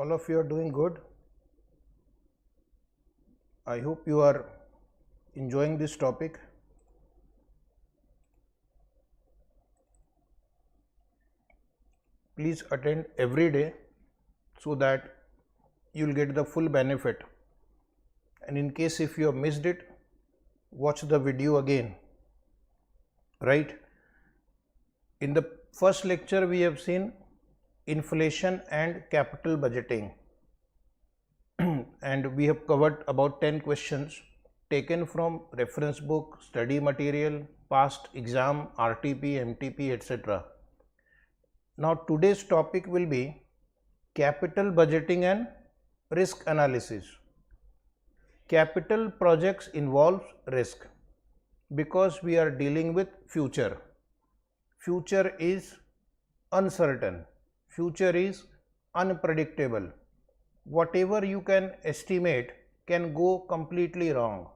All of you are doing good. I hope you are enjoying this topic. Please attend every day so that you will get the full benefit. And in case if you have missed it, watch the video again. Right? In the first lecture, we have seen inflation and capital budgeting. And we have covered about 10 questions taken from reference book, study material, past exam, RTP, MTP, etc. Now today's topic will be capital budgeting and risk analysis. Capital projects involves risk because we are dealing with future. Future is uncertain. Future is unpredictable. Whatever you can estimate can go completely wrong.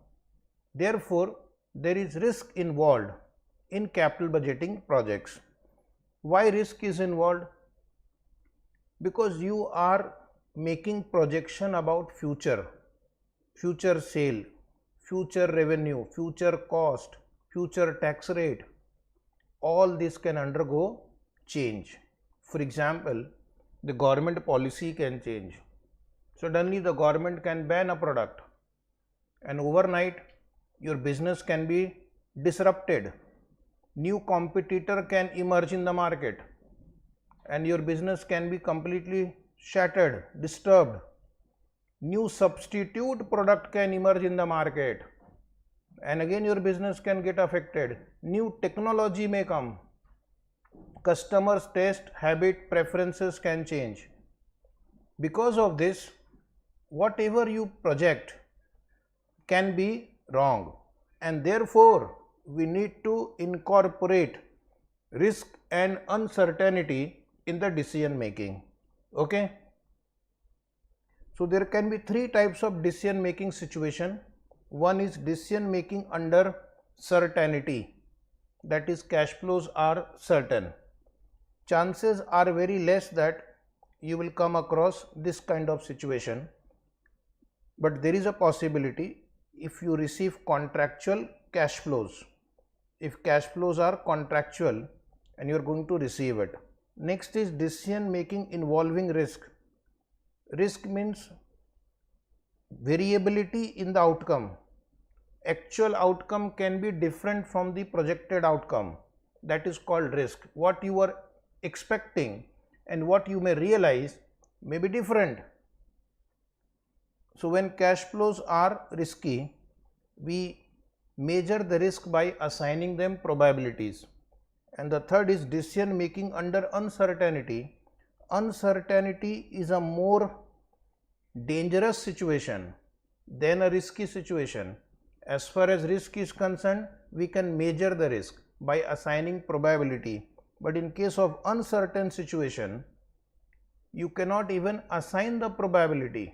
Therefore, there is risk involved in capital budgeting projects. Why risk is involved? Because you are making projection about future sale, future revenue, future cost, future tax rate. All this can undergo change. For example, the government policy can change. Suddenly the government can ban a product and overnight your business can be disrupted. New competitor can emerge in the market and your business can be completely shattered, disturbed. New substitute product can emerge in the market and again your business can get affected. New technology may come. Customers' taste, habit, preferences can change. Because of this, whatever you project can be wrong, and therefore we need to incorporate risk and uncertainty in the decision making. Okay, so there can be three types of decision making situation. One is decision making under certainty, that is cash flows are certain. Chances are very less that you will come across this kind of situation, but there is a possibility if you receive contractual cash flows. If cash flows are contractual and you are going to receive it. Next is decision making involving risk. Risk means variability in the outcome. Actual outcome can be different from the projected outcome. That is called risk. What you are expecting and what you may realize may be different. So when cash flows are risky, we measure the risk by assigning them probabilities. And the third is decision making under uncertainty. Uncertainty is a more dangerous situation than a risky situation. As far as risk is concerned, we can measure the risk by assigning probability. But in case of uncertain situation, you cannot even assign the probability.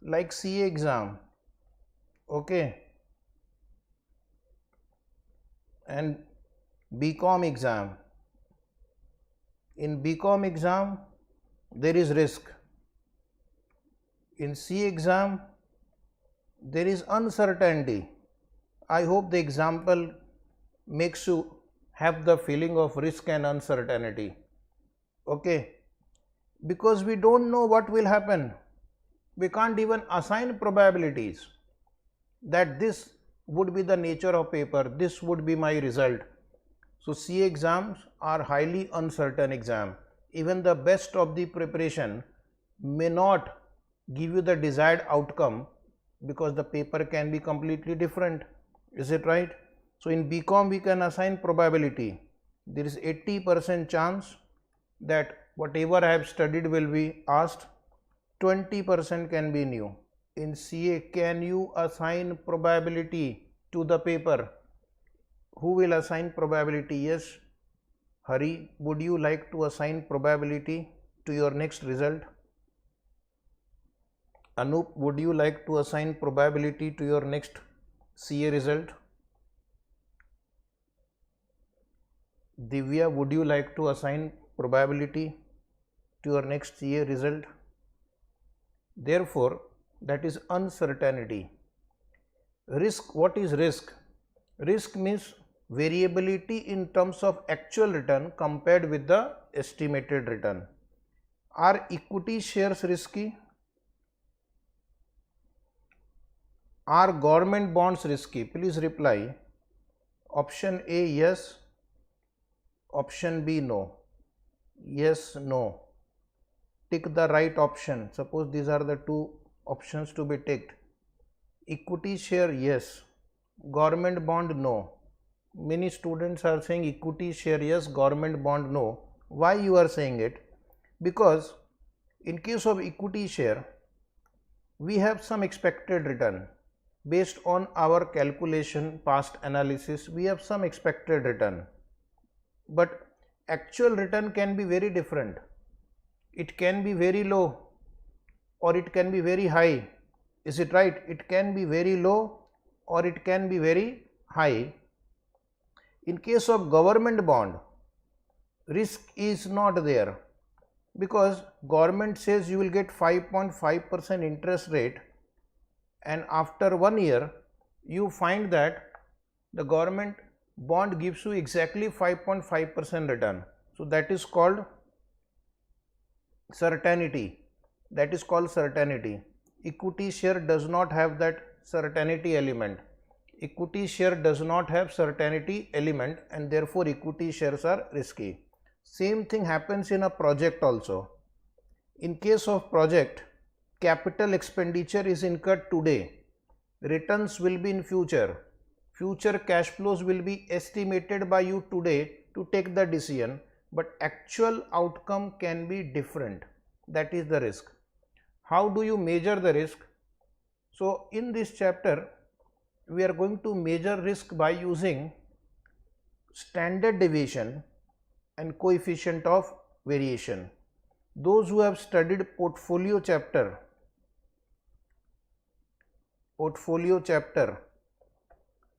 Like CA exam, okay, and BCom exam. In BCom exam, there is risk. In CA exam, there is uncertainty. I hope the example makes you have the feeling of risk and uncertainty. Okay, because we don't know what will happen. We can't even assign probabilities that this would be the nature of paper, this would be my result. So CA exams are highly uncertain exam. Even the best of the preparation may not give you the desired outcome because the paper can be completely different. Is it right? So in BCom we can assign probability. There is 80% chance that whatever I have studied will be asked. 20% can be new. In CA, can you assign probability to the paper? Who will assign probability? Yes, Hari, would you like to assign probability to your next result? Anup, would you like to assign probability to your next CA result? Divya, would you like to assign probability to your next CA result? Therefore, that is uncertainty. Risk, what is risk? Risk means variability in terms of actual return compared with the estimated return. Are equity shares risky? Are government bonds risky? Please reply. Option A, yes. Option B, no. Yes, no. Tick the right option. Suppose these are the two options to be ticked. Equity share, yes. Government bond, no. Many students are saying equity share, yes. Government bond, no. Why you are saying it? Because in case of equity share, we have some expected return. Based on our calculation, past analysis, we have some expected return. But actual return can be very different. It can be very low or it can be very high. Is it right? It can be very low or it can be very high. In case of government bond, risk is not there because government says you will get 5.5% interest rate, and after 1 year you find that the government bond gives you exactly 5.5% return. So that is called certainty. That is called certainty. Equity share does not have that certainty element. Equity share does not have certainty element, and therefore equity shares are risky. Same thing happens in a project also. In case of project, capital expenditure is incurred today. Returns will be in future. Future cash flows will be estimated by you today to take the decision, but actual outcome can be different. That is the risk. How do you measure the risk? So in this chapter, we are going to measure risk by using standard deviation and coefficient of variation. Those who have studied portfolio chapter,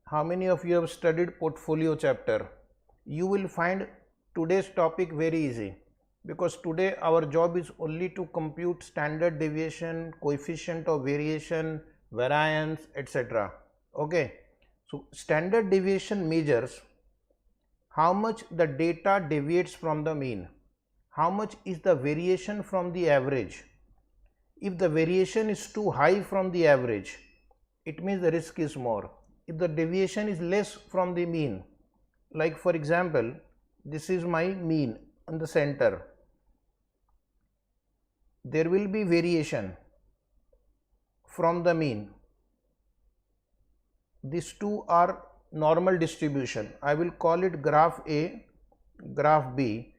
how many of you have studied portfolio chapter? You will find today's topic very easy, because today our job is only to compute standard deviation, coefficient of variation, variance, etc. Okay, so standard deviation measures how much the data deviates from the mean, how much is the variation from the average. If the variation is too high from the average, it means the risk is more. If the deviation is less from the mean, like for example, this is my mean in the center, there will be variation from the mean. These two are normal distribution. I will call it graph A, graph B.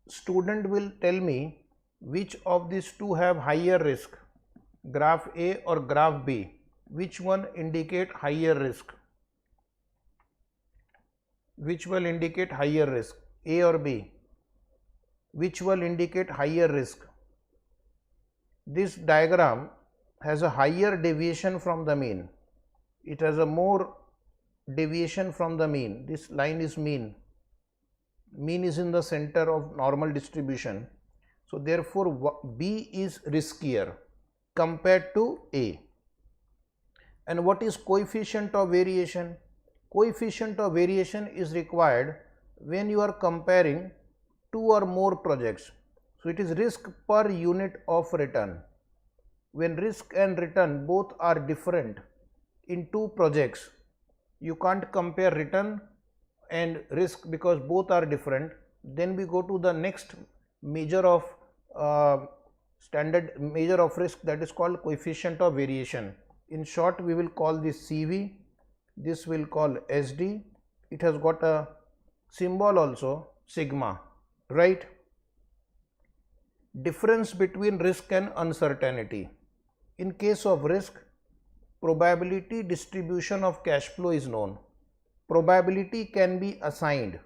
Student will tell me which of these two have higher risk, graph A or graph B. Which one indicate higher risk? Which will indicate higher risk, A or B? Which will indicate higher risk? This diagram has a higher deviation from the mean. It has a more deviation from the mean. This line is mean. Mean is in the center of normal distribution. So therefore B is riskier compared to A. And what is coefficient of variation? Coefficient of variation is required when you are comparing two or more projects. So it is risk per unit of return. When risk and return both are different in two projects, you can't compare return and risk because both are different. Then we go to the next measure of standard measure of risk, that is called coefficient of variation. In short, we will call this CV, this will call SD. It has got a symbol also, sigma, right? Difference between risk and uncertainty. In case of risk, probability distribution of cash flow is known. Probability can be assigned.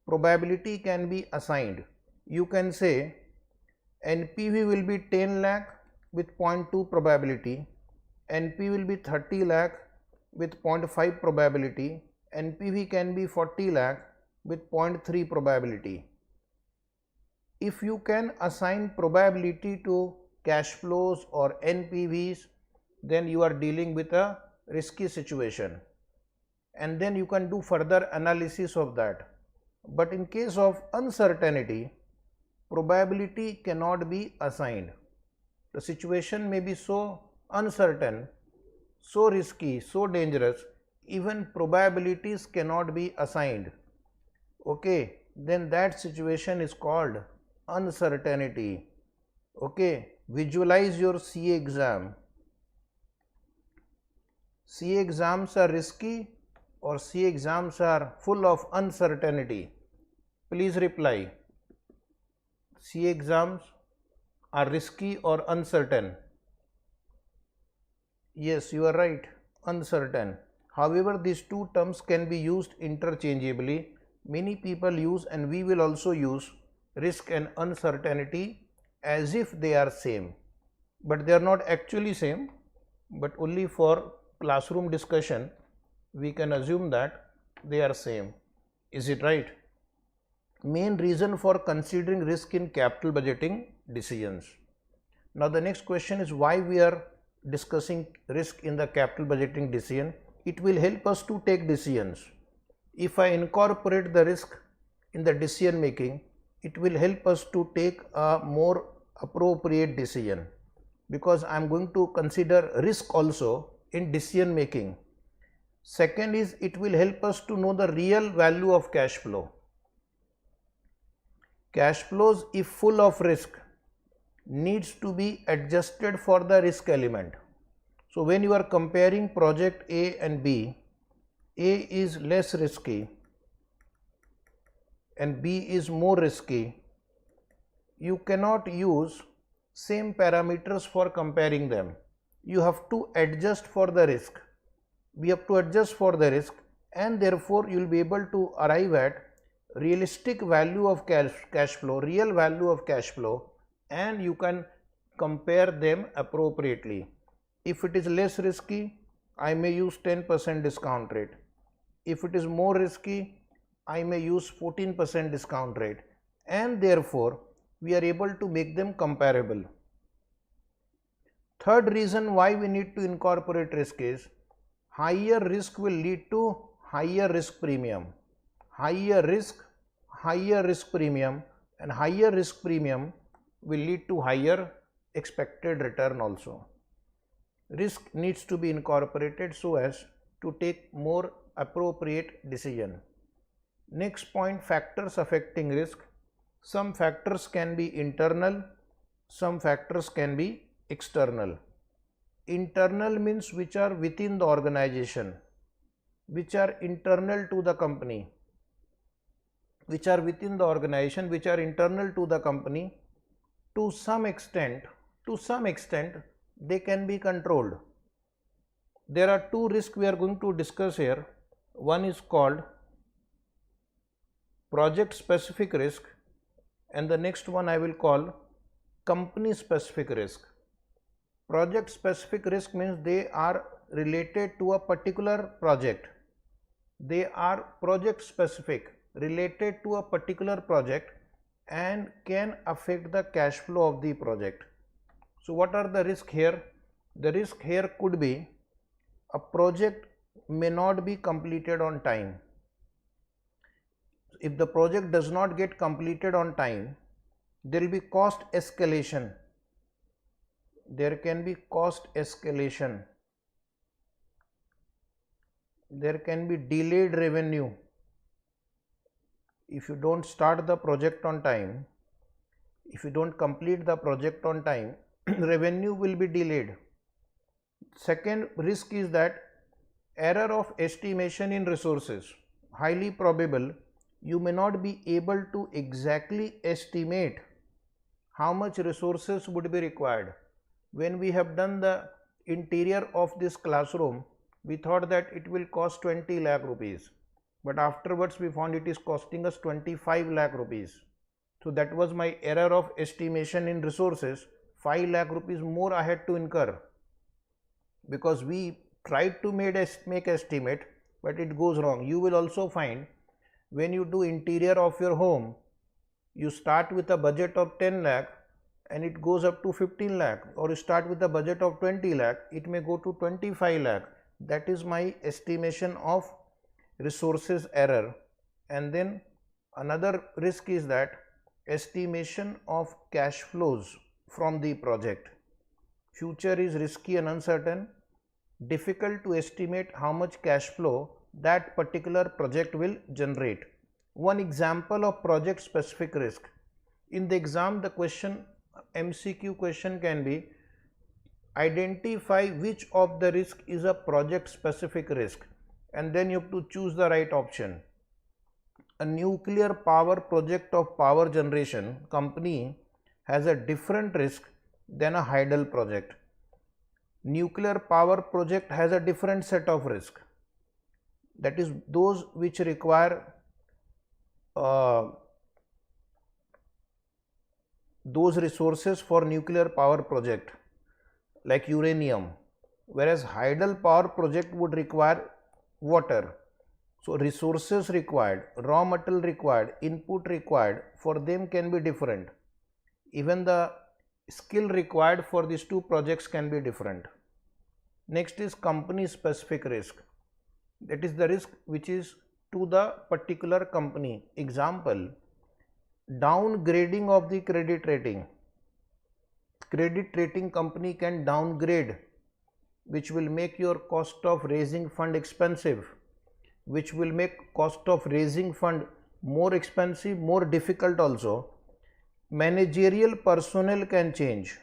Probability can be assigned. You can say NPV will be 10 lakh with 0.2 probability, NP will be 30 lakh with 0.5 probability, NPV can be 40 lakh with 0.3 probability. If you can assign probability to cash flows or NPVs, then you are dealing with a risky situation, and then you can do further analysis of that. But in case of uncertainty, probability cannot be assigned. The situation may be so uncertain, so risky, so dangerous, even probabilities cannot be assigned. Okay, then that situation is called uncertainty. Okay, visualize your CA exam. CA exams are risky or CA exams are full of uncertainty? Please reply. CA exams are risky or uncertain? Yes, you are right, uncertain. However, these two terms can be used interchangeably. Many people use, and we will also use, risk and uncertainty as if they are same, but they are not actually same, but only for classroom discussion we can assume that they are same. Is it right? Main reason for considering risk in capital budgeting decisions. Now the next question is why we are discussing risk in the capital budgeting decision. It will help us to take decisions. If I incorporate the risk in the decision making, it will help us to take a more appropriate decision, because I am going to consider risk also in decision making. Second is, it will help us to know the real value of cash flow. Cash flows, if full of risk, needs to be adjusted for the risk element. So when you are comparing project A and B, A is less risky and B is more risky, you cannot use same parameters for comparing them. You have to adjust for the risk. We have to adjust for the risk, and therefore you will be able to arrive at realistic value of cash flow, real value of cash flow, and you can compare them appropriately. If it is less risky, I may use 10% discount rate. If it is more risky, I may use 14% discount rate, and therefore we are able to make them comparable. Third reason why we need to incorporate risk is higher risk will lead to higher risk premium. Higher risk premium, and higher risk premium will lead to higher expected return also. Risk needs to be incorporated so as to take more appropriate decision. Next point, factors affecting risk. Some factors can be internal, some factors can be external. Internal means which are within the organization, which are internal to the company, which are within the organization, which are internal to the company. To some extent they can be controlled. There are two risks we are going to discuss here. One is called project specific risk, and the next one I will call company specific risk. Project specific risk means they are related to a particular project. They are project specific, related to a particular project, and can affect the cash flow of the project. So what are the risks here? The risk here could be a project may not be completed on time. If the project does not get completed on time, there will be cost escalation. There can be cost escalation. There can be delayed revenue. If you don't start the project on time, if you don't complete the project on time, revenue will be delayed. Second risk is that error of estimation in resources. Highly probable you may not be able to exactly estimate how much resources would be required. When we have done the interior of this classroom, we thought that it will cost 20 lakh rupees, but afterwards we found it is costing us 25 lakh rupees. So that was my error of estimation in resources. 5 lakh rupees more I had to incur, because we tried to make estimate, but it goes wrong. You will also find when you do interior of your home, you start with a budget of 10 lakh, and it goes up to 15 lakh, or you start with a budget of 20 lakh, it may go to 25 lakh. That is my estimation of resources error. And then another risk is that estimation of cash flows from the project. Future is risky and uncertain, difficult to estimate how much cash flow that particular project will generate. One example of project specific risk. In the exam, the question, MCQ question can be, identify which of the risk is a project specific risk, and then you have to choose the right option. A nuclear power project of power generation company has a different risk than a hydel project. Nuclear power project has a different set of risk, that is those which require those resources for nuclear power project like uranium, whereas hydel power project would require water. So resources required, raw material required, input required for them can be different. Even the skill required for these two projects can be different. Next is company specific risk. That is the risk which is to the particular company. Example, downgrading of the credit rating. Credit rating company can downgrade, which will make your cost of raising fund expensive, which will make cost of raising fund more expensive, more difficult also. Managerial personnel can change.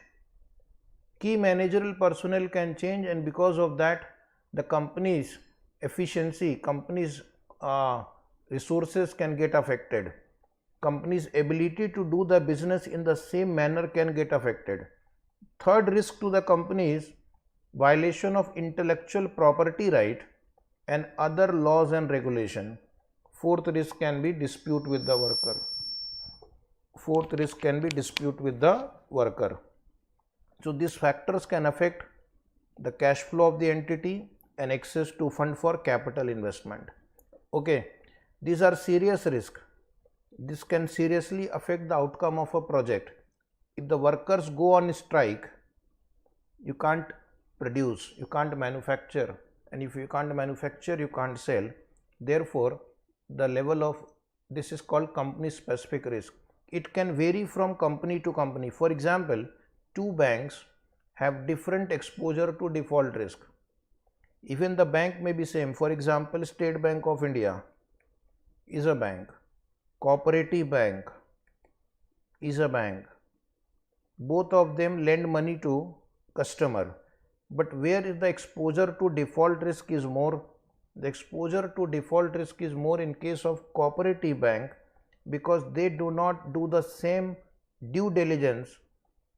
Key managerial personnel can change, and because of that the company's efficiency, company's resources can get affected. Company's ability to do the business in the same manner can get affected. Third risk to the company is violation of intellectual property right and other laws and regulation. Fourth risk can be dispute with the worker. Fourth risk can be dispute with the worker. So these factors can affect the cash flow of the entity and access to fund for capital investment. Okay, these are serious risks. This can seriously affect the outcome of a project. If the workers go on strike, you can't produce, you can't manufacture, and if you can't manufacture, you can't sell. Therefore, the level of this is called company specific risk. It can vary from company to company. For example, two banks have different exposure to default risk. Even the bank may be same. For example, State Bank of India is a bank, Cooperative Bank is a bank. Both of them lend money to customer, but where is the exposure to default risk is more? The exposure to default risk is more in case of Cooperative Bank, because they do not do the same due diligence,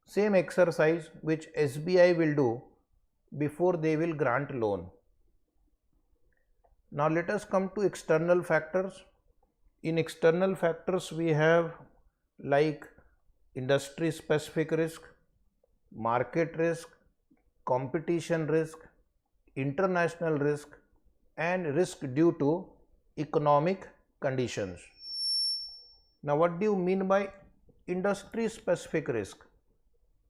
same exercise which SBI will do before they will grant loan. Now let us come to external factors. In external factors we have like industry specific risk, market risk, competition risk, international risk, and risk due to economic conditions. Now what do you mean by industry specific risk?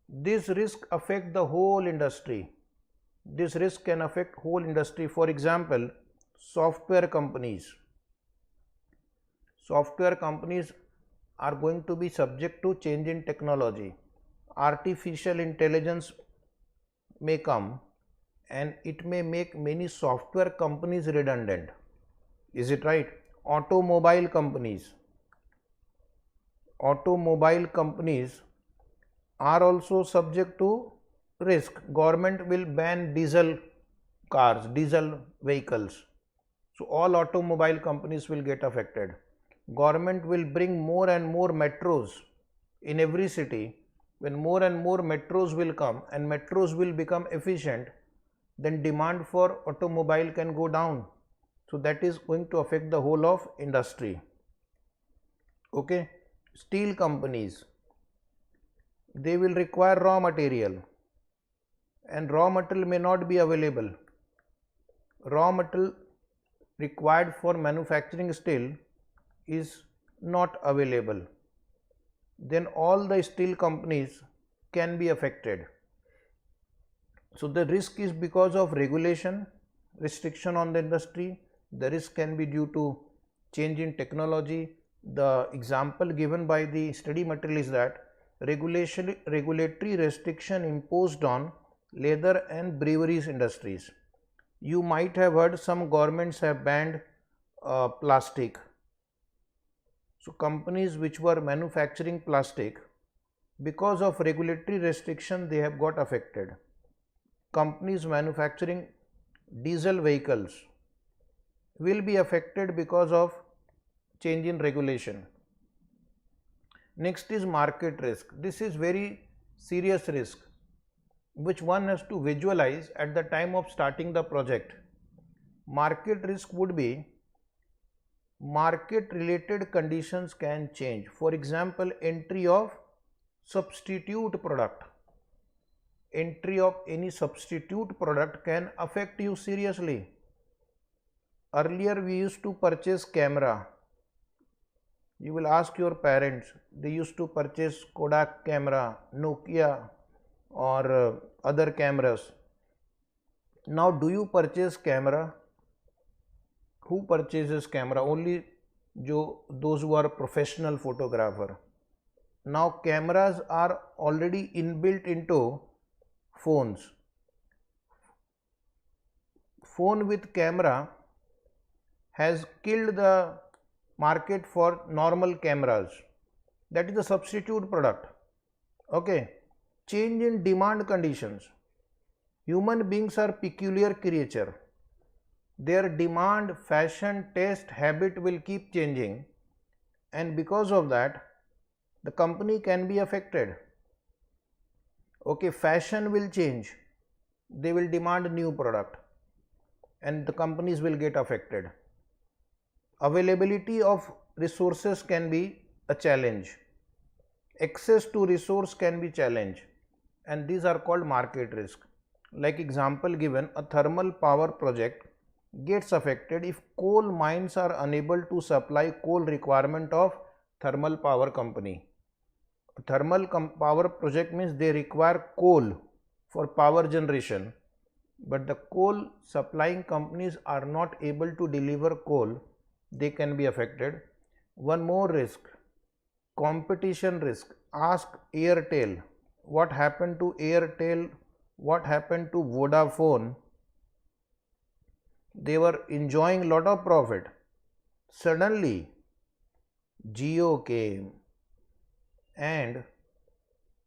This risk affect the whole industry. This risk can affect whole industry. For example, software companies. Software companies are going to be subject to change in technology. Artificial intelligence may come and it may make many software companies redundant. Is it right? Automobile companies. Automobile companies are also subject to risk. Government will ban diesel cars, diesel vehicles. So all automobile companies will get affected. Government will bring more and more metros in every city. When more and more metros will come and metros will become efficient, then demand for automobile can go down. So that is going to affect the whole of industry. Okay, steel companies, they will require raw material and raw material may not be available. Raw material required for manufacturing steel is not available. Then all the steel companies can be affected. So the risk is because of regulation, restriction on the industry. The risk can be due to change in technology. The example given by the study material is that regulatory restriction imposed on leather and breweries industries. You might have heard some governments have banned plastic. So companies which were manufacturing plastic, because of regulatory restriction, they have got affected. Companies manufacturing diesel vehicles will be affected because of change in regulation. Next is market risk. This is very serious risk which one has to visualize at the time of starting the project. Market risk would be market related conditions can change. For example, entry of substitute product. Entry of any substitute product can affect you seriously. Earlier we used to purchase camera. You will ask your parents, they used to purchase Kodak camera, Nokia or other cameras. Now do you purchase camera? Who purchases camera? Only those who are professional photographer. Now cameras are already inbuilt into phones. Phone with camera has killed the market for normal cameras. That is the substitute product. Okay. Change in demand conditions. Human beings are peculiar creature. Their demand, fashion, taste, habit will keep changing, and because of that the company can be affected. Okay, fashion will change, they will demand new product and the companies will get affected. Availability of resources can be a challenge. Access to resource can be challenge, and these are called market risk. Like example given, a thermal power project gets affected if coal mines are unable to supply coal requirement of thermal power company. Thermal power project means they require coal for power generation, but the coal supplying companies are not able to deliver coal, they can be affected. One more risk, competition risk. Ask Airtel, what happened to Airtel, what happened to Vodafone? They were enjoying lot of profit. Suddenly Jio came and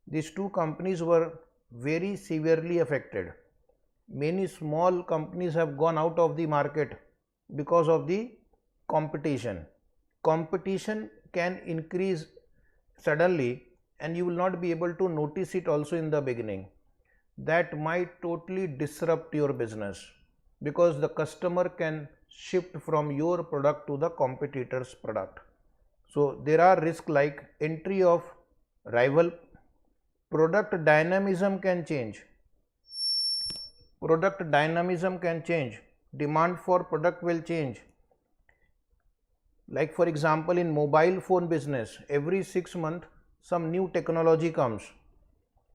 these two companies were very severely affected. Many small companies have gone out of the market because of the competition. Competition can increase suddenly and you will not be able to notice it also in the beginning. That might totally disrupt your business because the customer can shift from your product to the competitor's product. So there are risks like entry of rival. Product dynamism can change. Product dynamism can change. Demand for product will change. Like for example, in mobile phone business, every 6 months some new technology comes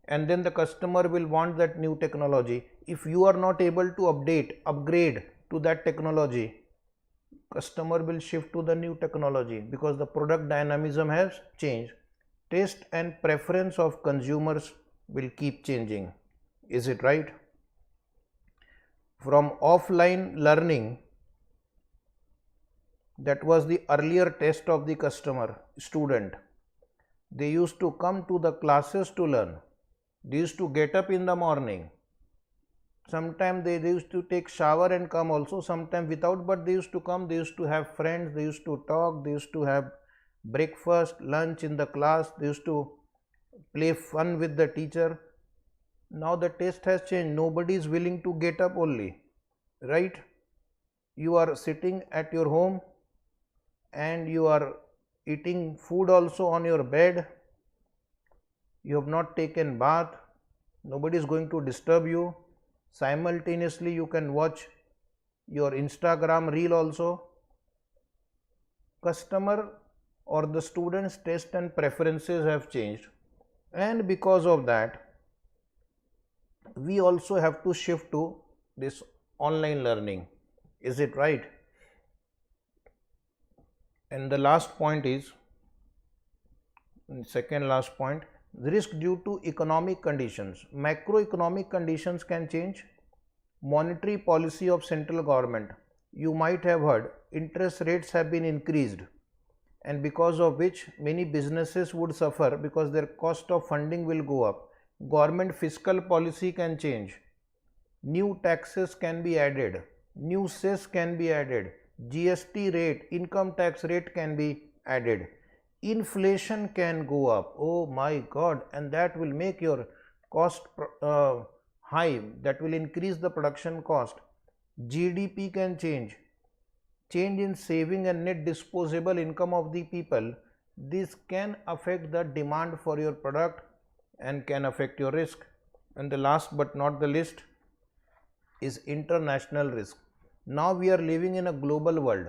and then the customer will want that new technology. If you are not able to upgrade to that technology, customer will shift to the new technology because the product dynamism has changed. Taste and preference of consumers will keep changing. Is it right? From offline learning, that was the earlier test of the customer, student. They used to come to the classes to learn. They used to get up in the morning. Sometimes they used to take shower and come also, sometimes without, but they used to come, they used to have friends, they used to talk, they used to have breakfast, lunch in the class, they used to play fun with the teacher. Now the taste has changed, nobody is willing to get up only, right? You are sitting at your home and you are eating food also on your bed. You have not taken bath, nobody is going to disturb you. Simultaneously you can watch your Instagram reel also. Customer or the students' taste and preferences have changed. And because of that, we also have to shift to this online learning. Is it right? And the last point is, second last point, the risk due to economic conditions. Macroeconomic conditions can change. Monetary policy of central government. You might have heard interest rates have been increased, and because of which many businesses would suffer because their cost of funding will go up. Government fiscal policy can change. New taxes can be added. New cess can be added. GST rate, income tax rate can be added. Inflation can go up. Oh my God! And that will make your cost high. That will increase the production cost. GDP can change. Change in saving and net disposable income of the people. This can affect the demand for your product and can affect your risk. And the last but not the least is international risk. Now we are living in a global world.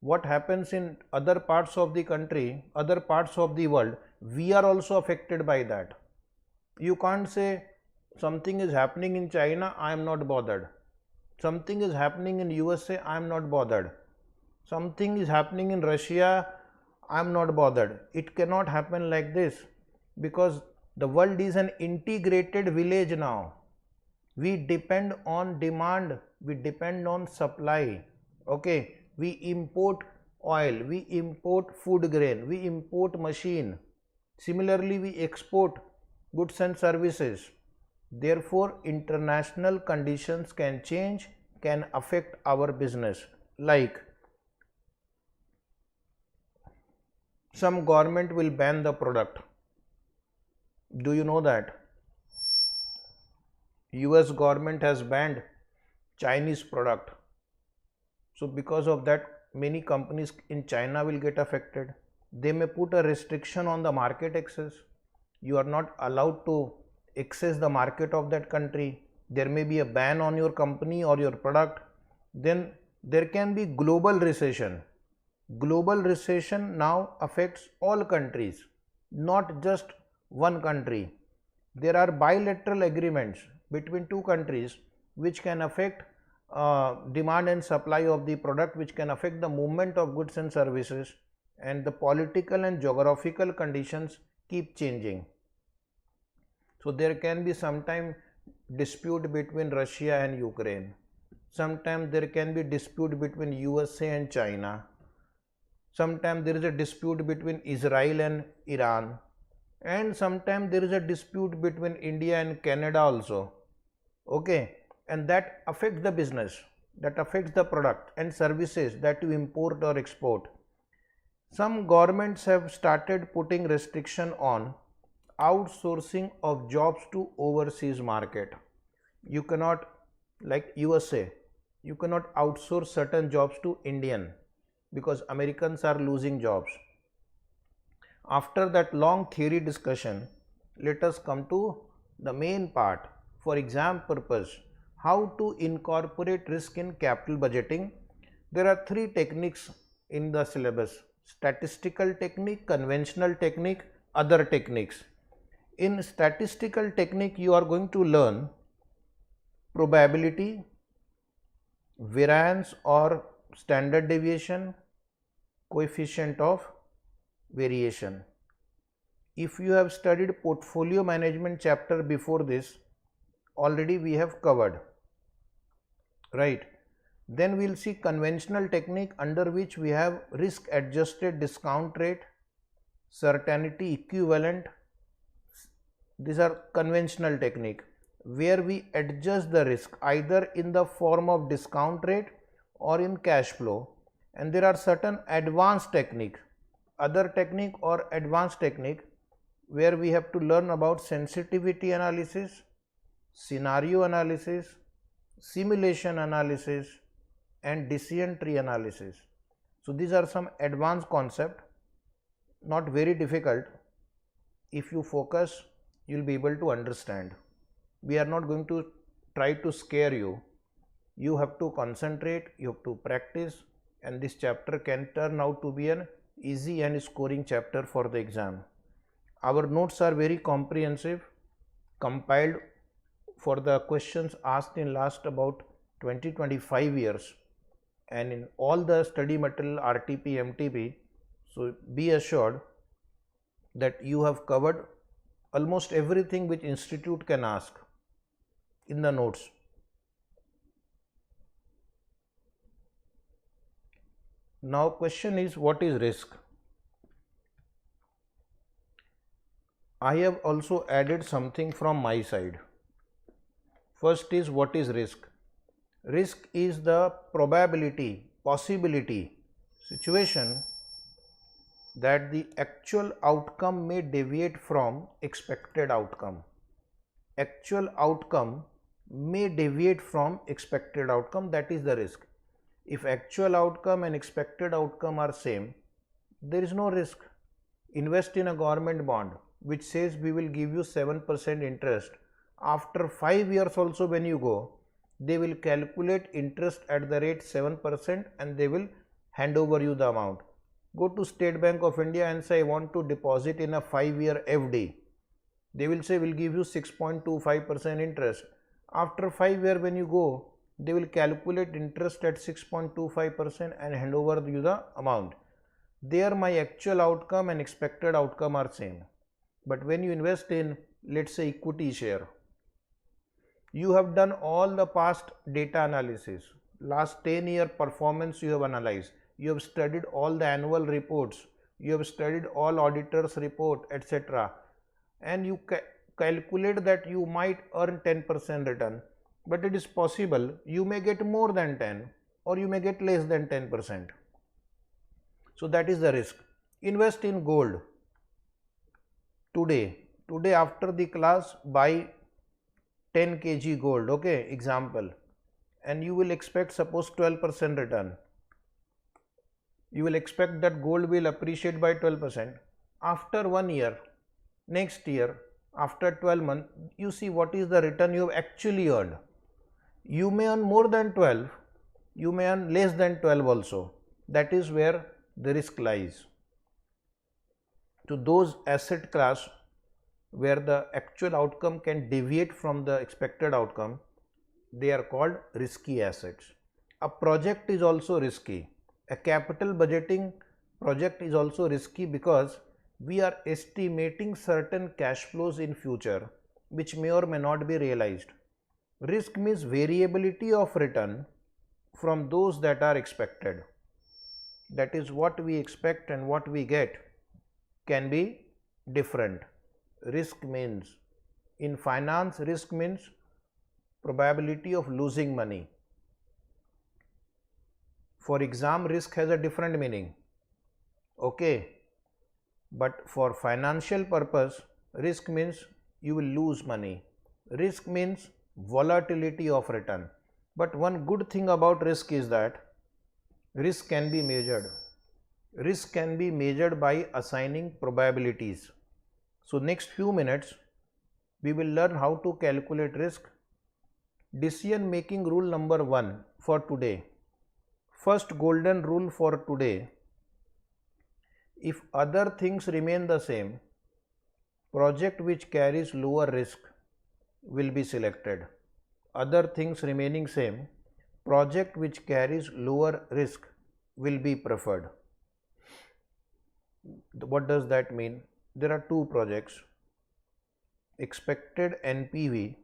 What happens in other parts of the country, other parts of the world, we are also affected by that. You can't say something is happening in China, I am not bothered. Something is happening in USA, I am not bothered. Something is happening in Russia, I am not bothered. It cannot happen like this, because the world is an integrated village now. We depend on demand, we depend on supply. Okay, we import oil, we import food grain, we import machine. Similarly, we export goods and services. Therefore, international conditions can change, can affect our business. Like, some government will ban the product. Do you know that? US government has banned Chinese product. So because of that, many companies in China will get affected. They may put a restriction on the market access. You are not allowed to access the market of that country. There may be a ban on your company or your product. Then there can be global recession. Global recession now affects all countries, not just one country. There are bilateral agreements between two countries which can affect demand and supply of the product, which can affect the movement of goods and services, and the political and geographical conditions keep changing. So there can be sometime dispute between Russia and Ukraine. Sometimes there can be dispute between USA and China. Sometimes there is a dispute between Israel and Iran. And sometimes there is a dispute between India and Canada also. Okay, and that affects the business, that affects the product and services that you import or export. Some governments have started putting restriction on outsourcing of jobs to overseas market. You cannot, like USA, you cannot outsource certain jobs to Indian because Americans are losing jobs. After that long theory discussion, let us come to the main part. For exam purpose, how to incorporate risk in capital budgeting. There are three techniques in the syllabus: statistical technique, conventional technique, other techniques. In statistical technique, you are going to learn probability, variance or standard deviation, coefficient of variation. If you have studied portfolio management chapter before this, already we have covered, right? Then we will see conventional technique, under which we have risk adjusted discount rate, certainty equivalent. These are conventional technique where we adjust the risk either in the form of discount rate or in cash flow. And there are certain advanced technique, other technique or advanced technique, where we have to learn about sensitivity analysis, scenario analysis, simulation analysis and decision tree analysis. So these are some advanced concepts, not very difficult. If you focus, you will be able to understand. We are not going to try to scare you. You have to concentrate, you have to practice, and this chapter can turn out to be an easy and scoring chapter for the exam. Our notes are very comprehensive, compiled for the questions asked in last about 20-25 years, and in all the study material RTP, MTP. So be assured that you have covered almost everything which institute can ask in the notes. Now question is, what is risk? I have also added something from my side. First is, what is risk? Risk is the probability, possibility, situation that the actual outcome may deviate from expected outcome. Actual outcome may deviate from expected outcome, that is the risk. If actual outcome and expected outcome are same, there is no risk. Invest in a government bond which says we will give you 7% interest. After 5 years also when you go, they will calculate interest at the rate 7% and they will hand over you the amount. Go to State Bank of India and say I want to deposit in a 5-year FD. They will say we'll give you 6.25% interest. After 5 years when you go, they will calculate interest at 6.25% and hand over you the amount. There my actual outcome and expected outcome are same. But when you invest in, let's say, equity share, you have done all the past data analysis, last 10-year performance you have analyzed, you have studied all the annual reports, you have studied all auditors report, etc. and you calculate that you might earn 10% return, but it is possible you may get more than 10 or you may get less than 10%. So that is the risk. Invest in gold. Today after the class, buy 10 kg gold, okay, example, and you will expect suppose 12% return. You will expect that gold will appreciate by 12%. After 1 year, next year, after 12 months, you see what is the return you have actually earned. You may earn more than 12, you may earn less than 12 also. That is where the risk lies. To those asset class where the actual outcome can deviate from the expected outcome, they are called risky assets. A project is also risky. A capital budgeting project is also risky because we are estimating certain cash flows in future which may or may not be realized. Risk means variability of return from those that are expected. That is, what we expect and what we get can be different. Risk means, in finance, risk means probability of losing money. For exam, risk has a different meaning, okay, but for financial purpose, risk means you will lose money. Risk means volatility of return. But one good thing about risk is that risk can be measured. Risk can be measured by assigning probabilities. So next few minutes we will learn how to calculate risk. Decision making rule number 1 for today. First golden rule for today: if other things remain the same, project which carries lower risk will be selected. Other things remaining same, project which carries lower risk will be preferred. What does that mean? There are two projects. Expected NPV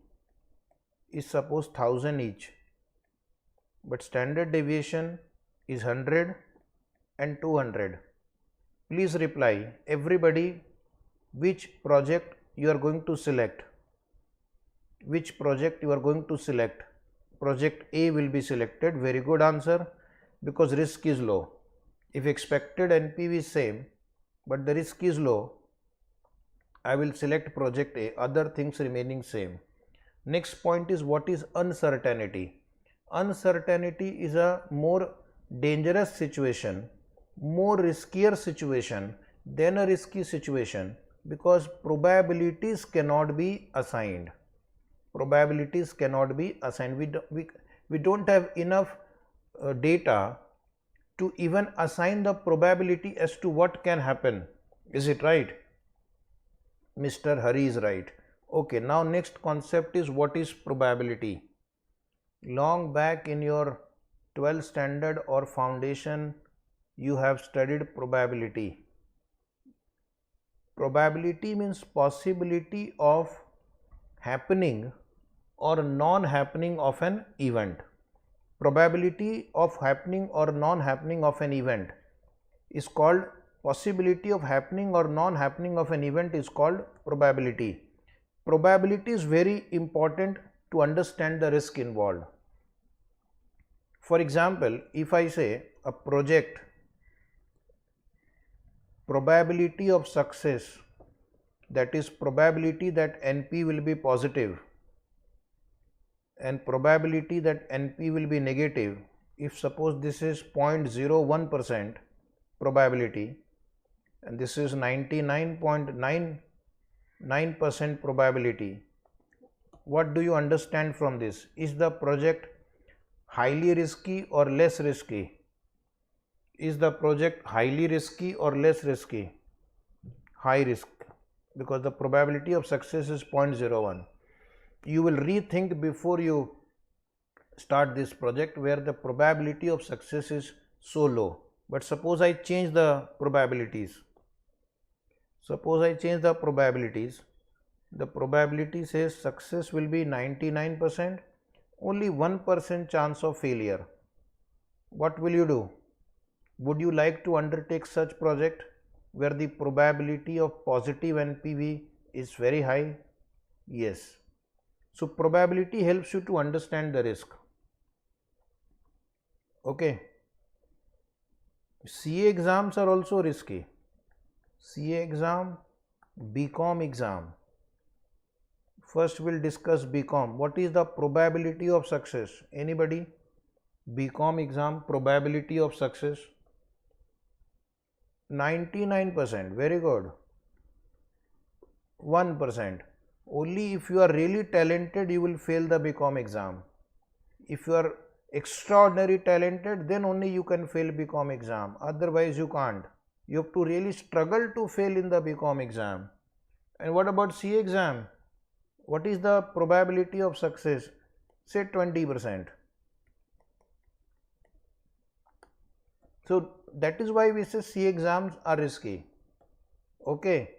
is suppose 1000 each, but standard deviation is 100 and 200. Please reply, everybody, which project you are going to select. Which project you are going to select? Project A will be selected. Very good answer, because risk is low. If expected NPV is same but the risk is low, I will select project A, other things remaining same. Next point is, what is uncertainty? Uncertainty is a more dangerous situation, more riskier situation than a risky situation, because probabilities cannot be assigned. Probabilities cannot be assigned. We don't have enough data to even assign the probability as to what can happen. Is it right? Mr. Hari is right. Okay, now next concept is what is probability. Long back in your 12th standard or foundation, you have studied probability. Probability means possibility of happening or non-happening of an event. Probability of happening or non-happening of an event is called possibility of happening or non-happening of an event is called probability. Probability is very important to understand the risk involved. For example, if I say a project probability of success, that is probability that NP will be positive and probability that NP will be negative, if suppose this is 0.01% probability and this is 99.99% probability, what do you understand from this? Is the project highly risky or less risky? Is the project highly risky or less risky? High risk, because the probability of success is 0.01. You will rethink before you start this project where the probability of success is so low. But suppose I change the probabilities. Suppose I change the probabilities. The probability says success will be 99%, only 1% chance of failure. What will you do? Would you like to undertake such project where the probability of positive NPV is very high? Yes. So probability helps you to understand the risk. Okay. CA exams are also risky. CA exam, BCom exam. First we'll discuss BCom. What is the probability of success? Anybody? BCom exam, probability of success? 99%. Very good. 1%. Only if you are really talented, you will fail the BCom exam. If you are extraordinary talented, then only you can fail BCom exam. Otherwise, you can't. You have to really struggle to fail in the BCom exam. And what about CA exam? What is the probability of success? Say 20%. So that is why we say CA exams are risky. Okay.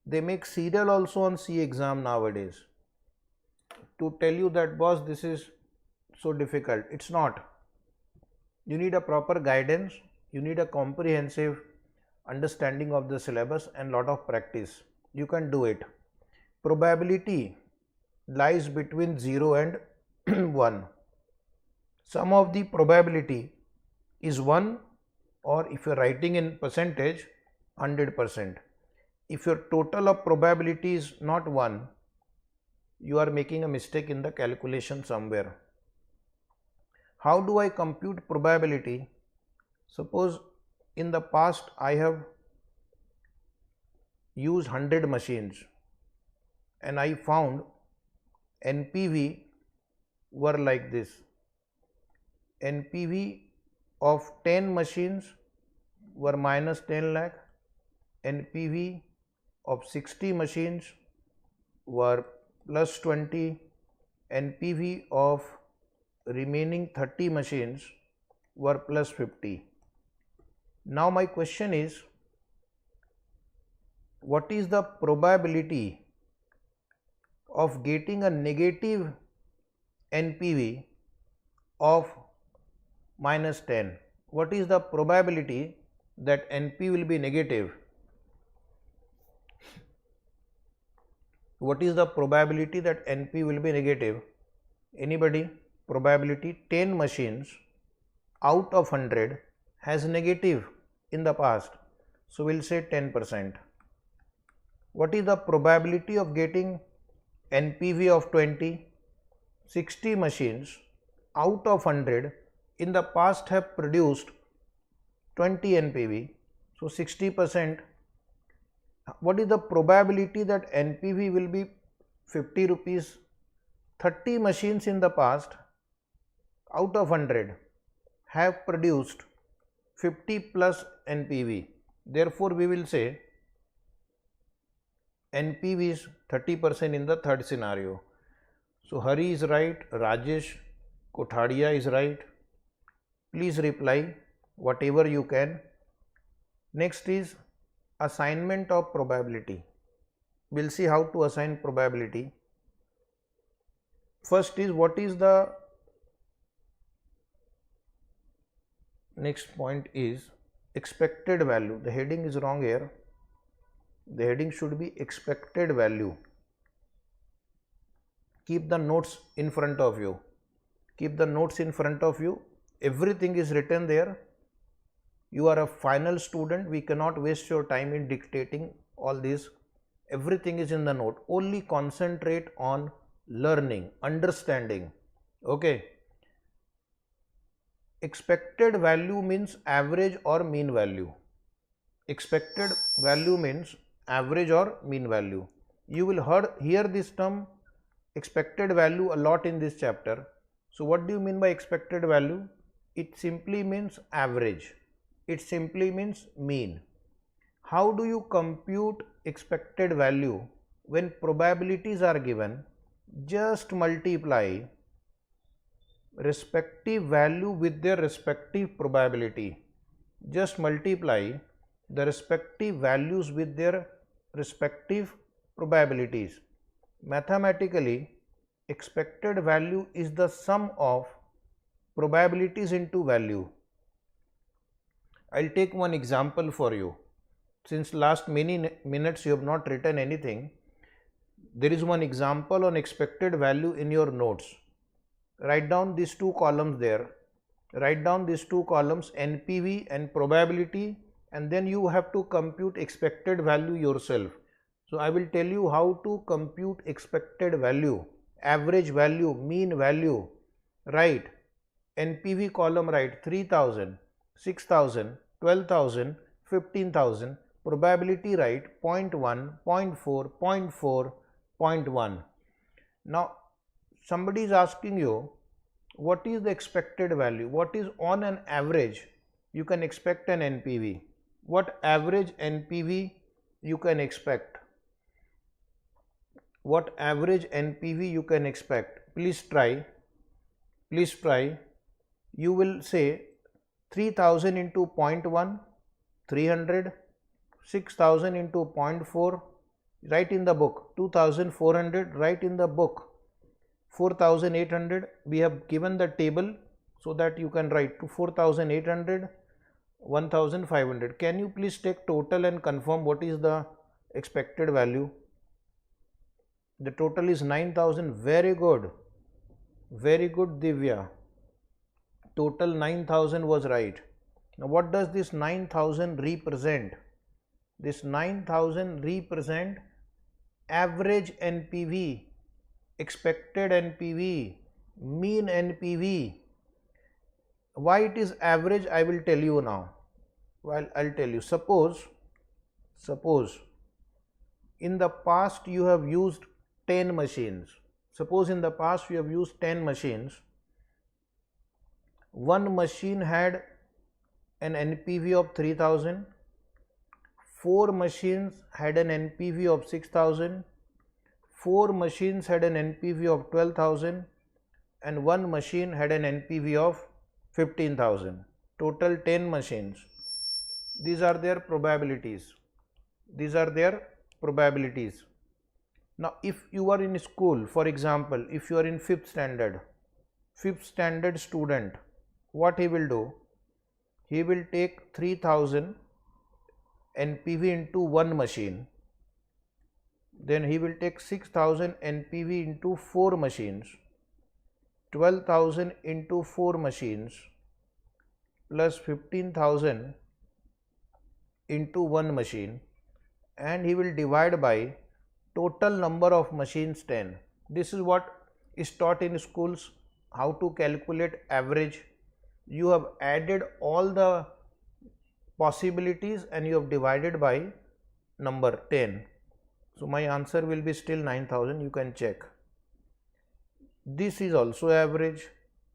They make serial also on CA exam nowadays to tell you that boss, this is so difficult. It's not. You need a proper guidance. You need a comprehensive understanding of the syllabus and lot of practice. You can do it. Probability lies between 0 and 1. Sum of the probability is 1, or if you are writing in percentage, 100%. If your total of probability is not 1, you are making a mistake in the calculation somewhere. How do I compute probability? Suppose in the past I have used 100 machines and I found NPV were like this. NPV of 10 machines were minus 10 lakh. NPV of 60 machines were plus 20. NPV of remaining 30 machines were plus 50. Now my question is, what is the probability of getting a negative NPV of minus 10? What is the probability that NP will be negative? What is the probability that NP will be negative? Anybody? Probability 10 machines out of 100 has negative in the past. So we'll say 10%. What is the probability of getting NPV of 20? 60 machines out of 100 in the past have produced 20 NPV. So 60%. What is the probability that NPV will be 50 rupees? 30 machines in the past out of 100 have produced 50 plus NPV. Therefore, we will say NPV is 30% in the third scenario. So Hari is right, Rajesh Kothadia is right. Please reply whatever you can. Next is assignment of probability. We'll see how to assign probability. First is what is the next point is expected value. The heading is wrong here. The heading should be expected value. Keep the notes in front of you. Keep the notes in front of you. Everything is written there. You are a final student. We cannot waste your time in dictating all this. Everything is in the note. Only concentrate on learning, understanding. Okay. Expected value means average or mean value. Expected value means average or mean value. You will hear this term expected value a lot in this chapter. So what do you mean by expected value? It simply means average. It simply means mean. How do you compute expected value? When probabilities are given, just multiply respective value with their respective probability. Just multiply the respective values with their respective probabilities. Mathematically, expected value is the sum of probabilities into value. I'll take one example for you. Since last many minutes you have not written anything, there is one example on expected value in your notes. Write down these two columns there. Write down these two columns, NPV and probability, and then you have to compute expected value yourself. So I will tell you how to compute expected value, average value, mean value. Write NPV column, write 3000, 6000, 12,000, 15,000. Probability, write 0.1, 0.4, 0.4, 0.1. Now somebody is asking you, what is the expected value? What is on an average you can expect an NPV? What average NPV you can expect? What average NPV you can expect? Please try. Please try. You will say 3000 into 0.1, 300, 6000 into 0.4, write in the book, 2400, write in the book, 4800, we have given the table so that you can write to 4800, 1500. Can you please take total and confirm what is the expected value? The total is 9000. Very good. Very good, Divya. Total 9000 was right. Now what does this 9000 represent? This 9000 represent average NPV, expected NPV, mean NPV. Why it is average, I will tell you now. Well, I'll tell you. Suppose in the past you have used 10 machines. Suppose in the past you have used 10 machines. One machine had an NPV of 3000. 4 machines had an NPV of 6000. 4 machines had an NPV of 12,000 and 1 machine had an NPV of 15,000. Total 10 machines. These are their probabilities. These are their probabilities. Now if you are in school, for example, if you are in 5th standard student, what he will do? He will take 3000 NPV into 1 machine. Then he will take 6000 NPV into 4 machines, 12,000 into 4 machines plus 15,000 into 1 machine, and he will divide by total number of machines 10. This is what is taught in schools, how to calculate average. You have added all the possibilities and you have divided by number 10. So my answer will be still 9000. You can check. This is also average.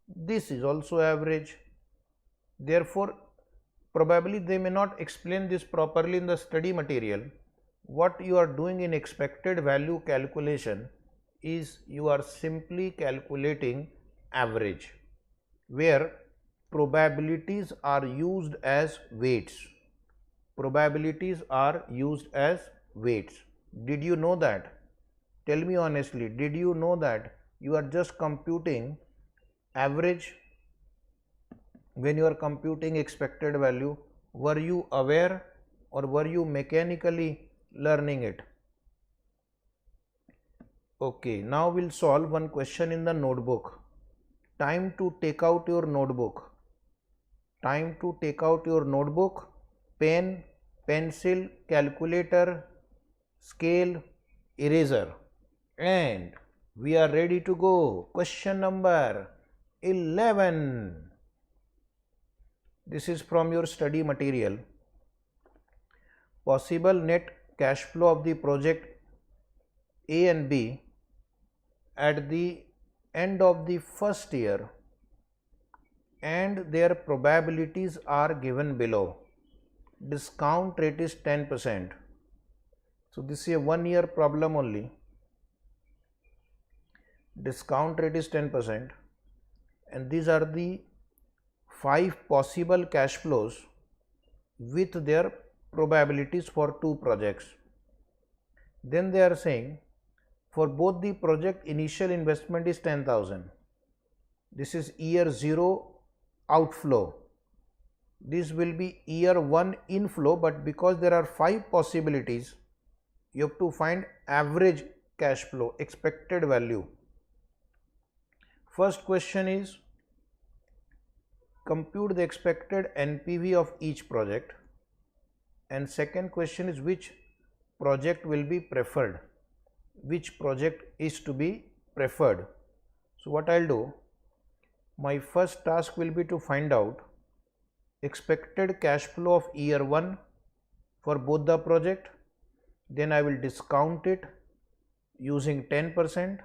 This is also average. Therefore, probably they may not explain this properly in the study material, What you are doing in expected value calculation is you are simply calculating average, where probabilities are used as weights. Probabilities are used as weights. Did you know that? Tell me honestly, did you know that you are just computing average when you are computing expected value? Were you aware or were you mechanically learning it? Okay, now we'll solve one question in the notebook. Time to take out your notebook. Time to take out your notebook, pen, pencil, calculator, scale, eraser, and we are ready to go. Question number 11. This is from your study material. Possible net cash flow of the project A and B at the end of the first year, and their probabilities are given below. Discount rate is 10%. So this is a 1 year problem only. Discount rate is 10%, and these are the 5 possible cash flows with their probabilities for 2 projects. Then they are saying for both the project initial investment is 10,000. This is year 0 outflow. This will be year 1 inflow, but because there are 5 possibilities, you have to find average cash flow, expected value. First question is compute the expected NPV of each project, and second question is which project will be preferred, which project is to be preferred. So what I'll do, my first task will be to find out expected cash flow of year 1 for both the project. Then I will discount it using 10%.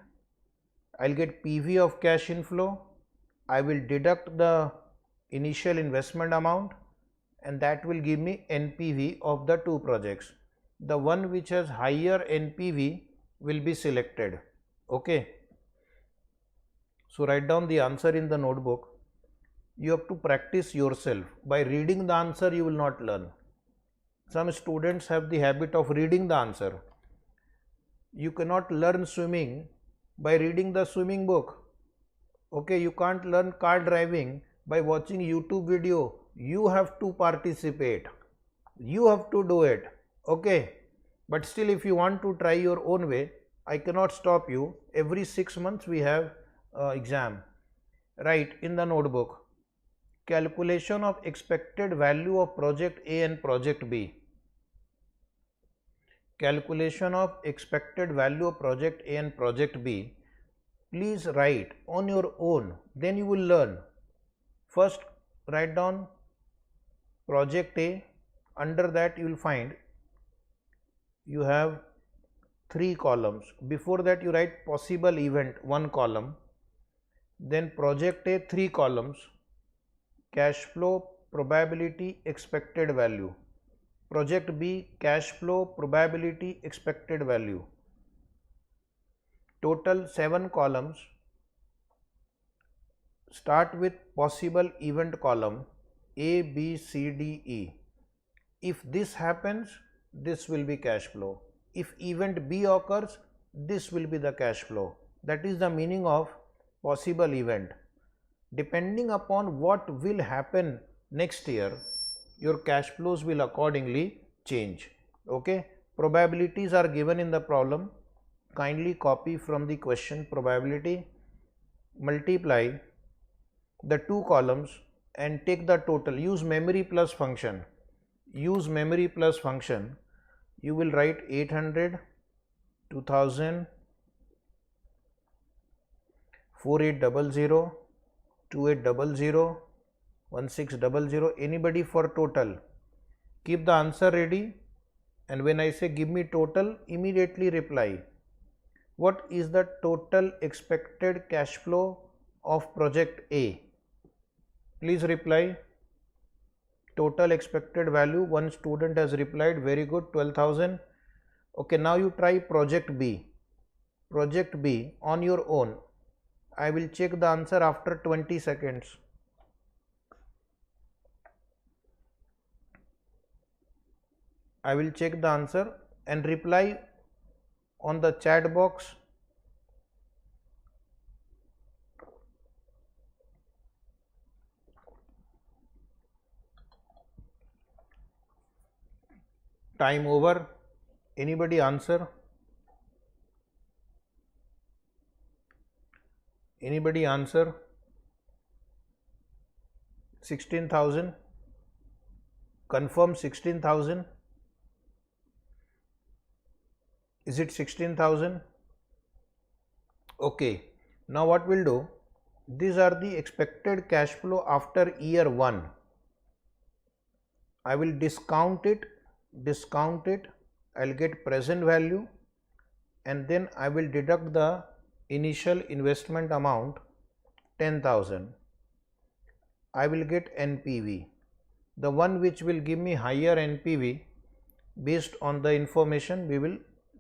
I'll get PV of cash inflow. I will deduct the initial investment amount, and that will give me NPV of the 2 projects. The one which has higher NPV will be selected. Okay. So write down the answer in the notebook. You have to practice yourself. By reading the answer you will not learn. Some students have the habit of reading the answer. You cannot learn swimming by reading the swimming book. Okay, you can't learn car driving by watching YouTube video. You have to participate. You have to do it. Okay. But still, if you want to try your own way, I cannot stop you. Every 6 months we have exam. Write in the notebook calculation of expected value of project A and project B. Calculation of expected value of project A and project B. Please write on your own, then you will learn. First write down project A. Under that you will find you have 3 columns. Before that you write possible event, 1 column. Then project A, 3 columns. Cash flow, probability, expected value. Project B, cash flow, probability, expected value. Total 7 columns. Start with possible event column A, B, C, D, E. If this happens, this will be cash flow. If event B occurs, this will be the cash flow. That is the meaning of possible event. Depending upon what will happen next year, your cash flows will accordingly change. Okay. Probabilities are given in the problem. Kindly copy from the question probability. Multiply the 2 columns and take the total. Use memory plus function. Use memory plus function. You will write 800, 2000, 4800, 2800, 1600. Anybody for total. Keep the answer ready, and when I say give me total, immediately reply. What is the total expected cash flow of project A? Please reply. Total expected value. One student has replied, very good, 12,000. Okay, now you try project B. Project B on your own. I will check the answer after 20 seconds. I will check the answer and reply on the chat box. Time over. Anybody answer? Anybody answer? 16,000. Confirm 16,000. Is it 16,000? Okay. Now what we'll do? These are the expected cash flow after year 1. I will discount it. I'll get present value, and then I will deduct the initial investment amount 10,000. I will get NPV, the one which will give me higher NPV. Based on the information, we will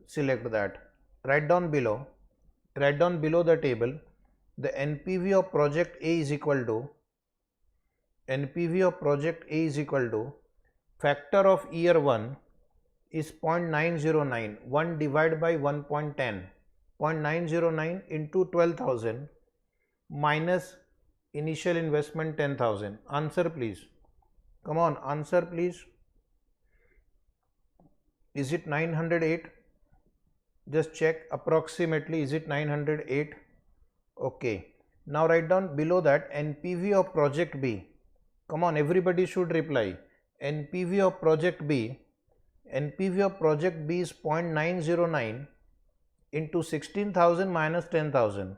select that. Write down below the table. The NPV of project A is equal to factor of year 1 is 0.909, 1 divided by 1.10, 0.909 into 12,000 minus initial investment 10,000. Answer please. Come on, answer please. Is it 908? Just check approximately, is it 908? Okay. Now write down below that NPV of project B. Come on, everybody should reply. NPV of project B is 0.909 into 16,000 minus 10,000.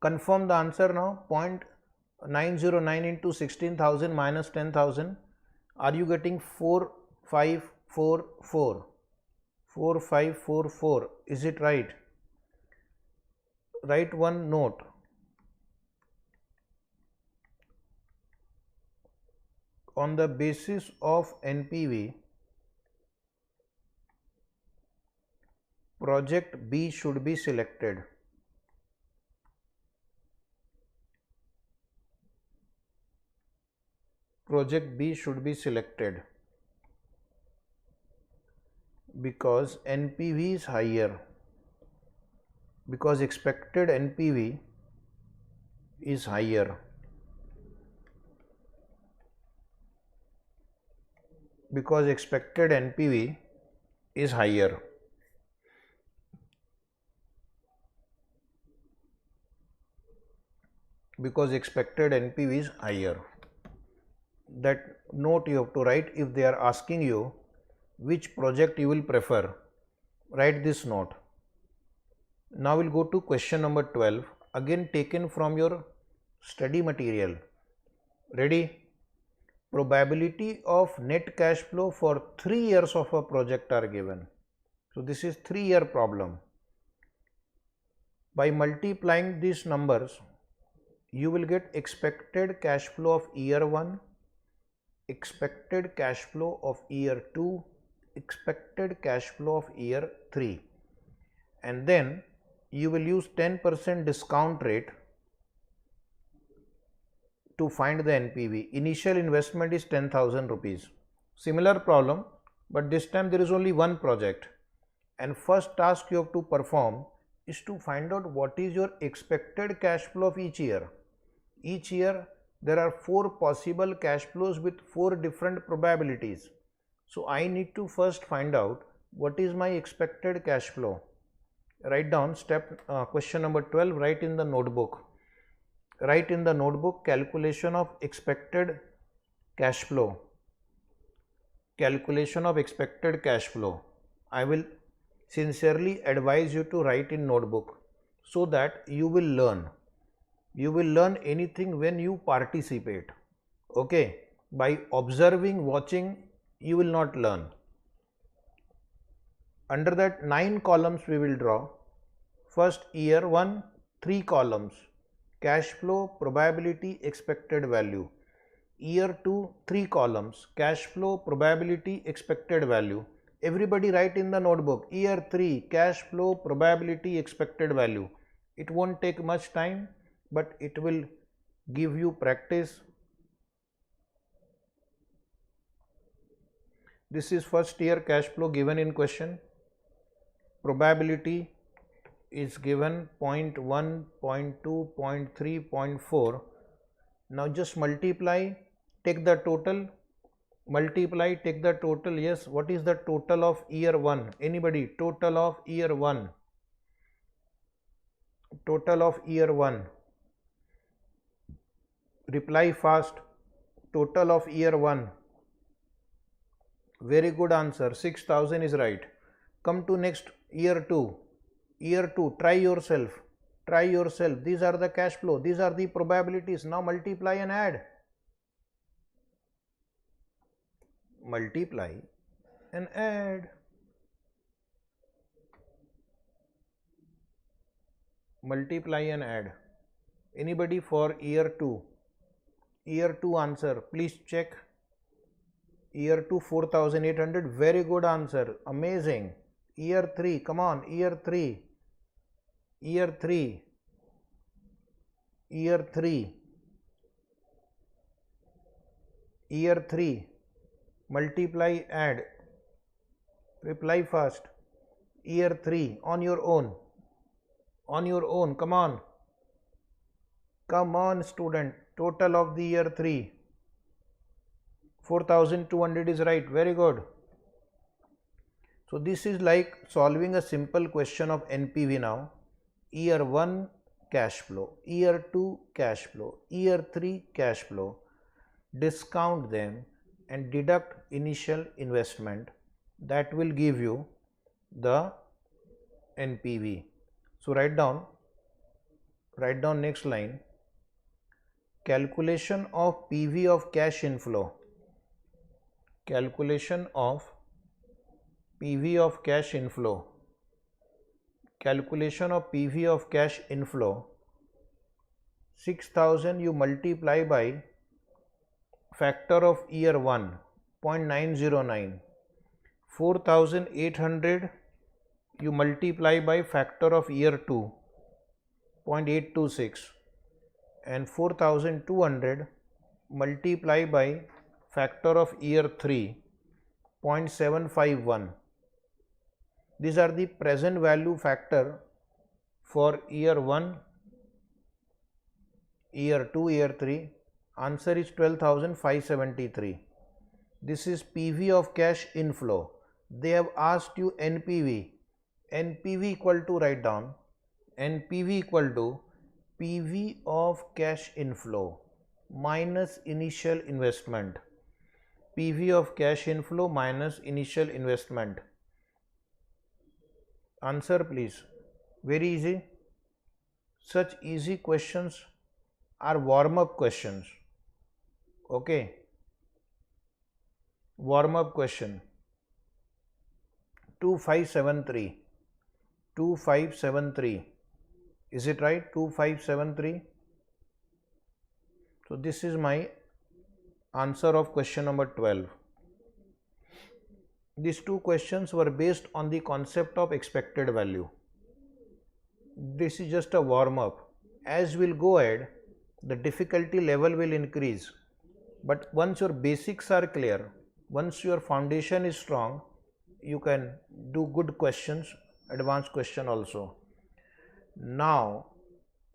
Confirm the answer now. 0.909 into 16,000 minus 10,000. Are you getting 4544? 4544. Is it right? Write one note. On the basis of NPV, project B should be selected. Project B should be selected because NPV is higher, because expected NPV is higher. Because expected NPV is higher. Because expected NPV is higher. That note you have to write. If they are asking you which project you will prefer, write this note. Now we'll go to question number 12, again taken from your study material. Ready? Probability of net cash flow for 3 years of a project are given. So this is 3-year problem. By multiplying these numbers, you will get expected cash flow of year 1, expected cash flow of year 2, expected cash flow of year 3, and then you will use 10% discount rate to find the NPV. Initial investment is 10,000 rupees. Similar problem, but this time there is only one project, and first task you have to perform is to find out what is your expected cash flow of each year. Each year there are 4 possible cash flows with 4 different probabilities. So I need to first find out what is my expected cash flow. Write down question number 12, write in the notebook. Write in the notebook calculation of expected cash flow. Calculation of expected cash flow. I will sincerely advise you to write in notebook so that you will learn. You will learn anything when you participate. Okay? By observing, watching, you will not learn. Under that 9 columns we will draw. First year 1, 3 columns. Cash flow, probability, expected value. Year 2, 3 columns, cash flow, probability, expected value. Everybody write in the notebook, year 3, cash flow, probability, expected value. It won't take much time, but it will give you practice. This is first year cash flow given in question. Probability is given 0.1, 0.2, 0.3, 0.4. Now just multiply, take the total, multiply, take the total. Yes, what is the total of year 1? Anybody? Total of year 1. Total of year 1. Reply fast. Total of year 1. Very good answer. 6,000 is right. Come to next year 2. Year 2. Try yourself. Try yourself. These are the cash flow. These are the probabilities. Now multiply and add. Multiply and add. Multiply and add. Anybody for year 2? Year 2 answer. Please check. Year 2 4,800. Very good answer. Amazing. Year 3. Come on. Year 3. Year 3. Year 3. Year 3. Multiply, add. Reply fast. Year 3. On your own. On your own. Come on. Come on, student. Total of the year 3. 4,200 is right. Very good. So this is like solving a simple question of NPV now. Year 1 cash flow, year 2 cash flow, year 3 cash flow. Discount them and deduct initial investment. That will give you the NPV. So write down next line. Calculation of PV of cash inflow. Calculation of PV of cash inflow. Calculation of PV of cash inflow. 6,000 you multiply by factor of year 1, 0.909. 4,800 you multiply by factor of year 2, 0.826. And 4,200 multiply by factor of year 3, 0.751. These are the present value factor for year 1, year 2, year 3. Answer is 12,573. This is PV of cash inflow. They have asked you NPV. NPV equal to, write down, NPV equal to PV of cash inflow minus initial investment. PV of cash inflow minus initial investment. Answer please. Very easy. Such easy questions are warm-up questions. Okay. Warm-up question. 2573. 2573. Is it right? 2573. So this is my answer of question number 12. These two questions were based on the concept of expected value. This is just a warm-up. As we'll go ahead, the difficulty level will increase. But once your basics are clear, once your foundation is strong, you can do good questions, advanced question also. Now,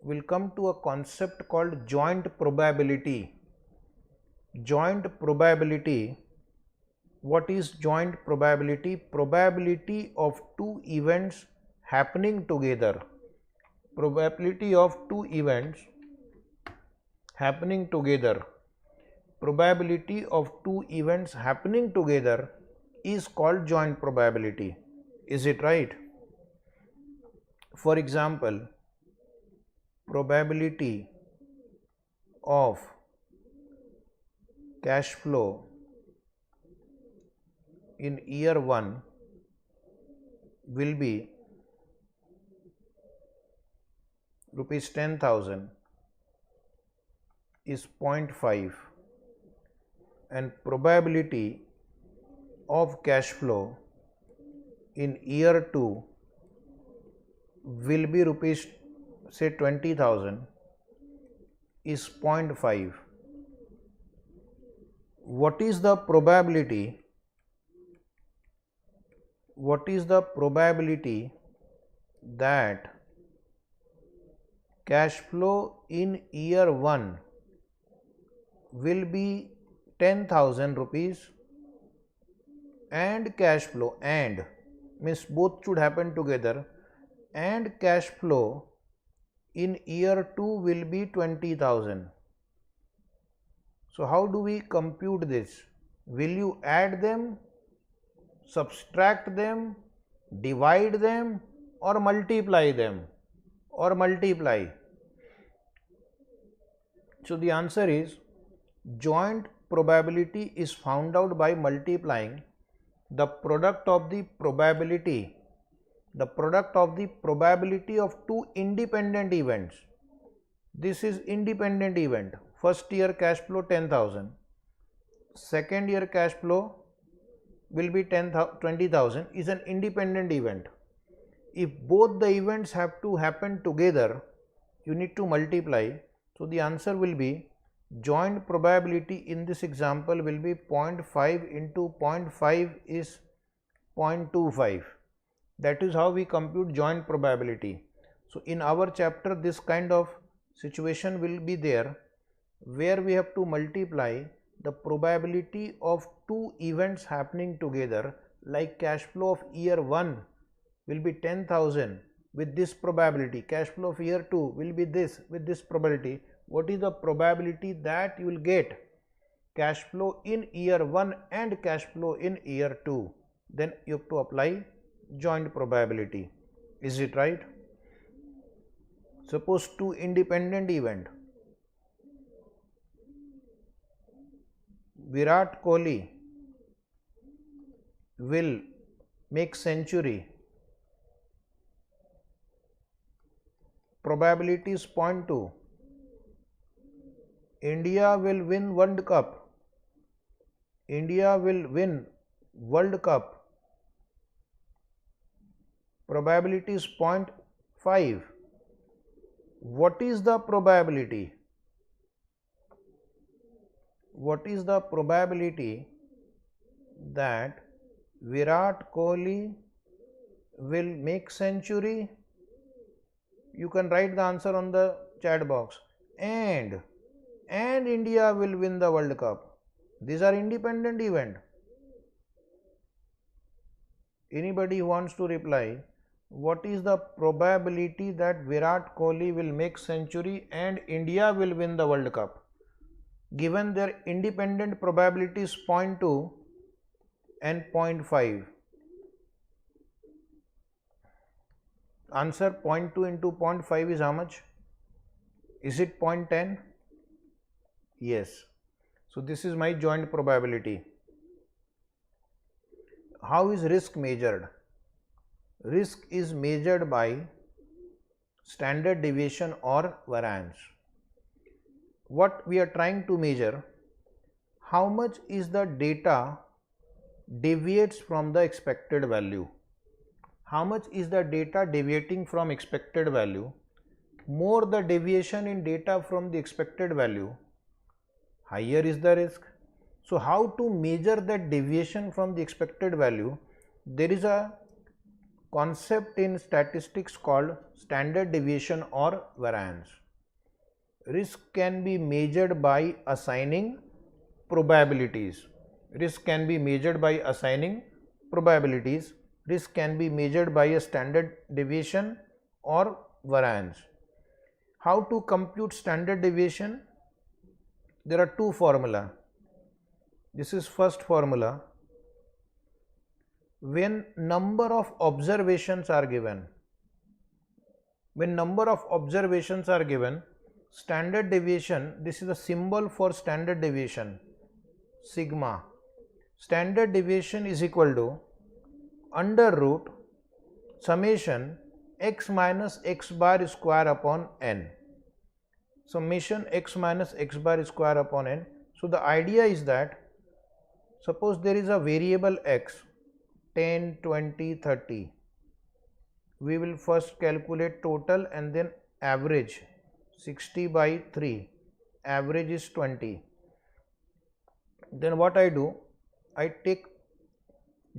we'll come to a concept called joint probability. Joint probability. What is joint probability? Probability of two events happening together. Probability of two events happening together. Probability of two events happening together is called joint probability. Is it right? For example, probability of cash flow in year 1 will be rupees 10,000 is 0.5. and probability of cash flow in year 2 will be rupees say 20,000 is 0.5. What is the probability? What is the probability that cash flow in year 1 will be 10,000 rupees and cash flow, and means both should happen together, and cash flow in year 2 will be 20,000. So how do we compute this? Will you add them, subtract them, divide them, or multiply them, or multiply? So the answer is joint probability is found out by multiplying the product of the probability of two independent events. This is independent event. First year cash flow 10,000, second year cash flow will be 20,000 is an independent event. If both the events have to happen together, you need to multiply. So the answer will be joint probability in this example will be 0.5 into 0.5 is 0.25. That is how we compute joint probability. So in our chapter this kind of situation will be there, where we have to multiply the probability of two events happening together, like cash flow of year 1 will be 10,000 with this probability, cash flow of year 2 will be this with this probability. What is the probability that you will get cash flow in year 1 and cash flow in year 2? Then you have to apply joint probability. Is it right? Suppose two independent event. Virat Kohli will make century. Probability is 0.2. India will win World Cup. India will win World Cup. Probability is 0.5. What is the probability? What is the probability that Virat Kohli will make century? You can write the answer on the chat box. And India will win the World Cup. These are independent event. Anybody who wants to reply, what is the probability that Virat Kohli will make century and India will win the World Cup? Given their independent probabilities 0.2 and 0.5. Answer 0.2 into 0.5 is how much? Is it 0.10? Yes. So this is my joint probability. How is risk measured? Risk is measured by standard deviation or variance. What we are trying to measure, how much is the data deviates from the expected value. How much is the data deviating from expected value? More the deviation in data from the expected value, higher is the risk. So how to measure that deviation from the expected value? There is a concept in statistics called standard deviation or variance. Risk can be measured by assigning probabilities. Risk can be measured by assigning probabilities. Risk can be measured by a standard deviation or variance. How to compute standard deviation? There are two formulas. This is first formula. When number of observations are given, standard deviation, this is a symbol for standard deviation, sigma. Standard deviation is equal to under root summation x minus x bar square upon n. Summation x minus x bar square upon n. So the idea is that Suppose there is a variable x 10, 20, 30. We will first calculate total and then average. 60 by 3, average is 20. Then what I do, I take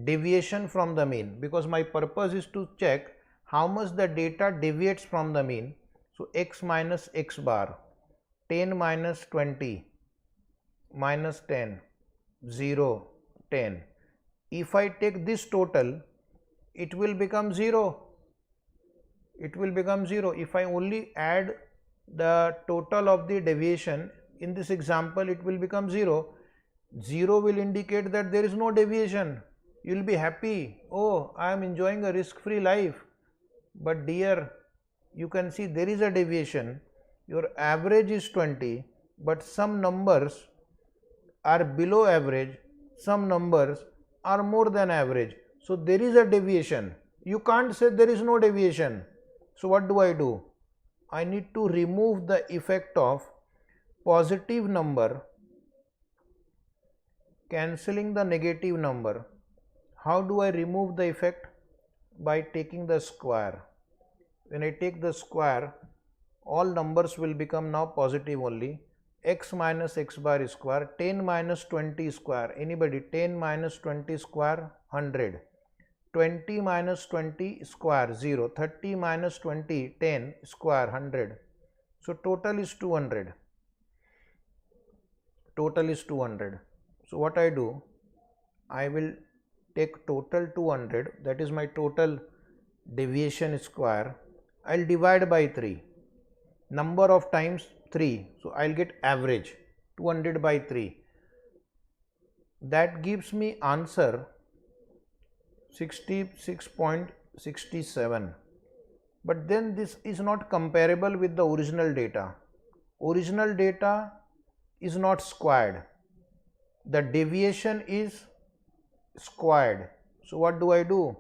deviation from the mean, because my purpose is to check how much the data deviates from the mean. So x minus x bar, 10 minus 20 minus 10, 0, 10. If I take this total, it will become 0. It will become 0. If I only add the total of the deviation, in this example it will become 0. 0 will indicate that there is no deviation. You will be happy, oh, I am enjoying a risk-free life. But dear, you can see there is a deviation. Your average is 20, but some numbers are below average, some numbers are more than average. So there is a deviation. You can't say there is no deviation. So what do? I need to remove the effect of positive number cancelling the negative number. How do I remove the effect? By taking the square. When I take the square, all numbers will become now positive only. X minus x bar square, 10 minus 20 square. Anybody? 10 minus 20 square, 100. 20 minus 20 square, 0. 30 minus 20, 10 square, 100. So total is 200. Total is 200. So what I do, I will take total 200, that is my total deviation square. I will divide by 3. Number of times 3. So I will get average, 200 by 3. That gives me answer 66.67. But then this is not comparable with the original data. Original data is not squared. The deviation is squared. So what do?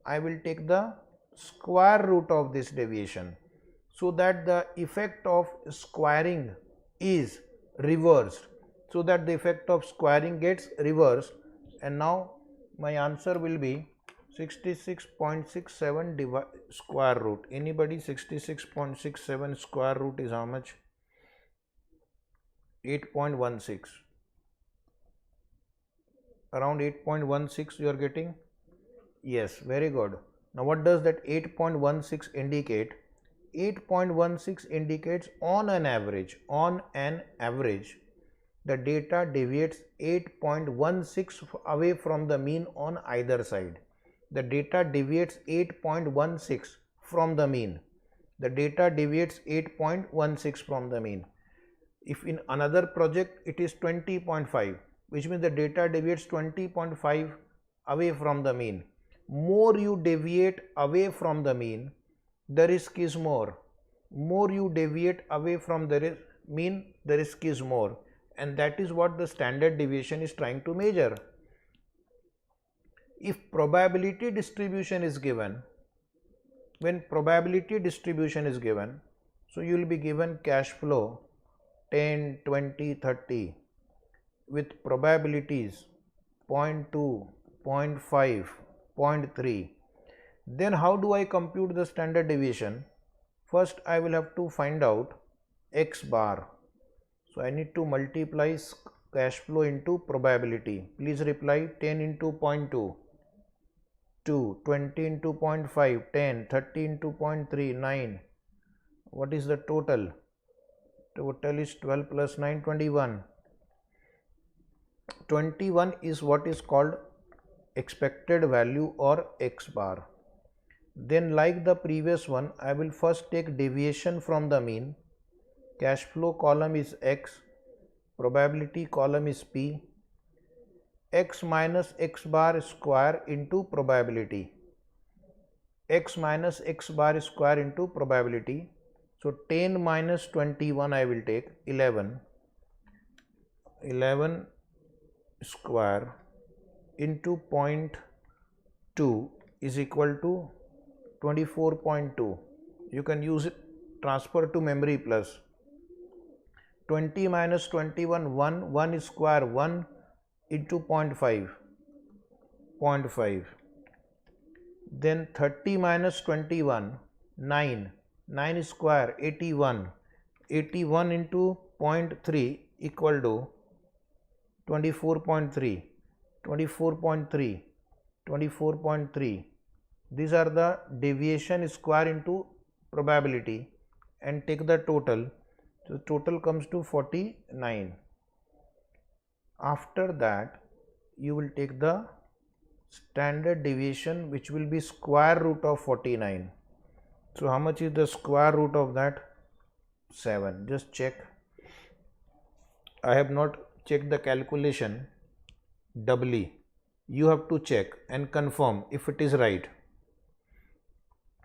I will take the square root of this deviation, so that the effect of squaring is reversed. So that the effect of squaring gets reversed, and now my answer will be 66.67 square root. Anybody? 66.67 square root is how much? 8.16. Around 8.16 you are getting? Yes, very good. Now what does that 8.16 indicate? 8.16 indicates on an average, the data deviates 8.16 away from the mean on either side. The data deviates 8.16 from the mean. The data deviates 8.16 from the mean. If in another project it is 20.5, which means the data deviates 20.5 away from the mean. More you deviate away from the mean, the risk is more. More you deviate away from the mean, the risk is more. And that is what the standard deviation is trying to measure. If probability distribution is given, when probability distribution is given, so you will be given cash flow 10, 20, 30 with probabilities 0.2, 0.5, 0.3. Then how do I compute the standard deviation? First I will have to find out x bar. So I need to multiply cash flow into probability. Please reply. 10 into 0.2, 2, 20 into 0.5, 10, 30 into 0.3, 9. What is the total? Total is 12 plus 9, 21. 21 is what is called expected value or x bar. Then like the previous one, I will first take deviation from the mean. Cash flow column is x, probability column is p. X minus x bar square into probability. X minus x bar square into probability. So 10 minus 21 I will take 11. 11 square into 0.2 is equal to 24.2. You can use it, transfer to memory plus. 20 minus 21, 1 is square 1, into 0.5, 0.5. Then 30 minus 21, 9. 9 square, 81. 81 into 0.3 equal to 24.3. 24.3. 24.3. These are the deviation square into probability, and take the total. So total comes to 49. After that, you will take the standard deviation, which will be square root of 49. So how much is the square root of that? 7. Just check. I have not checked the calculation doubly. You have to check and confirm if it is right.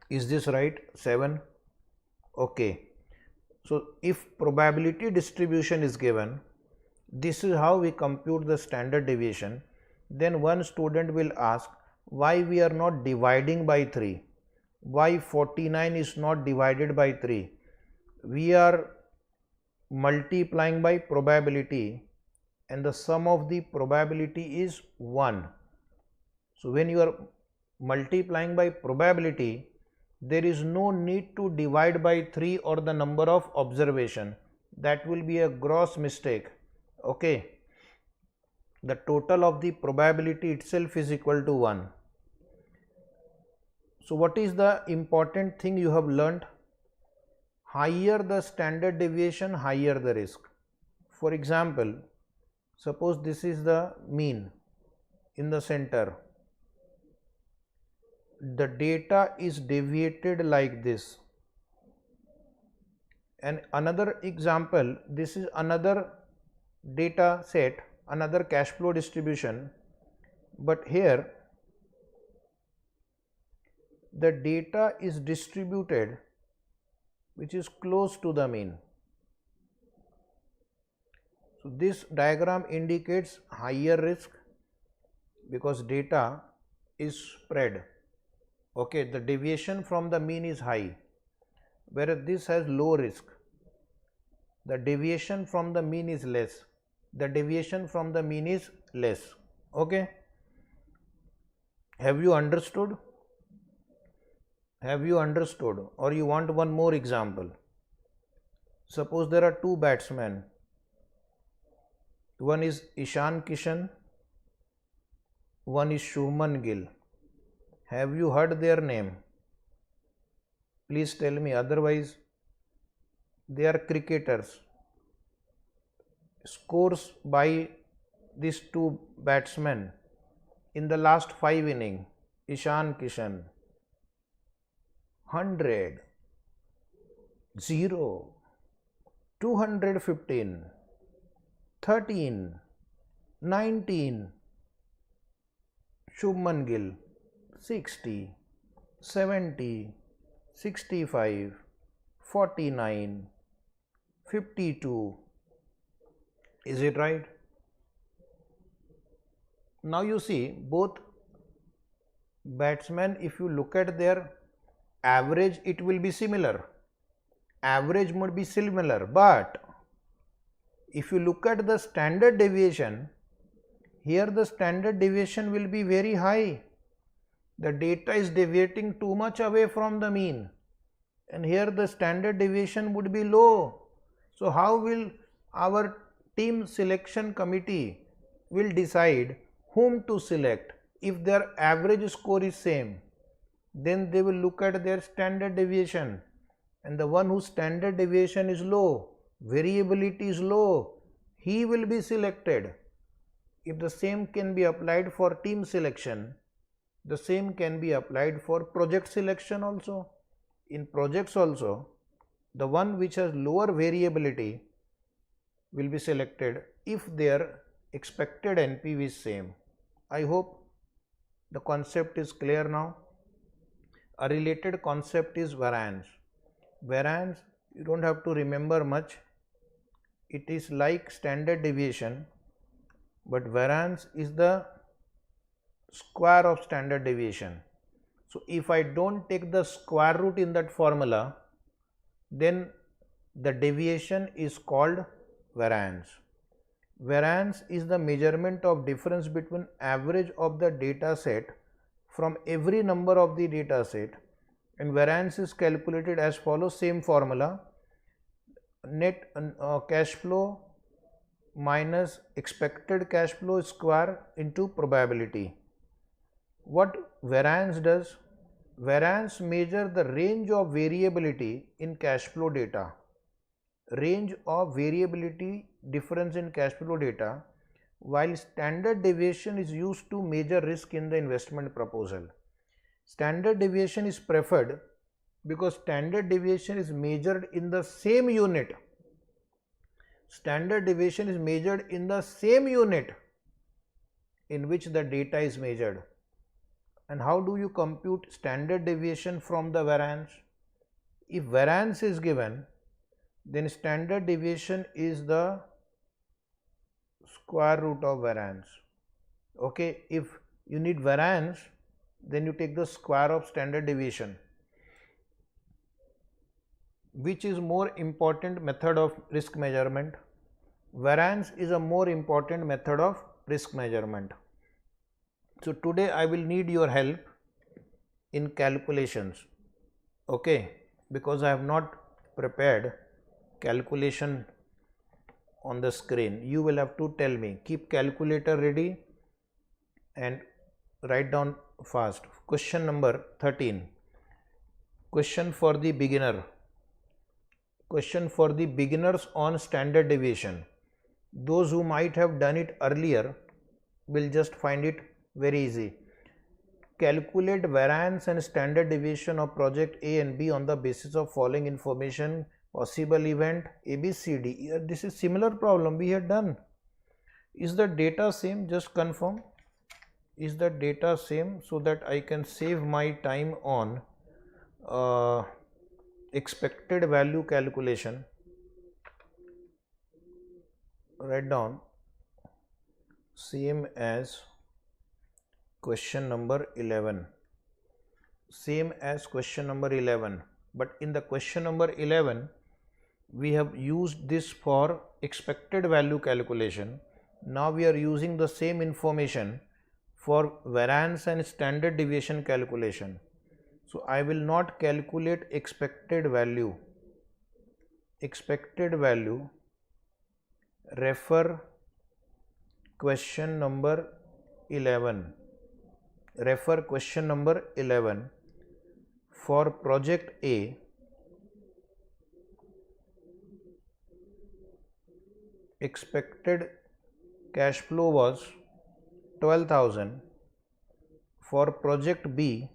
Is this right? 7. Okay. So if probability distribution is given, this is how we compute the standard deviation. Then one student will ask, why we are not dividing by 3? Why 49 is not divided by 3? We are multiplying by probability, and the sum of the probability is 1. So when you are multiplying by probability, there is no need to divide by 3 or the number of observation. That will be a gross mistake. Okay. The total of the probability itself is equal to 1. So what is the important thing you have learnt? Higher the standard deviation, higher the risk. For example, suppose this is the mean in the center. The data is deviated like this. And another example, this is another data set, another cash flow distribution, but here the data is distributed which is close to the mean. So this diagram indicates higher risk because data is spread. Okay, the deviation from the mean is high, whereas this has low risk. The deviation from the mean is less. The deviation from the mean is less. Okay. Have you understood? Have you understood? Or you want one more example? Suppose there are two batsmen. One is Ishan Kishan, one is Shubman Gill. Have you heard their name? Please tell me, otherwise they are cricketers. Scores by these two batsmen in the last 5 innings. Ishan Kishan 100, 0, 215, 13, 19. Shubman Gill 60, 70, 65, 49, 52. Is it right? Now you see both batsmen, if you look at their average, it will be similar. Average would be similar, but if you look at the standard deviation, here the standard deviation will be very high. The data is deviating too much away from the mean, and here the standard deviation would be low. So how will our team selection committee will decide whom to select? If their average score is same, then they will look at their standard deviation, and the one whose standard deviation is low, variability is low, he will be selected. If the same can be applied for team selection, the same can be applied for project selection also. In projects also, the one which has lower variability will be selected if their expected NPV is same. I hope the concept is clear now. A related concept is variance. Variance, you don't have to remember much. It is like standard deviation, but variance is the square of standard deviation. So if I don't take the square root in that formula, then the deviation is called variance. Variance is the measurement of difference between average of the data set from every number of the data set, and variance is calculated as follows. Same formula: net cash flow minus expected cash flow square into probability. What variance does? Variance measures the range of variability in cash flow data. Range of variability difference in cash flow data, while standard deviation is used to measure risk in the investment proposal. Standard deviation is preferred because standard deviation is measured in the same unit. Standard deviation is measured in the same unit in which the data is measured. And how do you compute standard deviation from the variance? If variance is given, then standard deviation is the square root of variance. Okay, if you need variance, then you take the square of standard deviation. Which is more important method of risk measurement? Variance is a more important method of risk measurement. So today I will need your help in calculations. Okay, because I have not prepared calculation on the screen. You will have to tell me. Keep calculator ready and write down fast. Question number 13. Question for the beginner. Question for the beginners on standard deviation. Those who might have done it earlier will just find it very easy. Calculate variance and standard deviation of project A and B on the basis of following information: possible event A, B, C, D. This is similar problem we had done. Is the data same? Just confirm. Is the data same, so that I can save my time on expected value calculation? Write down same as question number 11. Same as question number 11. But in the question number 11, we have used this for expected value calculation. Now we are using the same information for variance and standard deviation calculation. So I will not calculate expected value. Expected value, refer question number 11. Refer question number 11. For project A, expected cash flow was 12,000. For project B,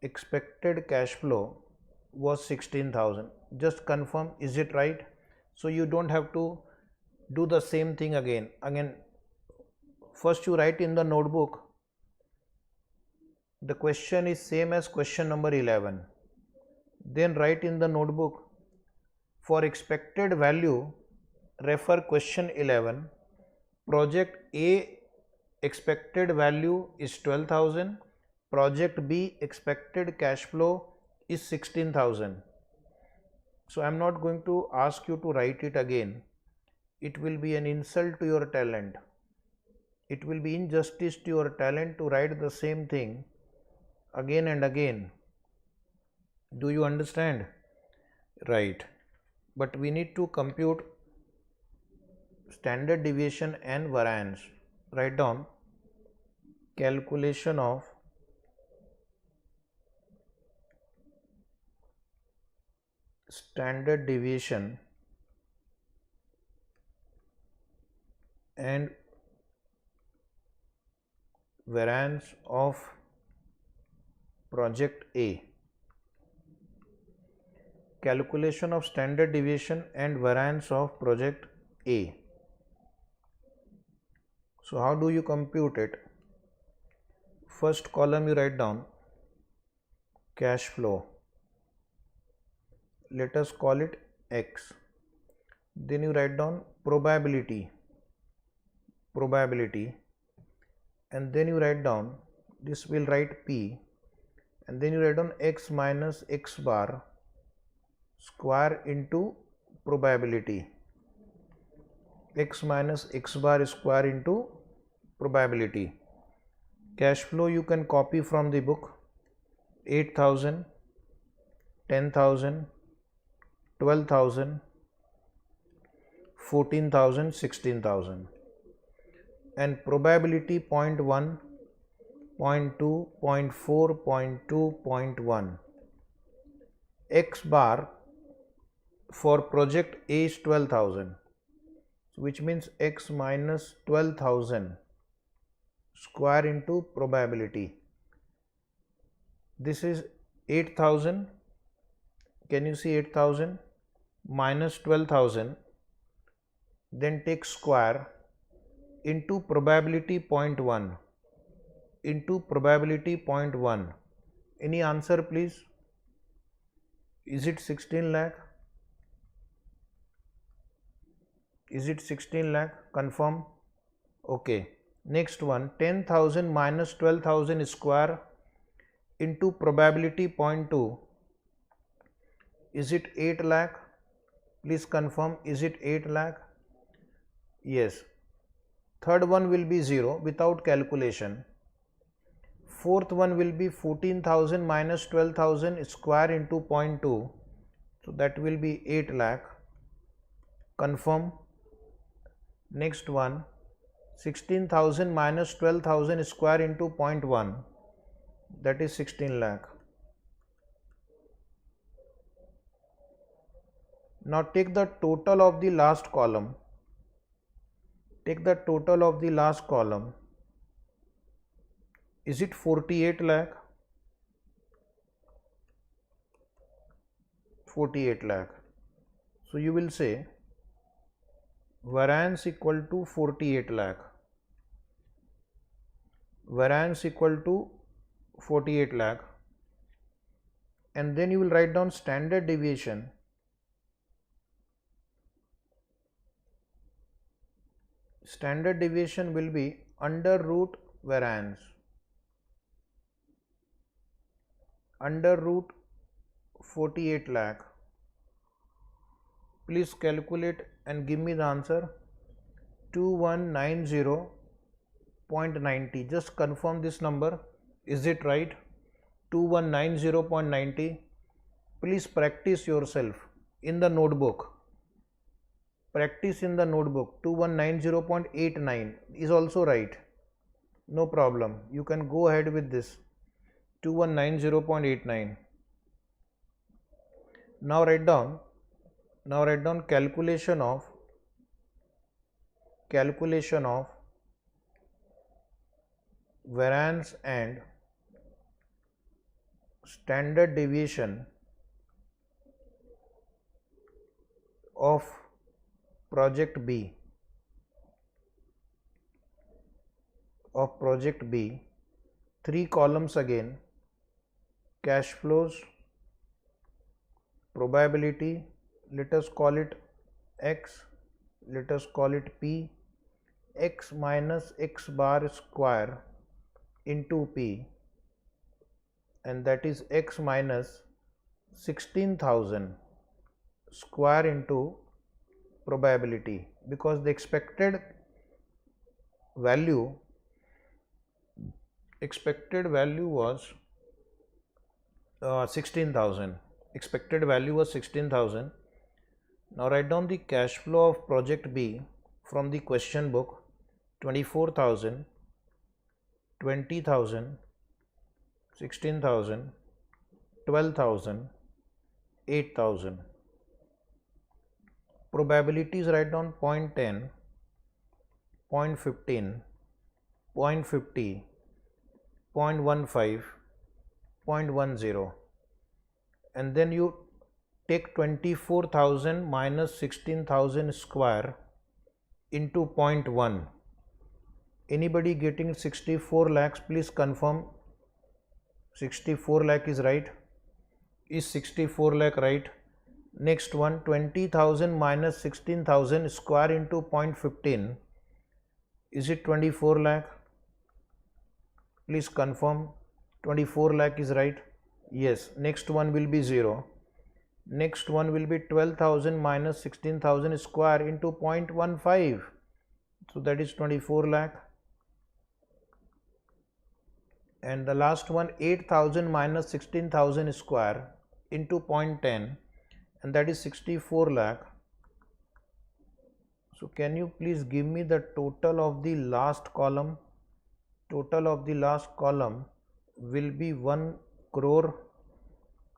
expected cash flow was 16,000. Just confirm, is it right? So you don't have to do the same thing again. First you write in the notebook, the question is same as question number 11. Then write in the notebook, for expected value, refer question 11. Project A expected value is 12,000. Project B expected cash flow is 16,000. So I am not going to ask you to write it again. It will be an insult to your talent. It will be injustice to your talent to write the same thing again and again. Do you understand? Right. But we need to compute standard deviation and variance. Write down calculation of standard deviation and variance of project A. Calculation of standard deviation and variance of project A. So how do you compute it? First column you write down cash flow. Let us call it X. Then you write down probability, and then you write down, this will write P, and then you write down X minus X bar square into probability, x minus x bar square into probability. Cash flow you can copy from the book. 8,000, 10,000, 12,000, 14,000, 16,000. And probability 0.1, 0.2, 0.4, 0.2, 0.1. X bar for project A is 12,000, which means x minus 12,000 square into probability. This is 8,000. Can you see 8,000 minus 12,000? Then take square into probability 0.1 into probability 0.1. Any answer please? Is it 16 lakh? Is it 16 lakh? Confirm. Okay. Next one, 10,000 minus 12,000 square into probability 0.2. Is it 8 lakh? Please confirm. Is it 8 lakh? Yes. Third one will be 0 without calculation. Fourth one will be 14,000 minus 12,000 square into 0.2. So that will be 8 lakh. Confirm. Next one, 16,000 minus 12,000 square into 0.1. That is 16 lakh. Now take the total of the last column. Take the total of the last column. Is it 48 lakh? 48 lakh. So you will say variance equal to 48 lakh. Variance equal to 48 lakh. And then you will write down standard deviation. Standard deviation will be under root variance. Under root 48 lakh. Please calculate and give me the answer. 2190.90. Just confirm this number. Is it right? 2190.90. Please practice yourself in the notebook. Practice in the notebook. 2190.89 is also right. No problem. You can go ahead with this. 2190.89. Now write down calculation of variance and standard deviation of project B. Three columns again. Cash flows, probability, let us call it X, let us call it P, X minus X bar square into P, and that is X minus 16,000 square into probability, because the expected value was 16,000. Expected value was 16,000. Now write down the cash flow of project B from the question book. 24,000, 20,000, 16,000, 12,000, 8,000. Probabilities write down 0.10, 0.15, 0.50, 0.15, 0.10, and then you take 24,000 minus 16,000 square into 0.1. Anybody getting 64 lakhs, please confirm. 64 lakh is right. Is 64 lakh right? Next one, 20,000 minus 16,000 square into 0.15. Is it 24 lakh? Please confirm. 24 lakh is right. Yes. Next one will be 0. Next one will be 12,000 minus 16,000 square into 0.15. So that is 24 lakh. And the last one 8,000 minus 16,000 square into 0.10, and that is 64 lakh. So can you please give me the total of the last column? Total of the last column will be 1 crore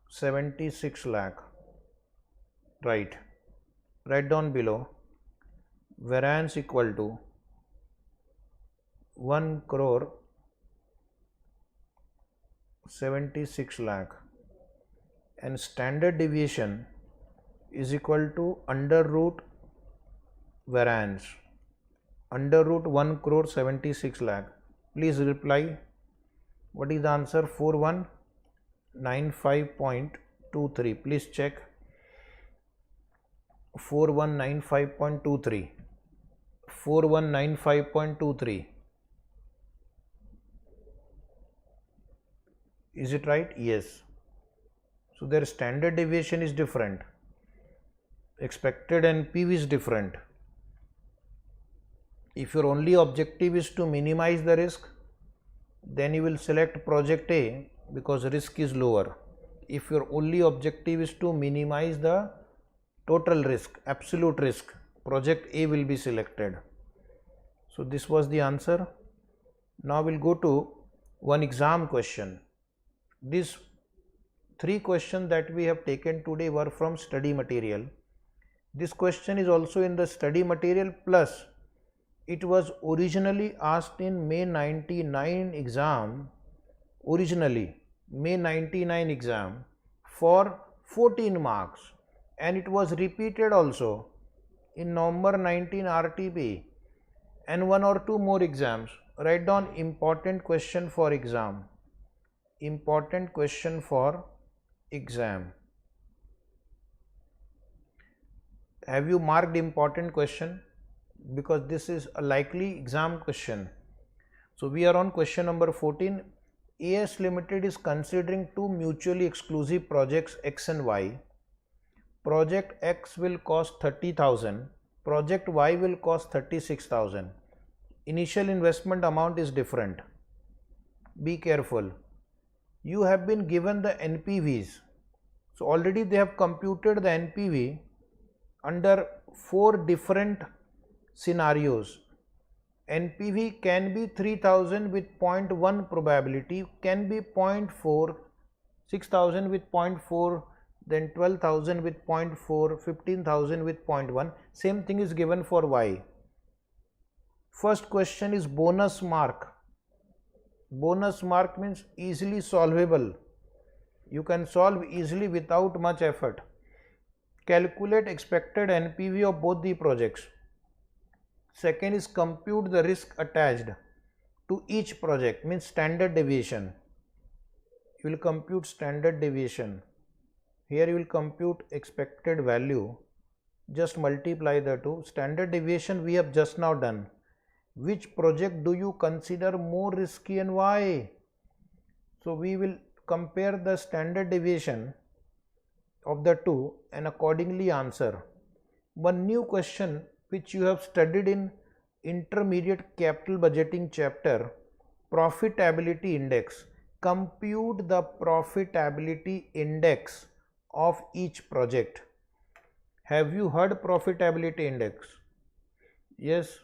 76 lakh. Right. Write down below. Variance equal to 1 crore 76 lakh, and standard deviation is equal to under root variance, under root 1 crore 76 lakh. Please reply. What is the answer? 4195.23. Please check. 4195.23. 4195.23. Is it right? Yes. So their standard deviation is different. Expected NPV is different. If your only objective is to minimize the risk, then you will select project A because risk is lower. If your only objective is to minimize the total risk, absolute risk, project A will be selected. So this was the answer. Now we'll go to one exam question. These 3 questions that we have taken today were from study material. This question is also in the study material, plus it was originally asked in May 99 exam, May 99 exam for 14 marks, and it was repeated also in November 19 RTP and 1 or 2 more exams. Write down important question for exam. Important question for exam. Have you marked important question? Because this is a likely exam question. So we are on question number 14. AS Limited is considering 2 mutually exclusive projects X and Y. Project X will cost 30,000. Project Y will cost 36,000. Initial investment amount is different. Be careful. You have been given the NPVs. So already they have computed the NPV under 4 different scenarios. NPV can be 3,000 with 0.1 probability, can be 0.4, 6,000 with 0.4, then 12,000 with 0.4, 15,000 with 0.1. Same thing is given for Y. First question is bonus mark. Bonus mark means easily solvable. You can solve easily without much effort. Calculate expected NPV of both the projects. Second is compute the risk attached to each project, means standard deviation. You will compute standard deviation. Here you will compute expected value. Just multiply the two. Standard deviation we have just now done. Which project do you consider more risky and why? So we will compare the standard deviation of the two and accordingly answer. One new question which you have studied in intermediate capital budgeting chapter, profitability index. Compute the profitability index of each project. Have you heard profitability index? Yes.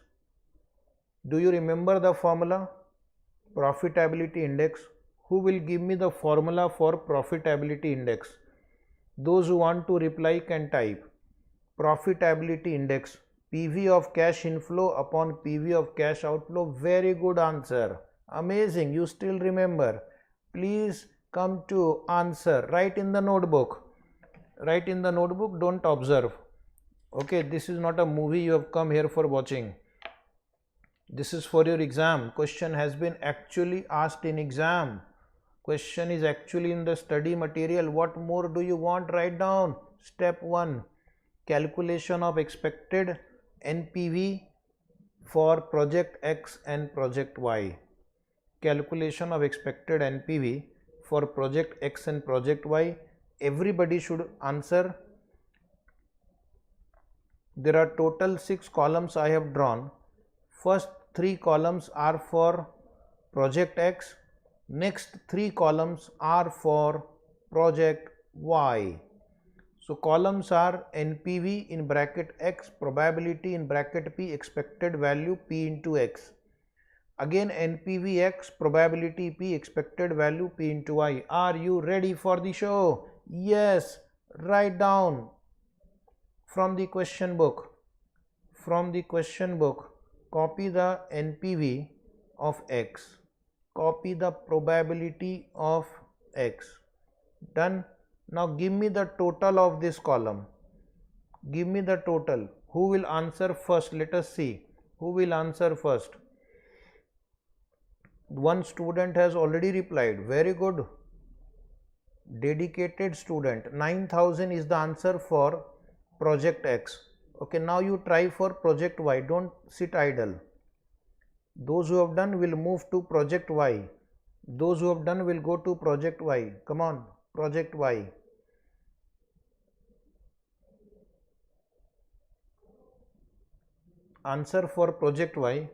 Do you remember the formula? Profitability index. Who will give me the formula for profitability index? Those who want to reply can type profitability index, PV of cash inflow upon PV of cash outflow. Very good answer. Amazing. You still remember. Please come to answer. Write in the notebook. Write in the notebook. Don't observe. Okay, this is not a movie you have come here for watching. This is for your exam. Question has been actually asked in exam. Question is actually in the study material. What more do you want? Write down. Step 1. Calculation of expected NPV for project X and project Y. Calculation of expected NPV for project X and project Y. everybody should answer. There are total 6 columns I have drawn. First 3 columns are for project X, next 3 columns are for project Y. So columns are NPV in bracket X, probability in bracket P, expected value P into X. Again NPV X, probability P, expected value P into Y. Are you ready for the show? Yes. Write down from the question book. From the question book, copy the NPV of X. Copy the probability of X. Done. Now give me the total of this column. Give me the total. Who will answer first? Let us see. Who will answer first? One student has already replied. Very good. Dedicated student. 9,000 is the answer for project X. Okay, now you try for project Y. Don't sit idle. Those who have done will move to project Y. Those who have done will go to project Y. Come on, project Y. Answer for project Y.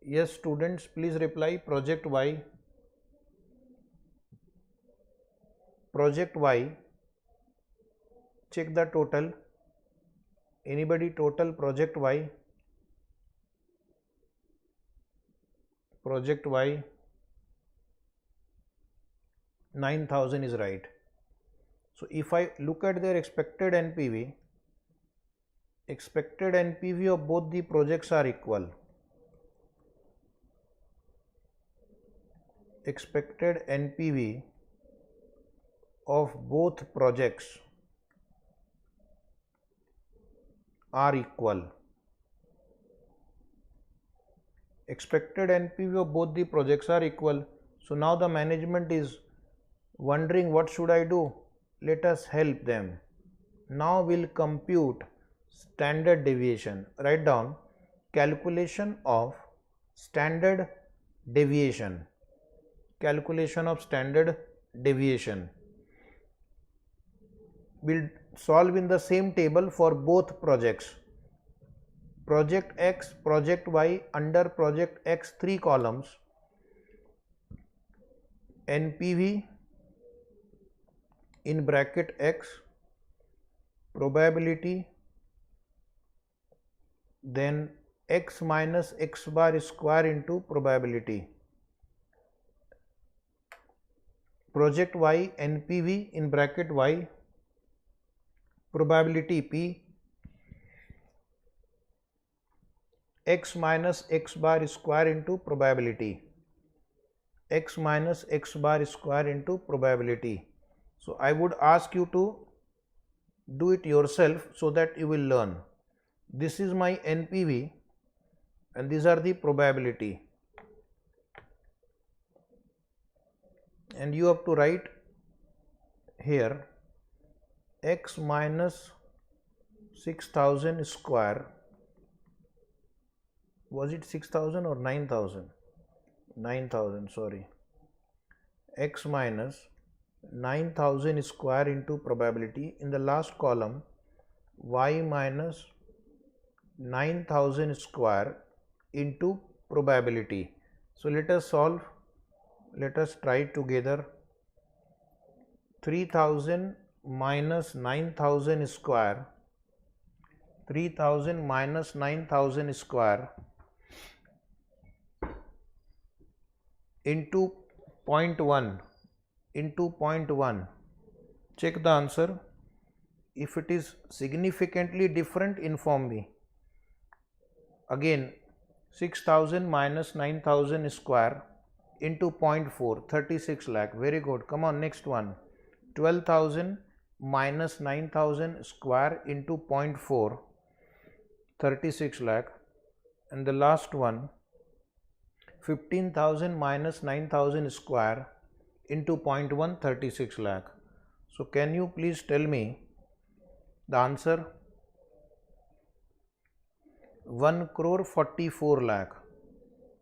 Yes, students, please reply. Project Y. Project Y. Check the total. Anybody total project Y? Project Y. 9,000 is right. So if I look at their expected NPV of both the projects are equal. Expected NPV of both projects are equal. Expected NPV of both the projects are equal. So now the management is wondering what should I do? Let us help them. Now we'll compute standard deviation. Write down calculation of standard deviation. Calculation of standard deviation. We'll solve in the same table for both projects. Project X, project Y, under project X 3 columns. NPV in bracket X, probability, then X minus X bar square into probability. Project Y, NPV in bracket Y, probability P, X minus X bar square into probability. X minus X bar square into probability. So I would ask you to do it yourself so that you will learn. This is my NPV and these are the probability. And you have to write here X minus 6,000 square. Was it 6,000 or 9,000? 9,000, sorry. X minus 9,000 square into probability. In the last column, Y minus 9,000 square into probability. So let us solve. Let us try together. 3,000 minus 9,000 square. 3,000 minus 9,000 square into 0.1 into 0.1. Check the answer. If it is significantly different, inform me. Again, 6,000 minus 9,000 square into 0.4, 36 lakh. Very good. Come on, next one. 12,000 minus 9,000 square into 0.4, 36 lakh. And the last one, 15,000 minus 9,000 square into 0.1, 36 lakh. So can you please tell me the answer? 1 crore 44 lakh.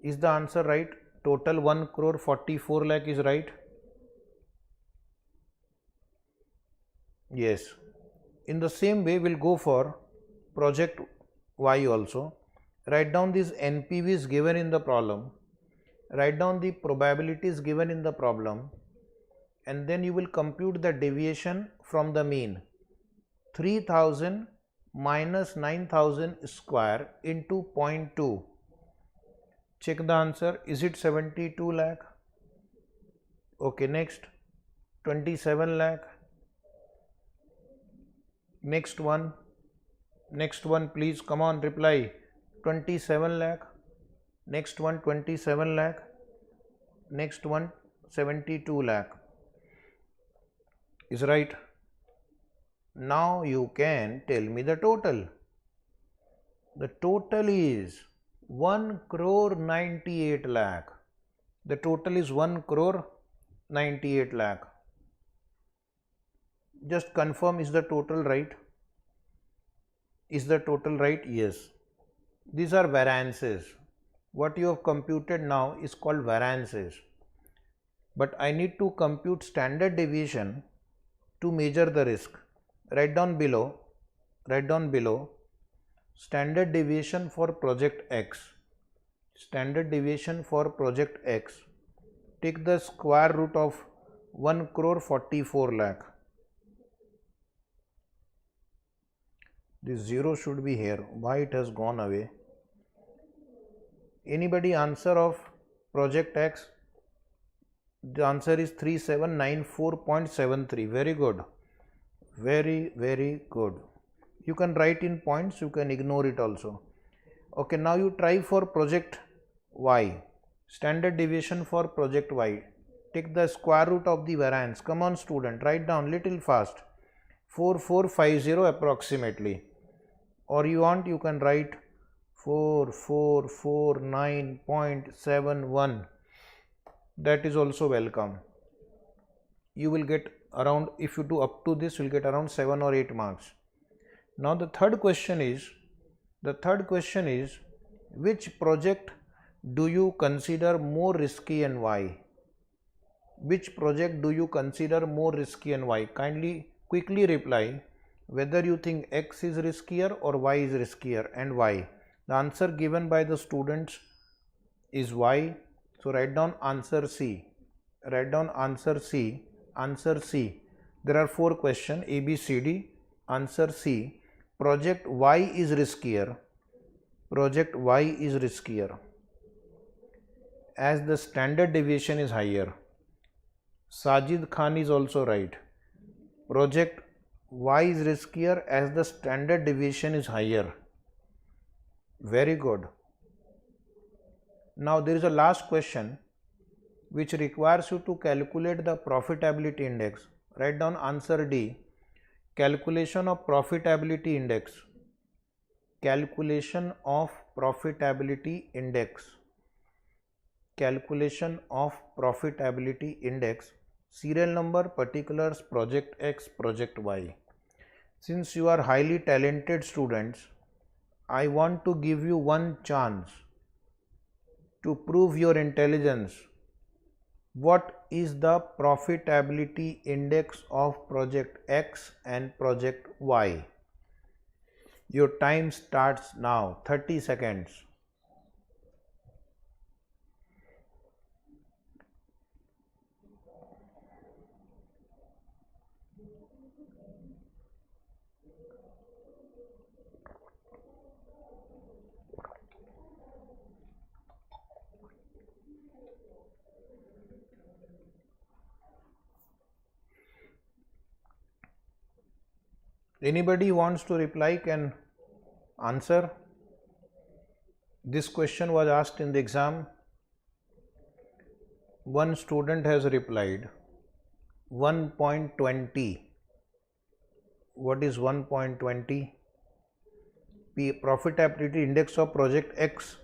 Is the answer right? Total 1 crore 44 lakh is right. Yes. In the same way, we'll go for project Y also. Write down these NPVs given in the problem. Write down the probabilities given in the problem, and then you will compute the deviation from the mean. 3000 minus 9000 square into 0.2. Check the answer. Is it 72 lakh? Okay, next 27 lakh. Next one please, come on, reply. 27 lakh. Next one 27 lakh. Next one 72 lakh. Is right. Now you can tell me the total. The total is 1 crore 98 lakh. The total is 1 crore 98 lakh. Just confirm, is the total right? Is the total right? Yes. These are variances. What you have computed now is called variances. But I need to compute standard deviation to measure the risk. Write down below standard deviation for project X. Standard deviation for project X. Take the square root of 1 crore 44 lakh. This 0 should be here. Why it has gone away? Anybody answer of project X? The answer is 3794.73. Very good. Very good. You can write in points, you can ignore it also. Okay, now you try for project Y. Standard deviation for project Y. Take the square root of the variance. Come on student, write down little fast. 4450 approximately. Or you want, you can write 4449.71. That is also welcome. You will get around, if you do up to this, you will get around 7 or 8 marks. Now the third question is, which project do you consider more risky and why? Which project do you consider more risky and why? Kindly quickly reply whether you think X is riskier or Y is riskier and why. The answer given by the students is Y. So write down answer C. Answer C. There are 4 questions, A, B, C, D. Answer C. Project Y is riskier. As the standard deviation is higher. Sajid Khan is also right. Project Y is riskier as the standard deviation is higher. Very good. Now there is a last question which requires you to calculate the profitability index. Write down answer D. Calculation of profitability index. Calculation of profitability index. Serial number, particulars, project X, project Y. Since you are highly talented students, I want to give you one chance to prove your intelligence. What is the profitability index of project X and project Y? Your time starts now, 30 seconds. Anybody wants to reply can answer. This question was asked in the exam. One student has replied 1.20. What is 1.20? Profitability index of project X.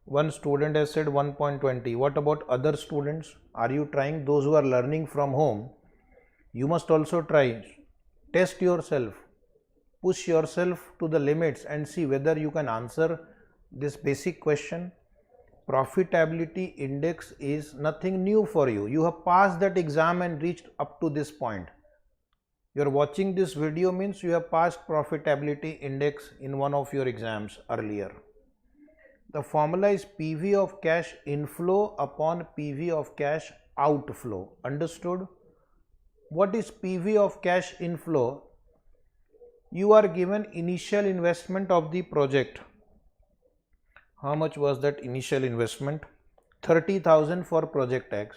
One student has said 1.20. What about other students? Are you trying? Those who are learning from home, you must also try. Test yourself, push yourself to the limits and see whether you can answer this basic question. Profitability index is nothing new for you. You have passed that exam and reached up to this point. You are watching this video means you have passed profitability index in one of your exams earlier. The formula is PV of cash inflow upon PV of cash outflow. Understood? What is PV of cash inflow? You are given initial investment of the project. How much was that initial investment? 30,000 for project X.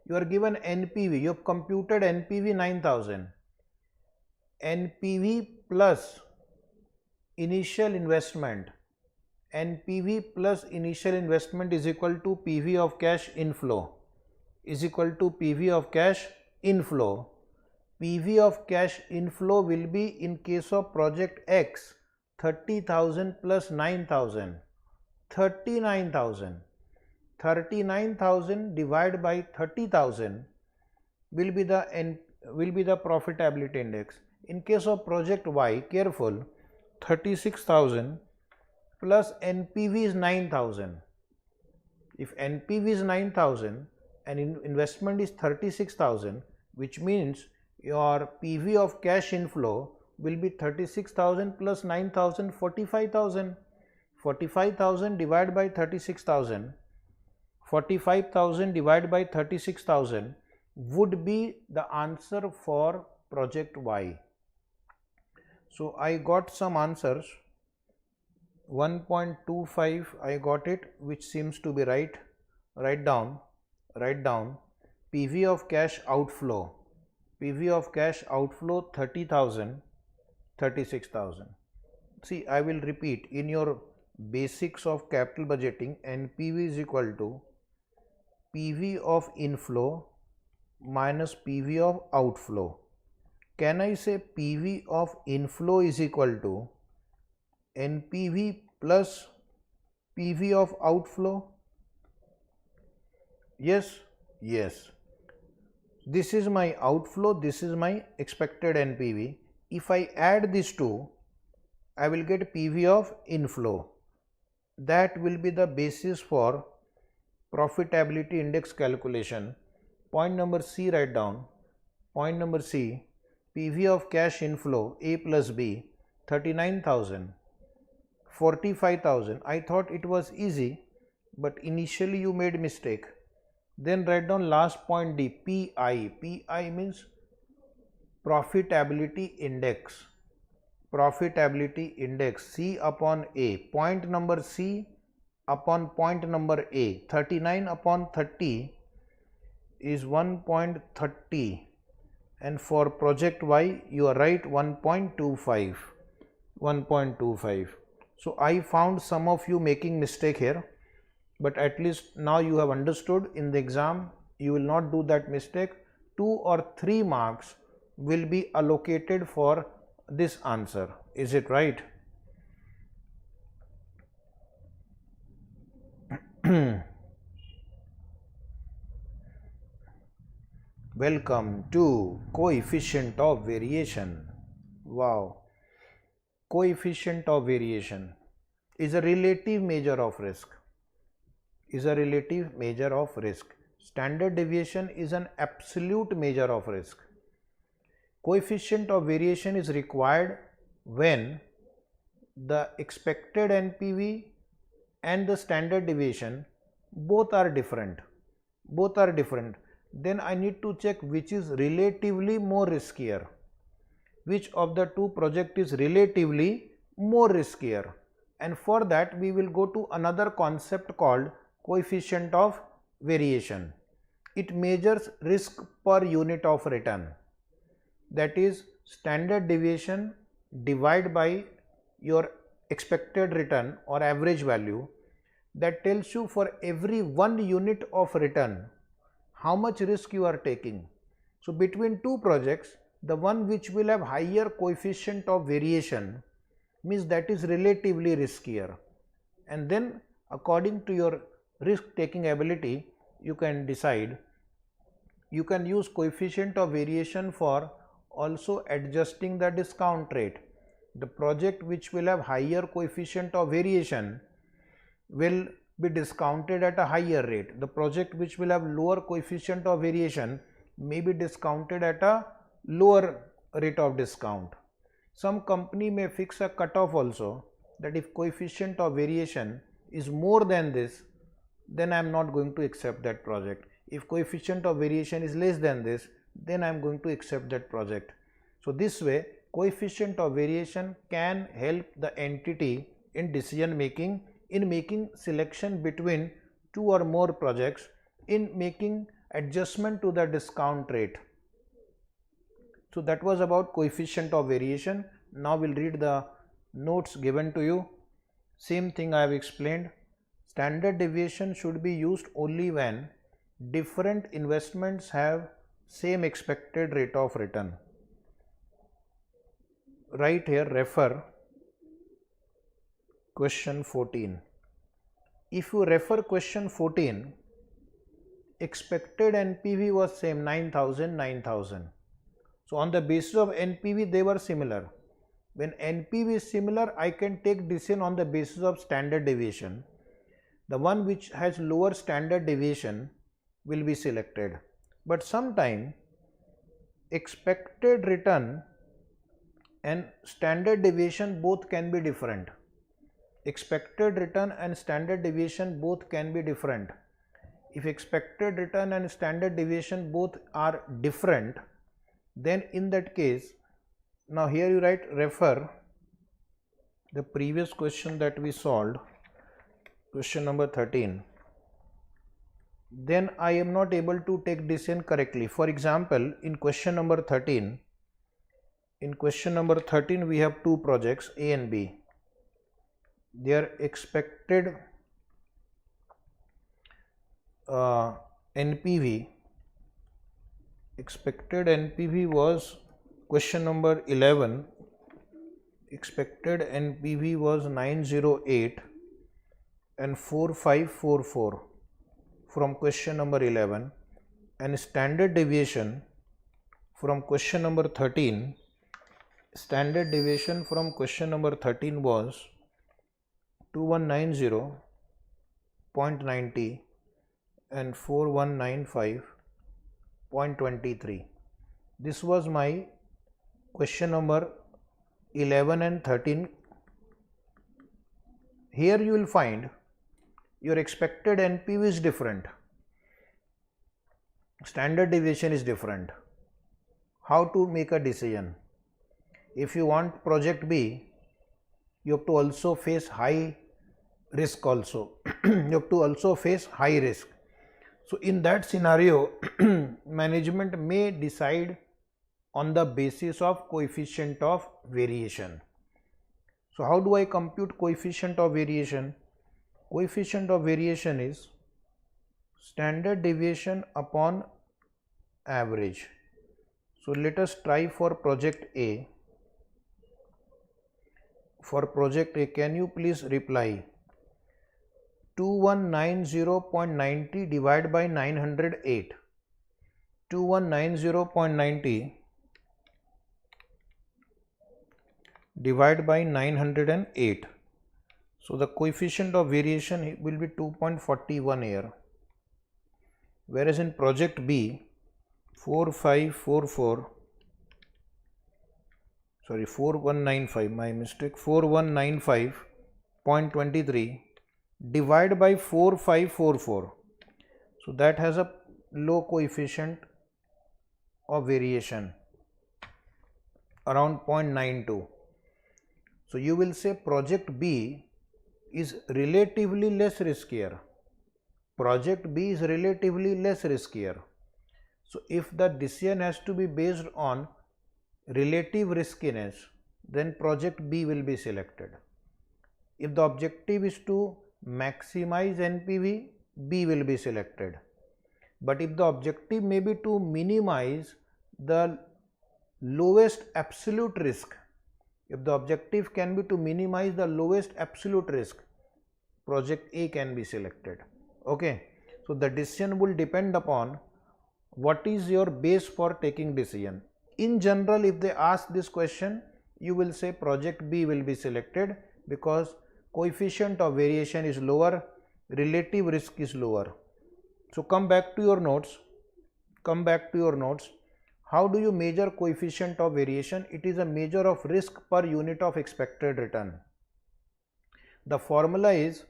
You are given NPV. You have computed NPV 9,000. NPV plus initial investment. NPV plus initial investment is equal to PV of cash inflow. Is equal to PV of cash inflow. PV of cash inflow will be, in case of project X, 30,000 plus 9,000. 39,000. 39,000 divided by 30,000 will be the profitability index. In case of project Y, careful, 36,000 plus NPV is 9,000. If NPV is 9,000 and investment is 36,000, which means your PV of cash inflow will be 36,000 plus 9,000, 45,000. 45,000 divided by 36,000. 45,000 divided by 36,000 would be the answer for project Y. So I got some answers. 1.25 I got it, which seems to be right. Write down PV of cash outflow. PV of cash outflow 30,000, 36,000. See, I will repeat, in your basics of capital budgeting, NPV is equal to PV of inflow minus PV of outflow. Can I say PV of inflow is equal to NPV plus PV of outflow? Yes, yes. This is my outflow, this is my expected NPV. If I add these two, I will get PV of inflow. That will be the basis for profitability index calculation. Point number C, write down. Point number C, PV of cash inflow A plus B, 39,000, 45,000. I thought it was easy, but initially you made mistake. Then write down last point D, PI. PI means profitability index. Profitability index C upon A. Point number C upon point number A. 39 upon 30 is 1.30, and for project Y you are right, 1.25. 1.25. So I found some of you making mistake here, but at least now you have understood. In the exam you will not do that mistake. 2 or 3 marks will be allocated for this answer. Is it right? Welcome to coefficient of variation. Wow. Coefficient of variation is a relative measure of risk. Is a relative measure of risk. Standard deviation is an absolute measure of risk. Coefficient of variation is required when the expected NPV and the standard deviation both are different. Then I need to check which is relatively more riskier. Which of the two project is relatively more riskier, and for that we will go to another concept called coefficient of variation. It measures risk per unit of return. That is standard deviation divided by your expected return or average value. That tells you for every 1 unit of return how much risk you are taking. So between two projects, the one which will have higher coefficient of variation means that is relatively riskier, and then according to your risk taking ability you can decide. You can use coefficient of variation for also adjusting the discount rate. The project which will have higher coefficient of variation will be discounted at a higher rate. The project which will have lower coefficient of variation may be discounted at a lower rate of discount. Some company may fix a cutoff also, that if coefficient of variation is more than this, then I am not going to accept that project. If coefficient of variation is less than this, then I am going to accept that project. So this way, coefficient of variation can help the entity in decision making, in making selection between two or more projects, in making adjustment to the discount rate. So that was about coefficient of variation. Now we'll read the notes given to you. Same thing I have explained. Standard deviation should be used only when different investments have same expected rate of return. Right here, refer question 14. If you refer question 14, expected NPV was same 9,000. So on the basis of NPV they were similar. When NPV is similar, I can take decision on the basis of standard deviation. The one which has lower standard deviation will be selected. But sometime expected return and standard deviation both can be different. Expected return and standard deviation both can be different. If expected return and standard deviation both are different, then in that case, now here you write refer the previous question that we solved, question number 13. Then I am not able to take decision correctly. For example, in question number 13, we have two projects A and B. Their expected NPV was question number 11. Expected NPV was 908 and 4544 from question number 11, and standard deviation from question number 13. Standard deviation from question number 13 was 2190.90 and 4195.23. This was my question number 11 and 13. Here you will find your expected NPV is different, standard deviation is different. How to make a decision? If you want project B, you have to also face high risk also. You have to also face high risk. So in that scenario, management may decide on the basis of coefficient of variation. So how do I compute coefficient of variation? Coefficient of variation is standard deviation upon average. So let us try for project A. For project A, can you please reply? 2190.90 divided by 908. 2190.90 divided by 908. So the coefficient of variation will be 2.41 here. Whereas in project B, 4195, my mistake, 4195.23 divided by 4544. So that has a low coefficient of variation, around 0.92. So you will say project B is relatively less riskier. Project B is relatively less riskier. So if the decision has to be based on relative riskiness, then project B will be selected. If the objective is to maximize NPV, B will be selected. But if the objective may be to minimize the lowest absolute risk, if the objective can be to minimize the lowest absolute risk, project A can be selected. Okay, so the decision will depend upon what is your base for taking decision. In general, if they ask this question, you will say project B will be selected because coefficient of variation is lower, relative risk is lower. So come back to your notes. How do you measure coefficient of variation? It is a measure of risk per unit of expected return. The formula is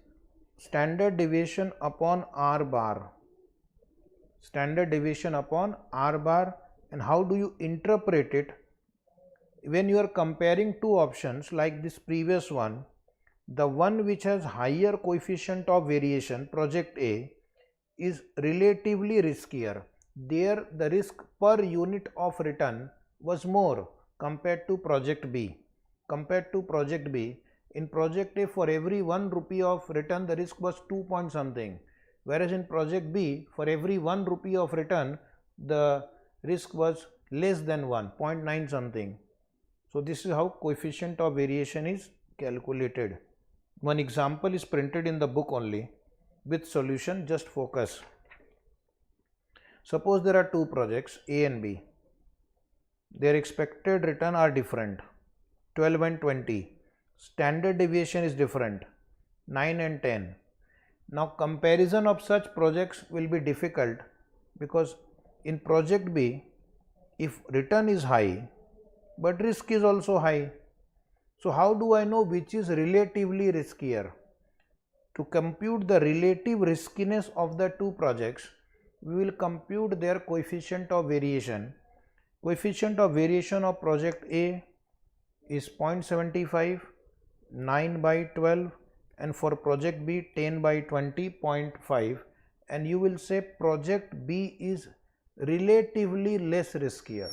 standard deviation upon R bar. Standard deviation upon R bar. And how do you interpret it? When you are comparing two options like this previous one, the one which has higher coefficient of variation, project A, is relatively riskier. There the risk per unit of return was more compared to project B. Compared to project B, in project A for every 1 rupee of return the risk was 2 point something, whereas in project B for every 1 rupee of return the risk was less than 1, 0.9 something. So this is how coefficient of variation is calculated. One example is printed in the book only with solution. Just focus. Suppose there are two projects A and B. Their expected return are different, 12 and 20. Standard deviation is different, 9 and 10. Now comparison of such projects will be difficult because in project B, if return is high but risk is also high. So how do I know which is relatively riskier? To compute the relative riskiness of the two projects, we will compute their coefficient of variation. Coefficient of variation of project A is 0.75, 9 by 12, and for project B 10 by 20, 0.5, and you will say project B is relatively less riskier.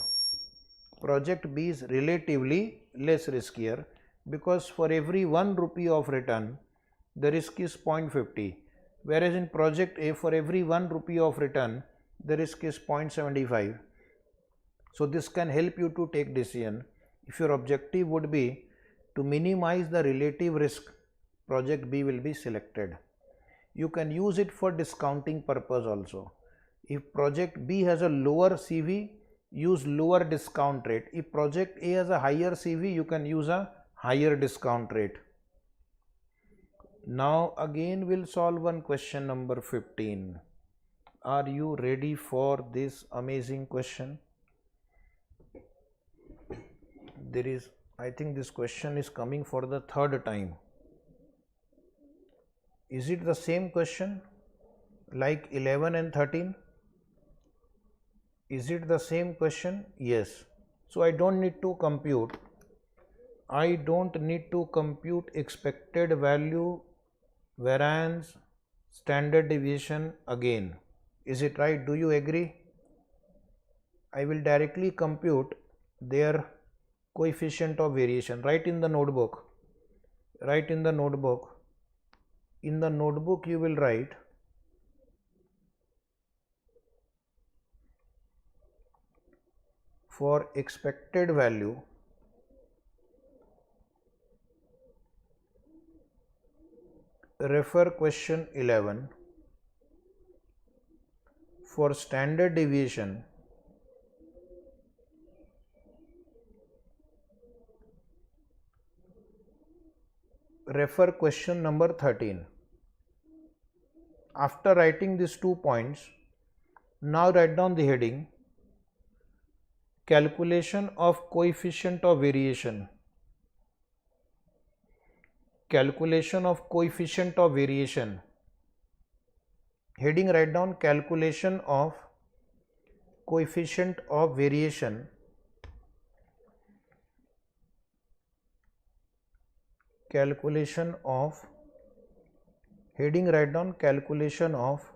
Project B is relatively less riskier because for every 1 rupee of return the risk is 0.50, whereas in project A for every 1 rupee of return the risk is 0.75. So this can help you to take decision. If your objective would be to minimize the relative risk, project B will be selected. You can use it for discounting purpose also. If project B has a lower CV, use lower discount rate. If project A has a higher CV, you can use a higher discount rate. Now again we'll solve one question number 15. Are you ready for this amazing question? I think this question is coming for the third time. Is it the same question like 11 and 13? Is it the same question? Yes. So I don't need to compute. I don't need to compute expected value, variance, standard deviation again. Is it right? Do you agree? I will directly compute their coefficient of variation. Write in the notebook. Write in the notebook. In the notebook you will write for expected value refer question 11. For standard deviation refer question number 13. After writing these 2 points, now write down the heading calculation of coefficient of variation. Calculation of coefficient of variation. Heading, write down calculation of coefficient of variation. Calculation of, heading, write down calculation of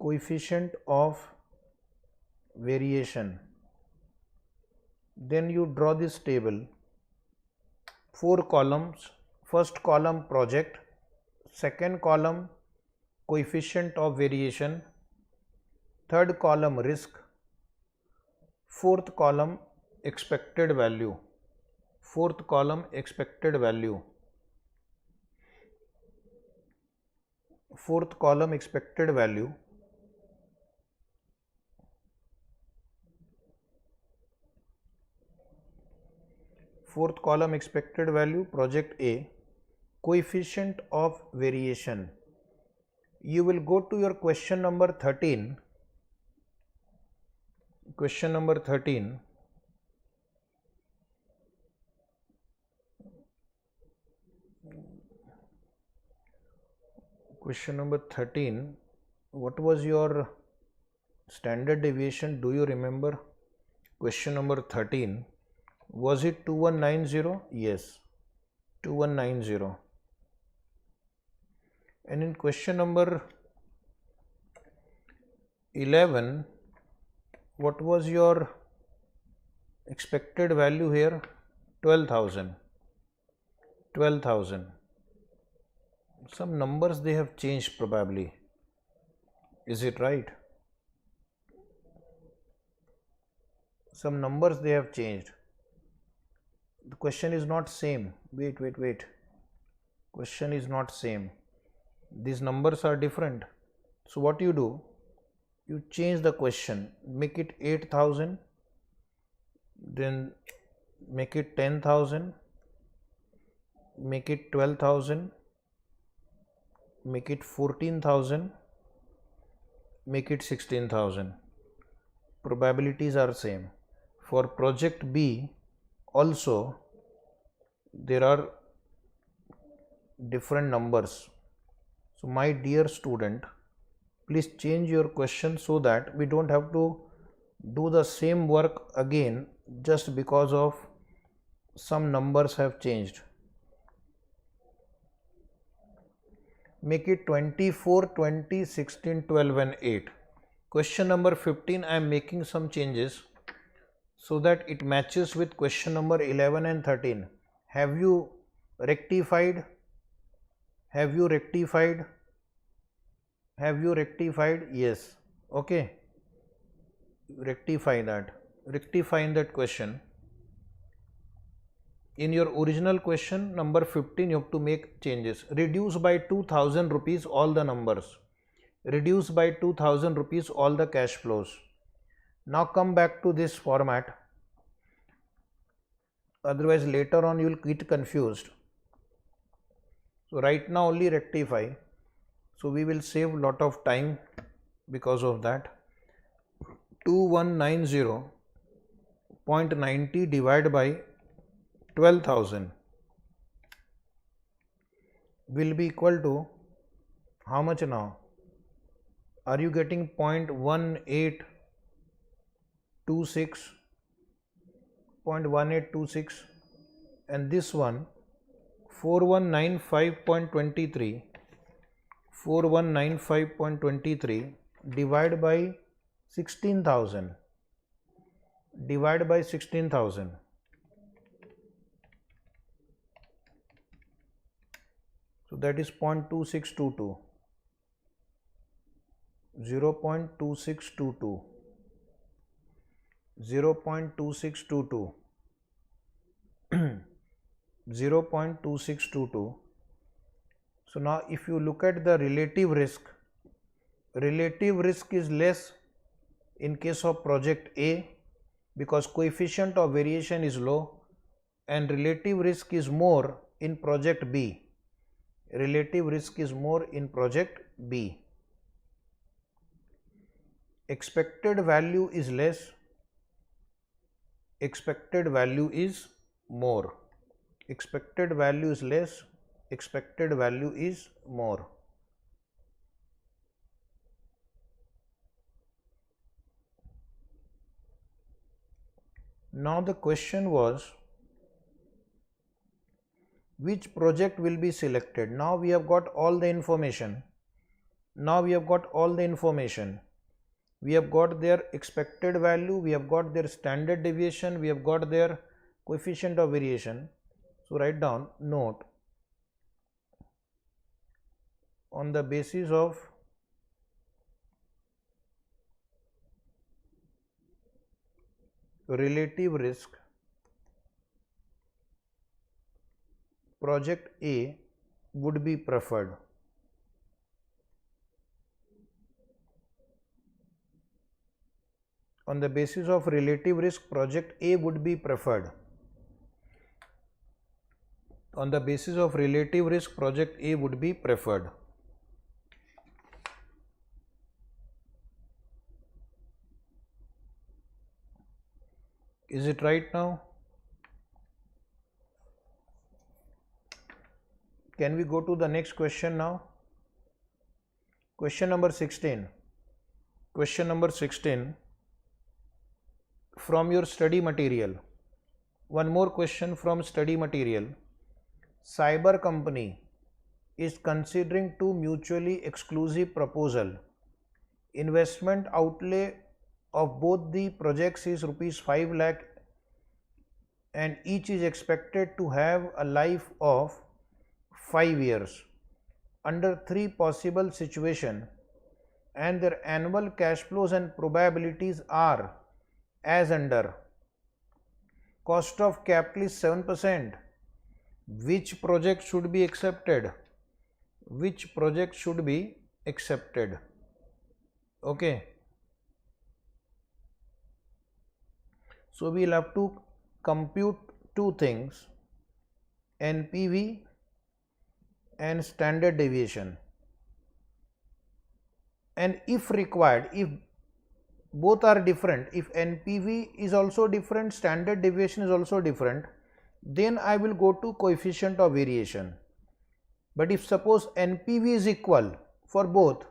coefficient of variation. Then you draw this table, 4 columns. First column project, second column coefficient of variation, third column risk, fourth column expected value. Fourth column expected value. Fourth column expected value. Fourth column expected value, project A, coefficient of variation. You will go to your question number 13. Question number 13. Question number 13. What was your standard deviation? Do you remember? Question number 13. Was it 2190? Yes, 2190. And in question number 11, what was your expected value here? 12,000. 12,000. Some numbers they have changed probably. Is it right? Some numbers they have changed. The question is not same. Wait. Question is not same. These numbers are different. So what you do? You change the question. Make it 8,000. Then make it 10,000. Make it 12,000. Make it 14,000. Make it 16,000. Probabilities are same. For project B also there are different numbers. So my dear student, please change your question so that we don't have to do the same work again just because of some numbers have changed. Make it 24, 20, 16, 12 and 8. Question number 15, I am making some changes so that it matches with question number 11 and 13. Have you rectified? Have you rectified? Have you rectified? Yes. Okay. Rectify that. Rectify in that question. In your original question number 15, you have to make changes. Reduce by 2,000 rupees all the numbers. Reduce by 2,000 rupees all the cash flows. Now come back to this format. Otherwise later on you will get confused. So right now only rectify. So we will save lot of time because of that. 2190.90 divided by 12,000 will be equal to how much now? Are you getting 0.1826? 0.1826, and this one 4195.23. 4195.23 divided by 16,000. Divided by 16,000. So that is 0.2622. 0.2622. 0.2622. 0.2622. So now if you look at the relative risk is less in case of project A because coefficient of variation is low, and relative risk is more in project B. Relative risk is more in project B. Expected value is less, expected value is more. Expected value is less, expected value is more. Now the question was, which project will be selected? Now we have got all the information. We have got their expected value, we have got their standard deviation, we have got their coefficient of variation. So write down, note, on the basis of relative risk, project A would be preferred. On the basis of relative risk, project A would be preferred. On the basis of relative risk, project A would be preferred. Is it right now? Can we go to the next question now? Question number 16. Question number 16 from your study material. One more question from study material. Cyber company is considering two mutually exclusive proposal. Investment outlay of both the projects is rupees 5 lakh and each is expected to have a life of 5 years under 3 possible situations, and their annual cash flows and probabilities are as under. Cost of capital is 7%. Which project should be accepted? Which project should be accepted? Okay. So we'll have to compute two things, NPV and standard deviation, and if required, if both are different, if NPV is also different, standard deviation is also different, then I will go to coefficient of variation. But if suppose NPV is equal for both,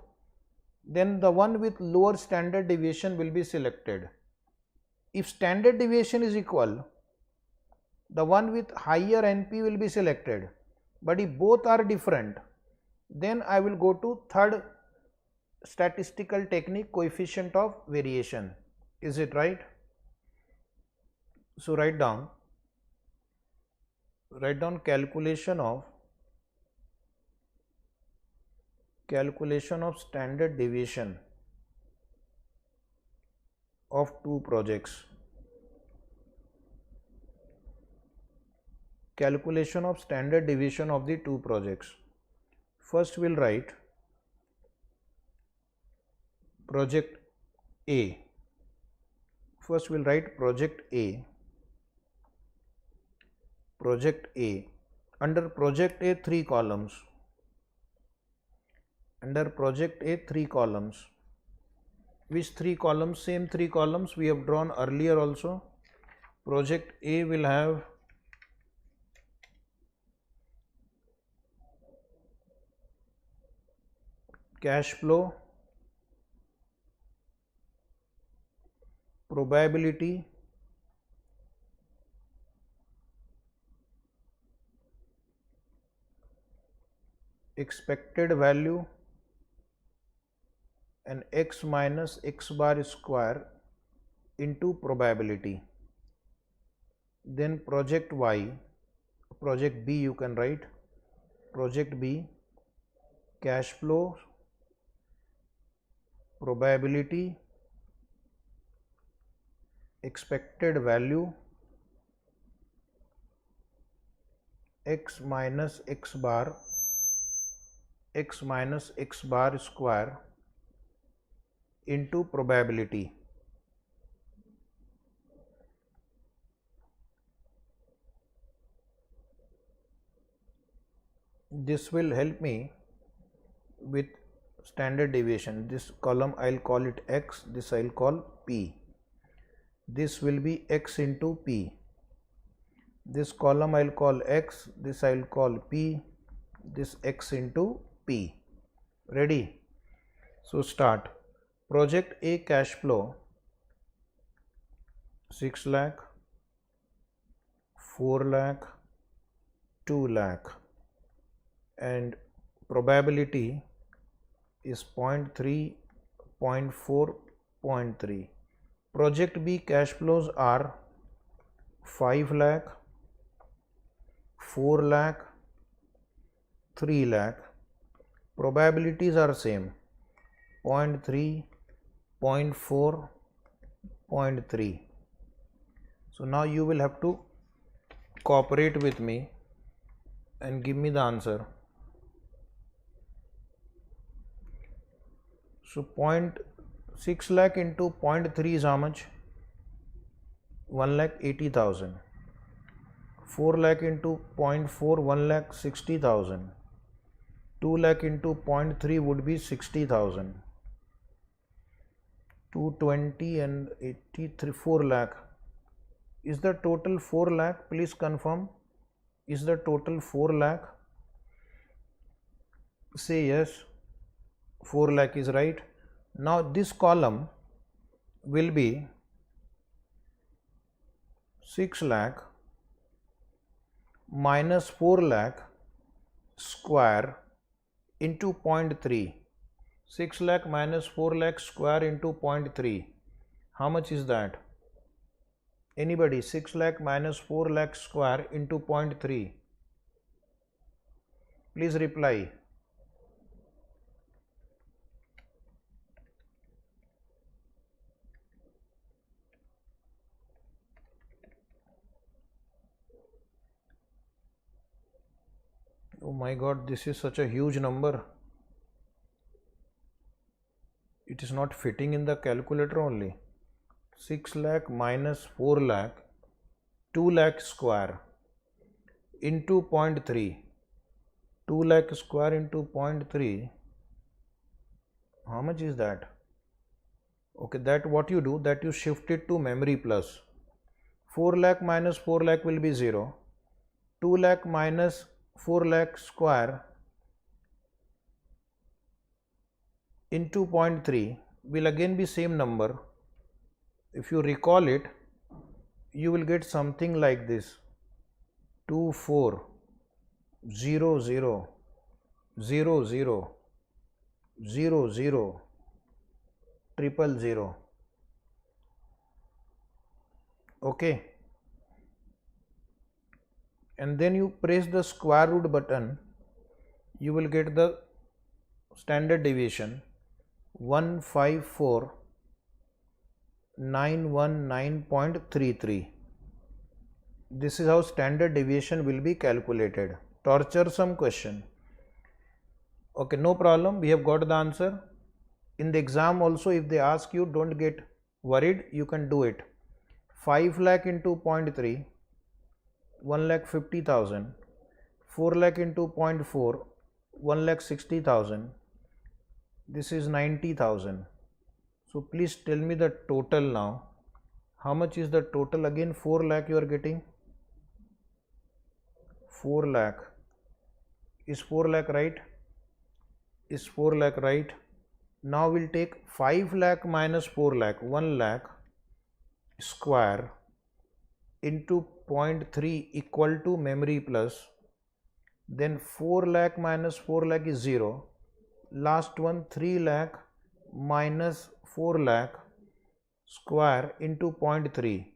then the one with lower standard deviation will be selected. If standard deviation is equal, the one with higher NP will be selected. But if both are different, then I will go to third statistical technique, coefficient of variation. Is it right? So write down calculation of standard deviation of two projects. Calculation of standard deviation of the two projects. First we'll write project A. First we'll write project A. Project A. Under project A, 3 columns. Under project A, 3 columns. Which 3 columns? Same 3 columns we have drawn earlier also. Project A will have cash flow, probability, expected value, and x minus x bar square into probability. Then project Y, project B you can write, project B, cash flow, probability, expected value, x minus x bar square into probability. This will help me with standard deviation. This column I'll call it x, this I'll call p. This will be x into p. This column I'll call x, this I'll call p, this x into p. Ready? So start. Project A cash flow 6 lakh, 4 lakh, 2 lakh, and probability is 0.3, 0.4, 0.3. Project B cash flows are 5 lakh, 4 lakh, 3 lakh. Probabilities are same, 0.3, 0.4, 0.3. So now you will have to cooperate with me and give me the answer. So 0.6 lakh into 0.3 is how much? 1,80,000. 4 lakh into 0.4, 1,60,000. 2 lakh into 0.3 would be 60,000. 220 and 83, 4 lakh. Is the total 4 lakh? Please confirm. Is the total 4 lakh? Say yes. 4 lakh is right. Now this column will be 6 lakh minus 4 lakh square into 0.3. 6 lakh minus 4 lakh square into 0.3. How much is that? Anybody? 6 lakh minus 4 lakh square into 0.3. Please reply. Oh my God, this is such a huge number. It is not fitting in the calculator only. 6 lakh minus 4 lakh, 2 lakh square into 0.3. 2 lakh square into 0.3. How much is that? Okay, that what you do, that you shift it to memory plus. 4 lakh minus 4 lakh will be 0. 2 lakh minus 4 lakh square into 0.3 will again be same number. If you recall it, you will get something like this: 2 4 0 0 0 0 0 0 triple 0. Okay, and then you press the square root button, you will get the standard deviation 154,919.33. This is how standard deviation will be calculated. Torturesome question. Okay, no problem, we have got the answer. In the exam also, if they ask you, don't get worried, you can do it. 5 lakh into 0.3, 1,50,000. 4 lakh into 0.4, 1,60,000. This is 90,000. So please tell me the total now. How much is the total? Again 4 lakh you are getting. 4 lakh. Is 4 lakh right? Is 4 lakh right? Now we'll take 5 lakh minus 4 lakh, 1 lakh square into 0.3 equal to memory plus. Then 4 lakh minus 4 lakh is 0. Last one, 3 lakh minus 4 lakh square into 0.3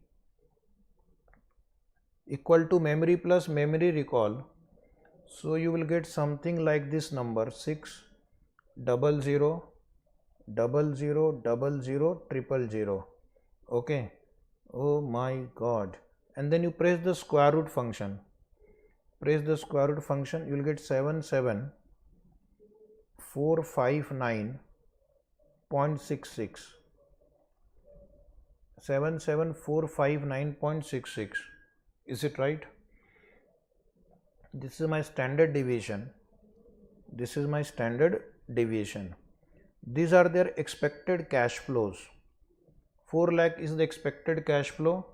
equal to memory plus memory recall. So you will get something like this number: 6 0 0 0 0 0 0 triple 0. Okay. Oh my God. And then you press the square root function. Press the square root function, you will get 77459.66. 77459.66. Is it right? This is my standard deviation. This is my standard deviation. These are their expected cash flows. 4 lakh is the expected cash flow.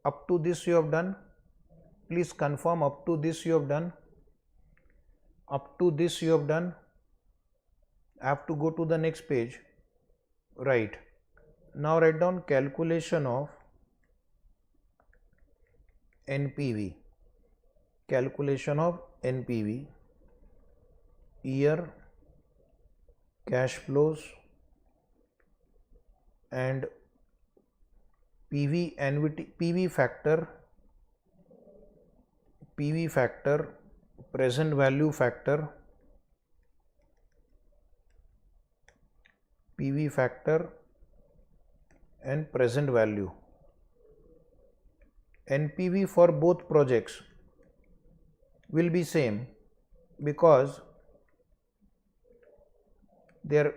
Up to this you have done. Please confirm, up to this you have done. Up to this you have done. I have to go to the next page. Right. Now write down calculation of NPV. Calculation of NPV. Year, cash flows, and PV factor, present value factor, PV factor and present value. NPV for both projects will be same because their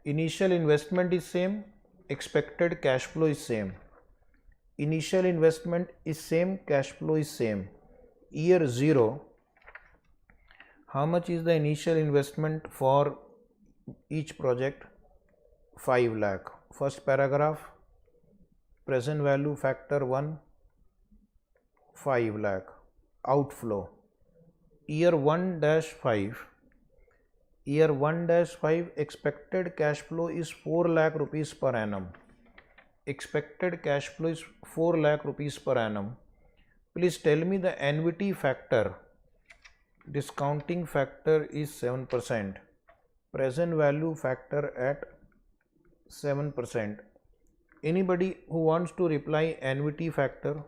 initial investment is same, expected cash flow is same. Initial investment is same, cash flow is same. Year 0, how much is the initial investment for each project? 5 lakh. First paragraph, present value factor 1, 5 lakh. Outflow year 1-5, year 1-5 expected cash flow is 4 lakh rupees per annum. Expected cash flow is 4 lakh rupees per annum. Please tell me the annuity factor. Discounting factor is 7%. Present value factor at 7%. Anybody who wants to reply annuity factor?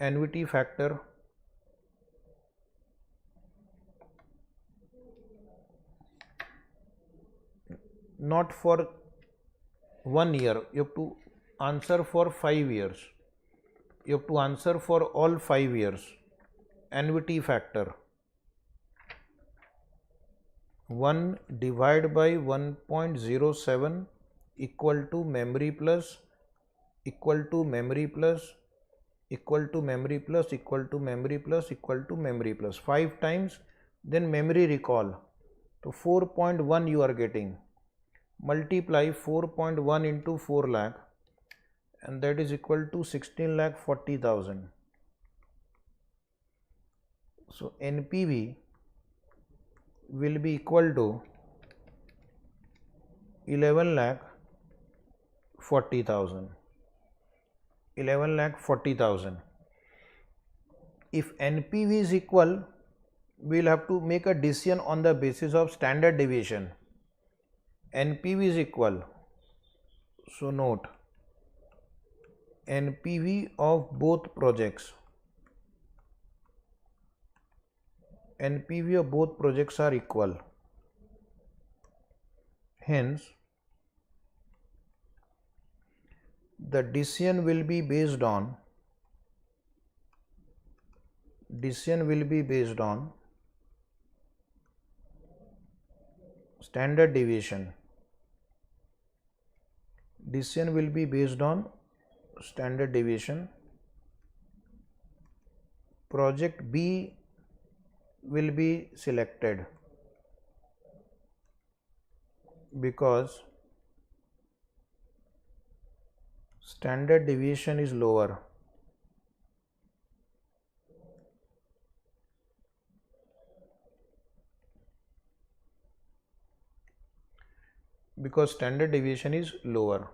Annuity factor. Not for 1 year, you have to answer for 5 years. You have to answer for all 5 years. Annuity factor 1 divided by 1.07 equal to memory plus equal to memory plus equal to memory plus equal to memory plus equal to memory plus 5 times, then memory recall. So 4.1 you are getting. Multiply 4.1 into 4 lakh and that is equal to 16 lakh 40,000. So NPV will be equal to 11 lakh 40,000. 11 lakh 40,000. If NPV is equal, we will have to make a decision on the basis of standard deviation. NPV is equal, so note NPV of both projects. NPV of both projects are equal. Hence, the decision will be based on standard deviation. Decision will be based on standard deviation. Project B will be selected because standard deviation is lower. Because standard deviation is lower.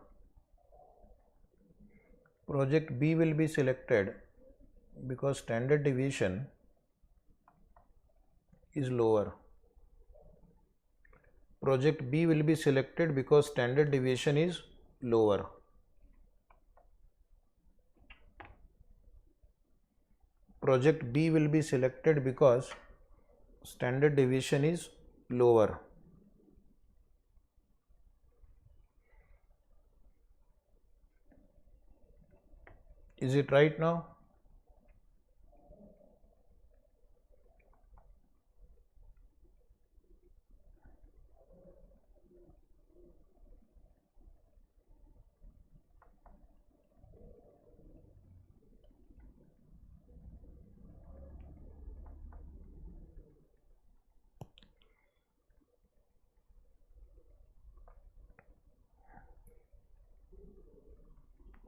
Project B will be selected because standard deviation is lower. Project B will be selected because standard deviation is lower. Project B will be selected because standard deviation is lower. Is it right now?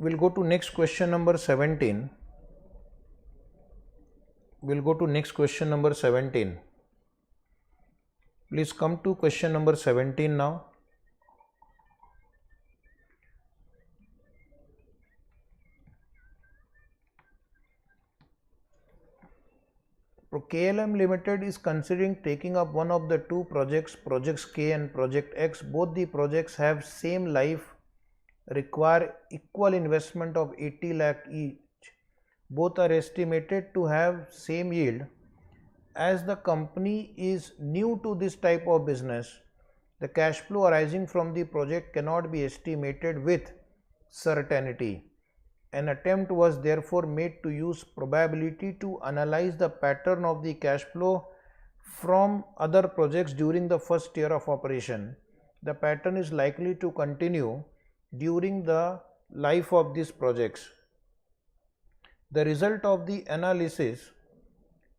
We'll go to next question number 17. We'll go to next question number 17. Please come to question number 17 now. KLM Limited is considering taking up one of the two projects, projects K and project X. Both the projects have same life, require equal investment of 80 lakh each. Both are estimated to have same yield. As the company is new to this type of business, the cash flow arising from the project cannot be estimated with certainty. An attempt was therefore made to use probability to analyze the pattern of the cash flow from other projects during the first year of operation. The pattern is likely to continue during the life of these projects. The result of the analysis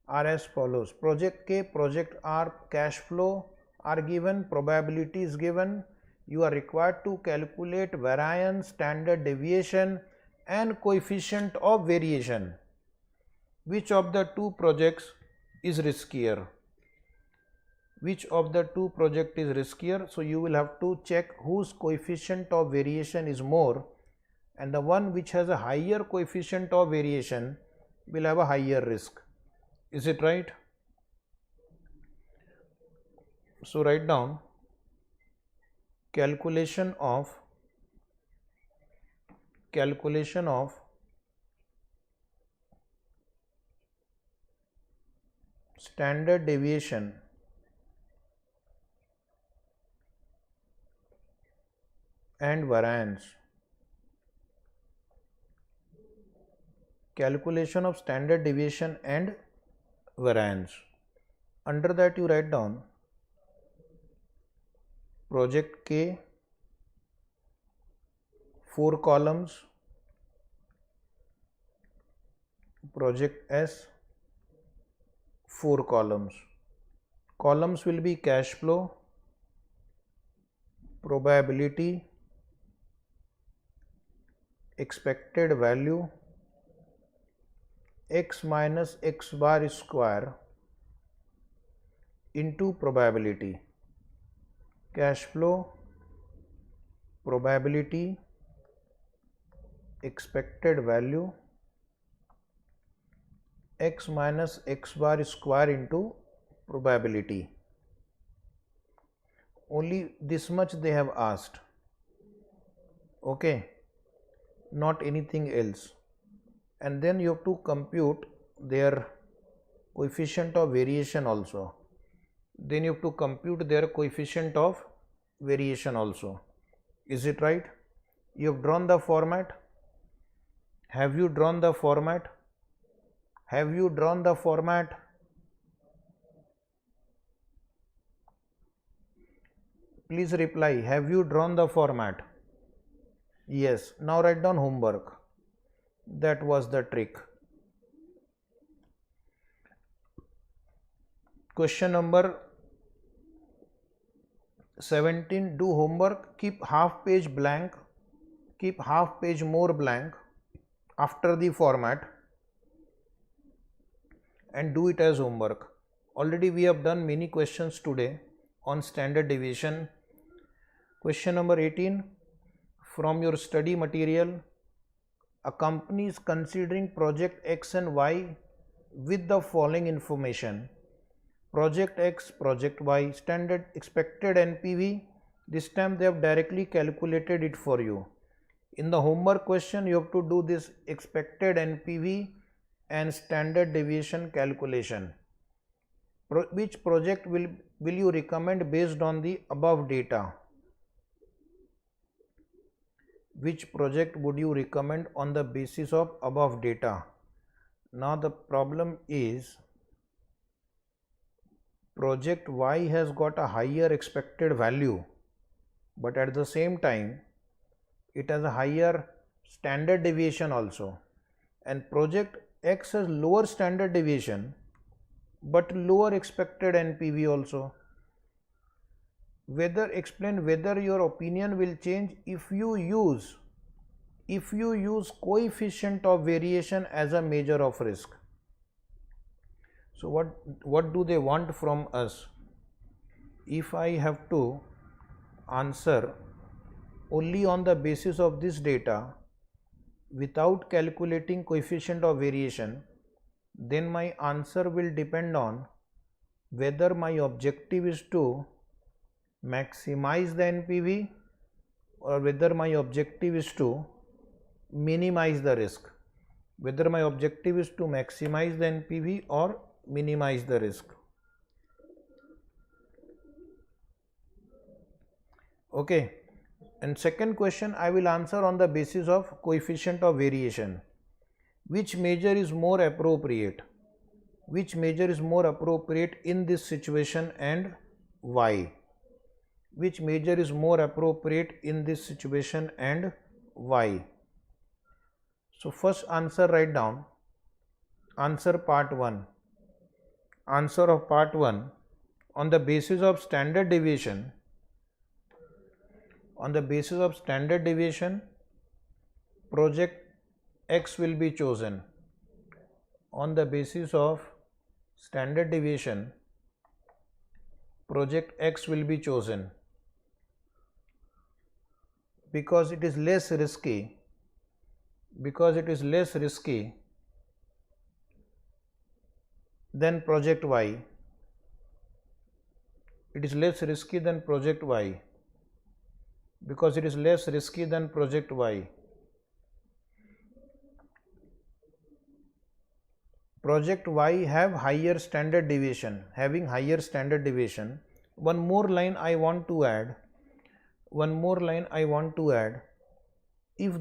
are as follows. Project K, project R cash flow are given, probability is given. You are required to calculate variance, standard deviation and coefficient of variation. Which of the two projects is riskier? Which of the two project is riskier? So you will have to check whose coefficient of variation is more, and the one which has a higher coefficient of variation will have a higher risk. Is it right? So write down calculation of standard deviation and variance. Calculation of standard deviation and variance. Under that you write down project K, 4 columns, project S, 4 columns. Columns will be cash flow, probability, expected value, x minus x bar square into probability. Cash flow, probability, expected value, x minus x bar square into probability. Only this much they have asked. Okay, not anything else. And then you have to compute their coefficient of variation also. Then you have to compute their coefficient of variation also. Is it right? You have drawn the format. Have you drawn the format? Have you drawn the format? Please reply. Have you drawn the format? Yes. Now write down homework. That was the trick. Question number 17. Do homework. Keep half page blank. Keep half page more blank after the format and do it as homework. Already we have done many questions today on standard deviation. Question number 18. From your study material, a company is considering project X and Y with the following information. Project X, project Y, standard expected NPV. This time they have directly calculated it for you. In the homework question, you have to do this expected NPV and standard deviation calculation. Which project will you recommend based on the above data? Which project would you recommend on the basis of above data? Now the problem is project Y has got a higher expected value, but at the same time it has a higher standard deviation also, and project X has lower standard deviation but lower expected NPV also. Explain whether your opinion will change if you use coefficient of variation as a measure of risk. So what do they want from us? If I have to answer only on the basis of this data without calculating coefficient of variation, then my answer will depend on whether my objective is to maximize the NPV or whether my objective is to minimize the risk. Whether my objective is to maximize the NPV or minimize the risk. Okay. And second question I will answer on the basis of coefficient of variation. Which measure is more appropriate? Which measure is more appropriate in this situation and why? Which measure is more appropriate in this situation and why? So first answer, write down answer part 1. Answer of part 1. on the basis of standard deviation, project X will be chosen. On the basis of standard deviation, project X will be chosen because it is less risky, than project Y. It is less risky than project Y because it is less risky than project Y. Project Y have higher standard deviation, having higher standard deviation. One more line I want to add. If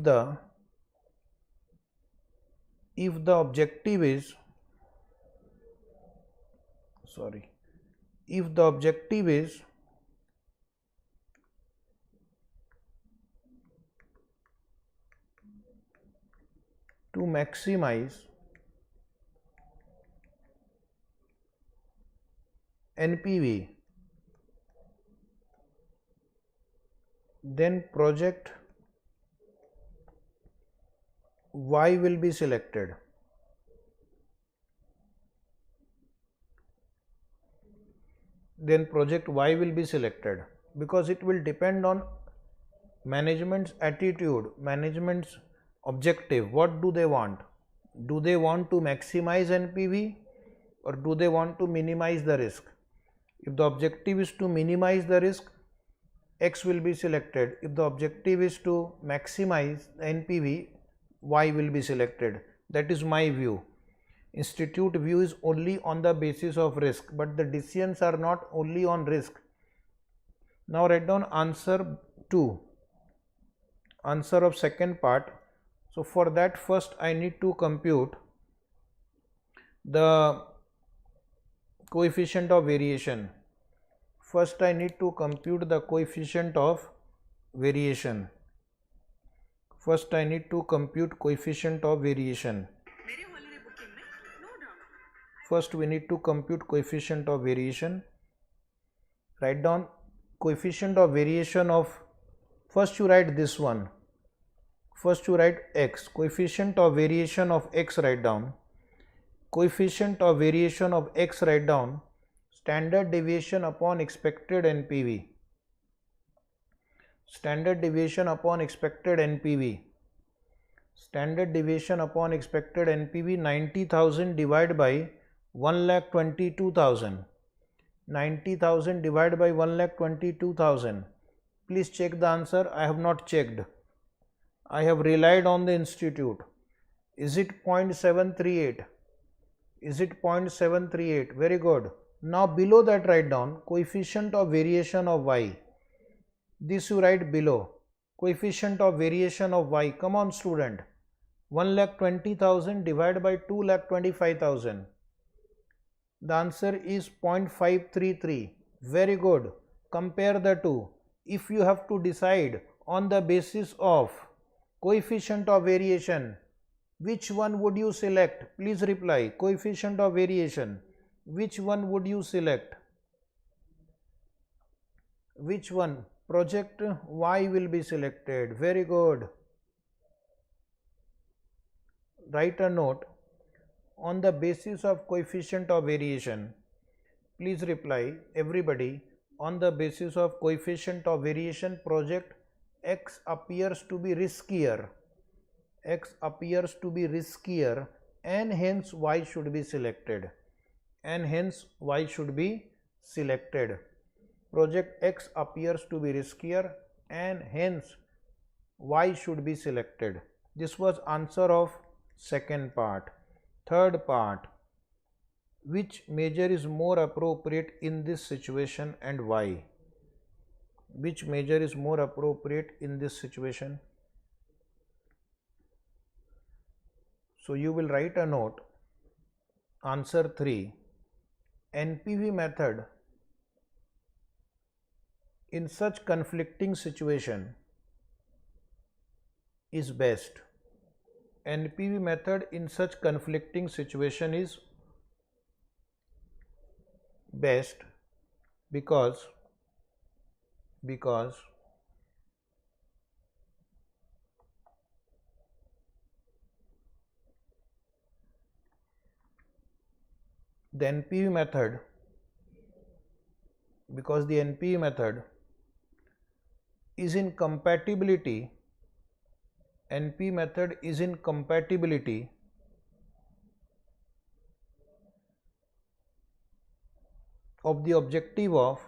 the objective is to maximize NPV, then project Y will be selected. Because it will depend on management's attitude, management's objective. What do they want? Do they want to maximize NPV or do they want to minimize the risk? If the objective is to minimize the risk, X will be selected. If the objective is to maximize NPV, Y will be selected. That is my view. Institute view is only on the basis of risk, but the decisions are not only on risk. Now write down answer 2, answer of second part. So for that, first I need to compute the coefficient of variation. First I need to compute the coefficient of variation. First we need to compute coefficient of variation. Write down coefficient of variation of, first you write this one. First you write X, coefficient of variation of X, write down. Coefficient of variation of X, write down standard deviation upon expected NPV. Standard deviation upon expected NPV. Standard deviation upon expected NPV 90,000 divided by 1,22,000. 90,000 divided by 1,22,000. Please check the answer. I have not checked. I have relied on the institute. Is it 0.738? Is it 0.738? Very good. Now below that write down coefficient of variation of Y. This you write below. Coefficient of variation of Y. Come on student. 1,20,000 divided by 2,25,000. The answer is 0.533. Very good. Compare the two. If you have to decide on the basis of coefficient of variation, which one would you select? Please reply. Coefficient of variation. Which one would you select? Which one? Project Y will be selected. Very good. Write a note. On the basis of coefficient of variation, please reply everybody. On the basis of coefficient of variation, project X appears to be riskier. X appears to be riskier and hence Y should be selected. And hence Y should be selected. Project X appears to be riskier and hence Y should be selected. This was answer of second part. Third part, which measure is more appropriate in this situation and why? Which measure is more appropriate in this situation? So you will write a note. Answer 3. NPV method in such conflicting situation is best. NPV method in such conflicting situation is best because the NPV method is in compatibility NP method is in compatibility of the objective of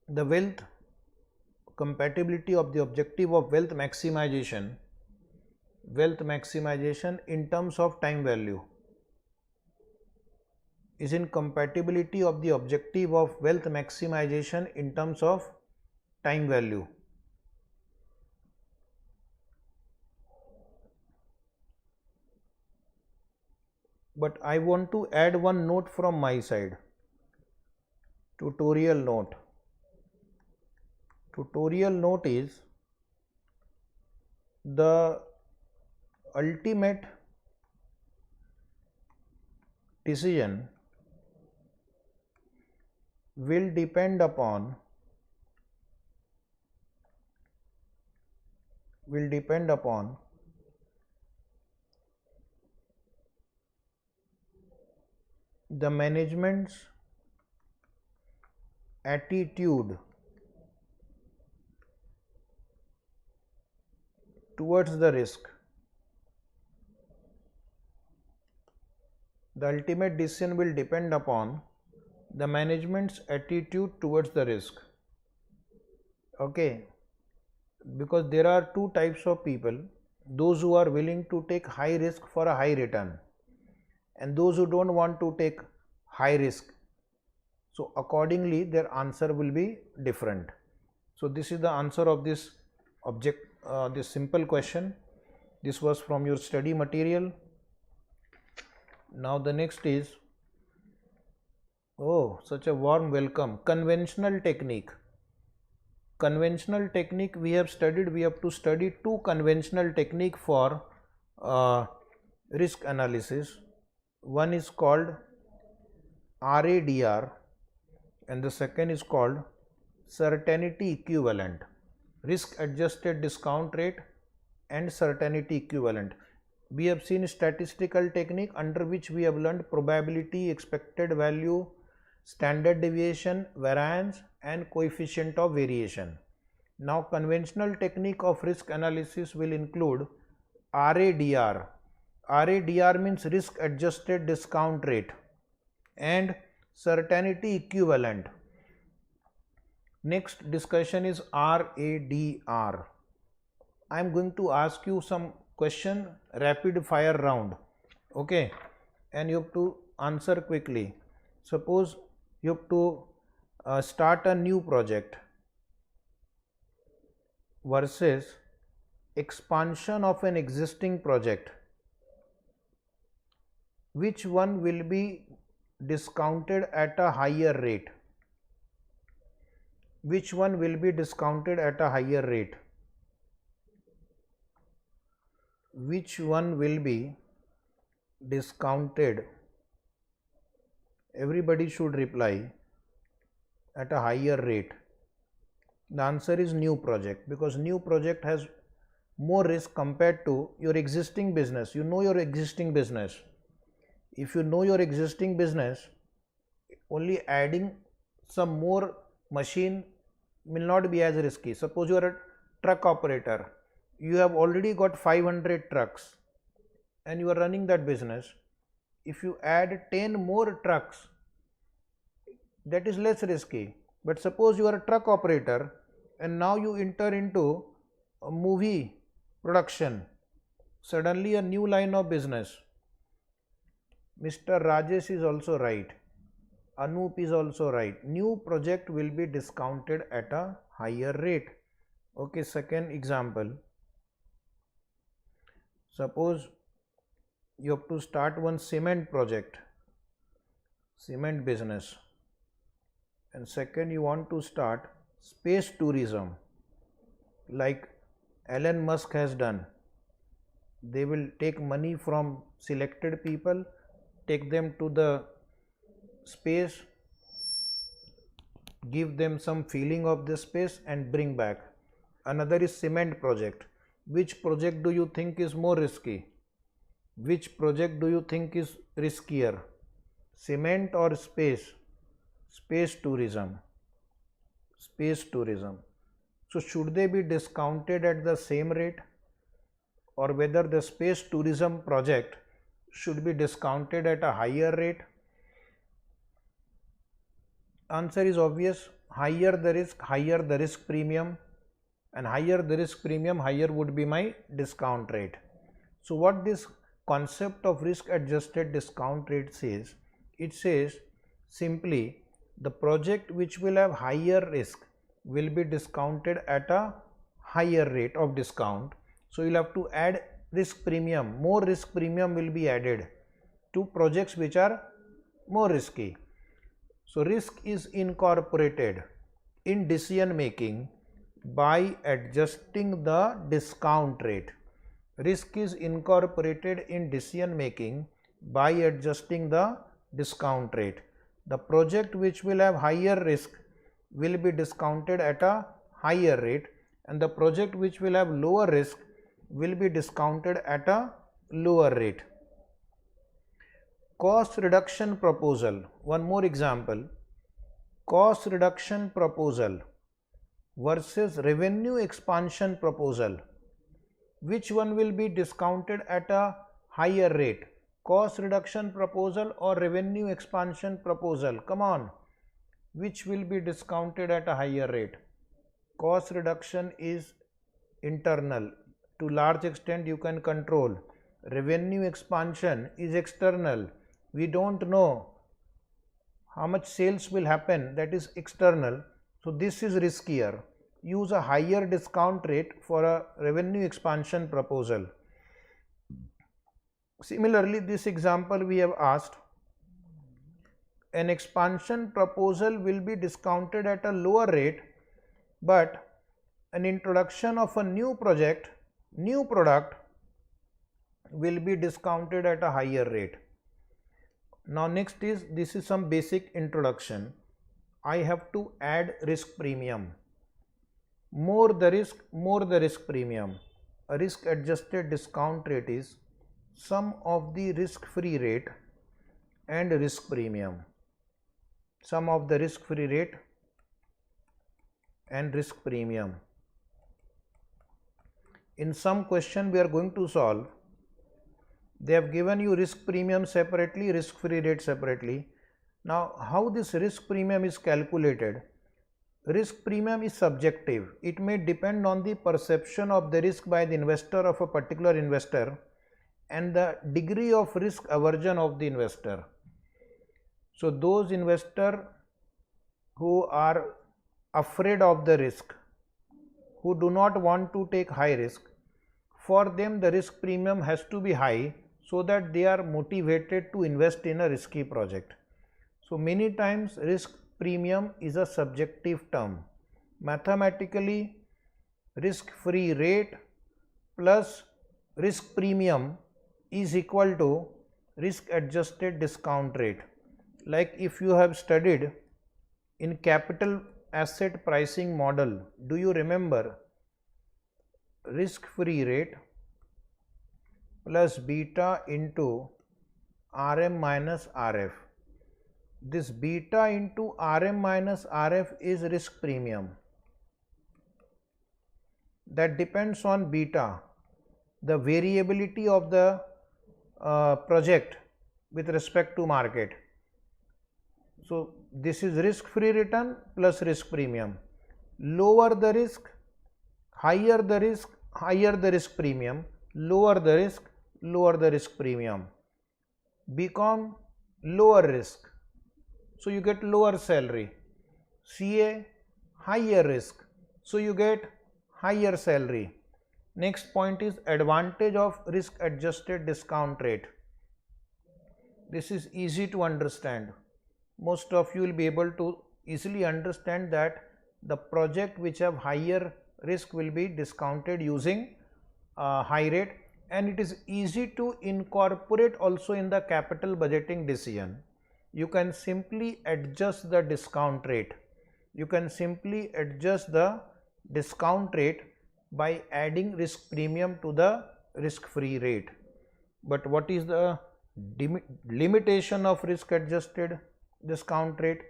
the wealth compatibility of the objective of wealth maximization in terms of time value is in compatibility of the objective of wealth maximization in terms of time value. But I want to add one note from my side. Tutorial note is the ultimate decision will depend upon the management's attitude towards the risk. The ultimate decision will depend upon the management's attitude towards the risk. Okay, because there are two types of people: those who are willing to take high risk for a high return, and those who don't want to take high risk. So accordingly their answer will be different. So this is the answer of this this simple question. This was from your study material. Now the next is, oh, such a warm welcome. Conventional technique we have studied. We have to study two conventional technique for risk analysis. One is called RADR and the second is called certainty equivalent, risk adjusted discount rate and certainty equivalent. We have seen statistical technique, under which we have learned probability, expected value, standard deviation, variance and coefficient of variation. Now conventional technique of risk analysis will include RADR. RADR means risk adjusted discount rate and certainty equivalent. Next discussion is RADR. I am going to ask you some question, rapid fire round, okay, and you have to answer quickly. Suppose you have to start a new project versus expansion of an existing project. Which one will be discounted at a higher rate? Which one will be discounted at a higher rate? Which one will be discounted? Everybody should reply at a higher rate. The answer is new project, because new project has more risk compared to your existing business. You know your existing business. If you know your existing business, only adding some more machine will not be as risky. Suppose you are a truck operator. You have already got 500 trucks and you are running that business. If you add 10 more trucks, that is less risky. But suppose you are a truck operator and now you enter into a movie production, suddenly a new line of business. Mr. Rajesh is also right. Anup is also right. New project will be discounted at a higher rate. Okay, second example. Suppose you have to start one cement project, cement business, and second you want to start space tourism like Elon Musk has done. They will take money from selected people, take them to the space, give them some feeling of the space and bring back. Another is cement project. Which project do you think is more risky? Which project do you think is riskier? Cement or space? Space tourism. Space tourism. So should they be discounted at the same rate, or whether the space tourism project should be discounted at a higher rate? Answer is obvious. Higher the risk premium, and higher the risk premium, higher would be my discount rate. So what this concept of risk adjusted discount rate says, it says simply the project which will have higher risk will be discounted at a higher rate of discount. So you'll have to add risk premium, more risk premium will be added to projects which are more risky. So risk is incorporated in decision making by adjusting the discount rate. Risk is incorporated in decision making by adjusting the discount rate. The project which will have higher risk will be discounted at a higher rate, and the project which will have lower risk will be discounted at a lower rate. Cost reduction proposal. One more example. Cost reduction proposal versus revenue expansion proposal. Which one will be discounted at a higher rate? Cost reduction proposal or revenue expansion proposal? Come on. Which will be discounted at a higher rate? Cost reduction is internal. To large extent you can control. Revenue expansion is external. We don't know how much sales will happen, that is external. So this is riskier. Use a higher discount rate for a revenue expansion proposal. Similarly, this example we have asked, an expansion proposal will be discounted at a lower rate, but an introduction of a new product will be discounted at a higher rate. Now next is, this is some basic introduction. I have to add risk premium. More the risk premium. A risk adjusted discount rate is sum of the risk free rate and risk premium. Sum of the risk free rate and risk premium. In some question we are going to solve, they have given you risk premium separately, risk free rate separately. Now how this risk premium is calculated? Risk premium is subjective. It may depend on the perception of the risk by the investor of a particular investor and the degree of risk aversion of the investor. So those investors who are afraid of the risk, who do not want to take high risk, for them the risk premium has to be high so that they are motivated to invest in a risky project. So many times risk premium is a subjective term. Mathematically, risk free rate plus risk premium is equal to risk adjusted discount rate. Like if you have studied in capital asset pricing model, do you remember risk free rate plus beta into RM minus RF? This beta into RM minus RF is risk premium. That depends on beta, the variability of the project with respect to market. So this is risk free return plus risk premium. Lower the risk, higher the risk premium. Lower the risk premium. Become lower risk. So you get lower salary. CA, higher risk. So you get higher salary. Next point is advantage of risk adjusted discount rate. This is easy to understand. Most of you will be able to easily understand that the project which have higher risk will be discounted using high rate, and it is easy to incorporate also in the capital budgeting decision. You can simply adjust the discount rate. You can simply adjust the discount rate by adding risk premium to the risk-free rate. But what is the limitation of risk adjusted discount rate?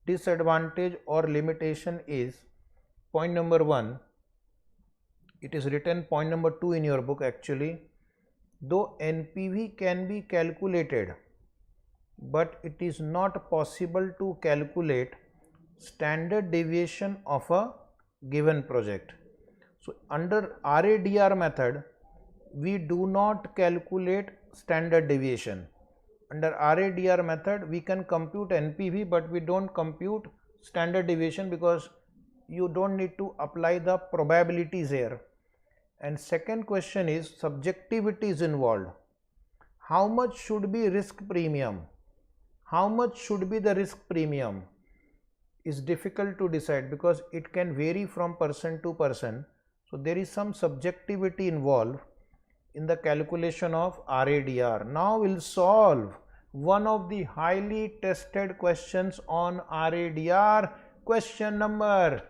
Disadvantage or limitation is point number 1. It is written point number 2 in your book actually. Though NPV can be calculated, but it is not possible to calculate standard deviation of a given project. So under RADR method, we do not calculate standard deviation. Under RADR method, we can compute NPV, but we don't compute standard deviation because you don't need to apply the probabilities here. And second question is subjectivity is involved. How much should be risk premium? How much should be the risk premium is difficult to decide because it can vary from person to person. So there is some subjectivity involved in the calculation of RADR. Now we'll solve one of the highly tested questions on RADR, question number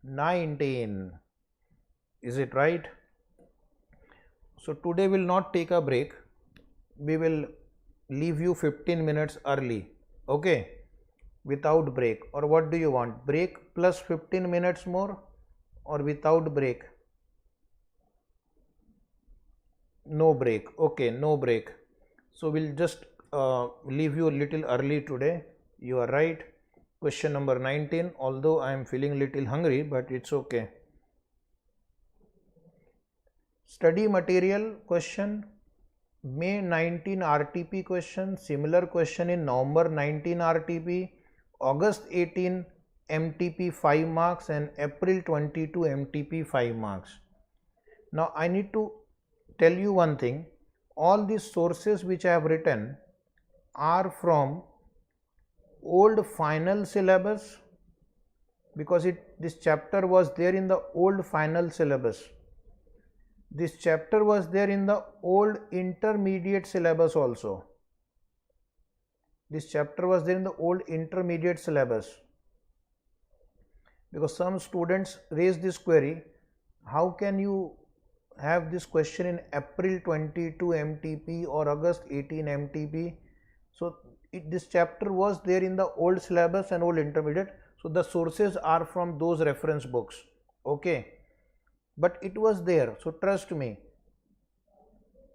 19. Is it right? So today we'll not take a break. We will leave you 15 minutes early. Okay? Without break. Or what do you want? Break plus 15 minutes more or without break? No break. Okay, no break. So we'll just leave you a little early today. You are right. Question number 19. Although I am feeling little hungry, but it's okay. Study material question. May 19 RTP question. Similar question in November 19 RTP. August 18 MTP 5 marks and April 22 MTP 5 marks. Now I need to tell you one thing. All these sources which I have written are from old final syllabus because this chapter was there in the old final syllabus. This chapter was there in the old intermediate syllabus also. This chapter was there in the old intermediate syllabus. Because some students raise this query, how can you have this question in April 22 MTP or August 18 MTP? So this chapter was there in the old syllabus and old intermediate. So the sources are from those reference books. Okay. But it was there. So trust me.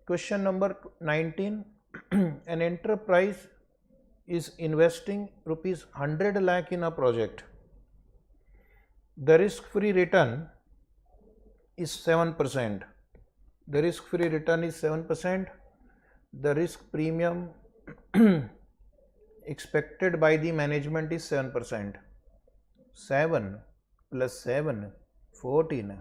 Question number 19. An enterprise is investing rupees 100 lakh in a project. The risk-free return is 7%. The risk-free return is 7%. The risk premium expected by the management is 7%. 7 plus 7, 14.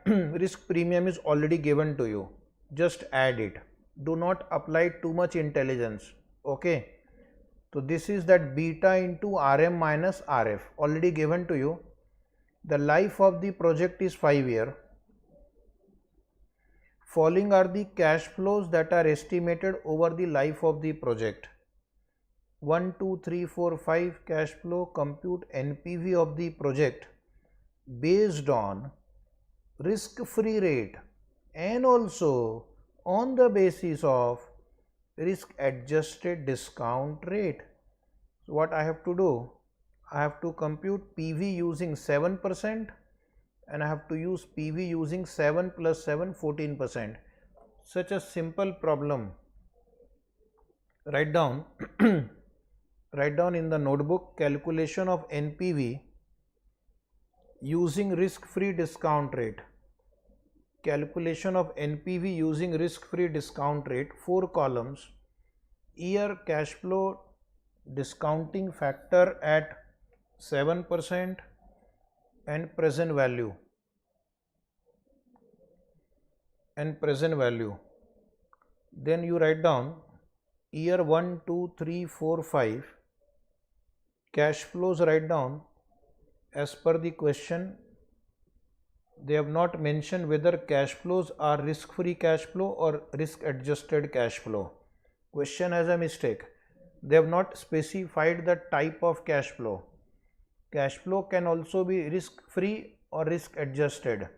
Risk premium is already given to you. Just add it. Do not apply too much intelligence. Okay. So this is that beta into RM minus RF already given to you. The life of the project is 5 years. Following are the cash flows that are estimated over the life of the project. 1, 2, 3, 4, 5 cash flow. Compute NPV of the project based on risk-free rate and also on the basis of risk-adjusted discount rate. So what I have to do? I have to compute PV using 7% and I have to use PV using 7 plus 7, 14%. Such a simple problem. Write down, write down in the notebook calculation of NPV using risk-free discount rate. Calculation of NPV using risk-free discount rate, 4 columns. Year cash flow discounting factor at 7% and present value. And present value. Then you write down year 1, 2, 3, 4, 5. Cash flows write down as per the question They have not mentioned whether cash flows are risk-free cash flow or risk-adjusted cash flow. Question has a mistake. They have not specified the type of cash flow. Cash flow can also be risk-free or risk-adjusted.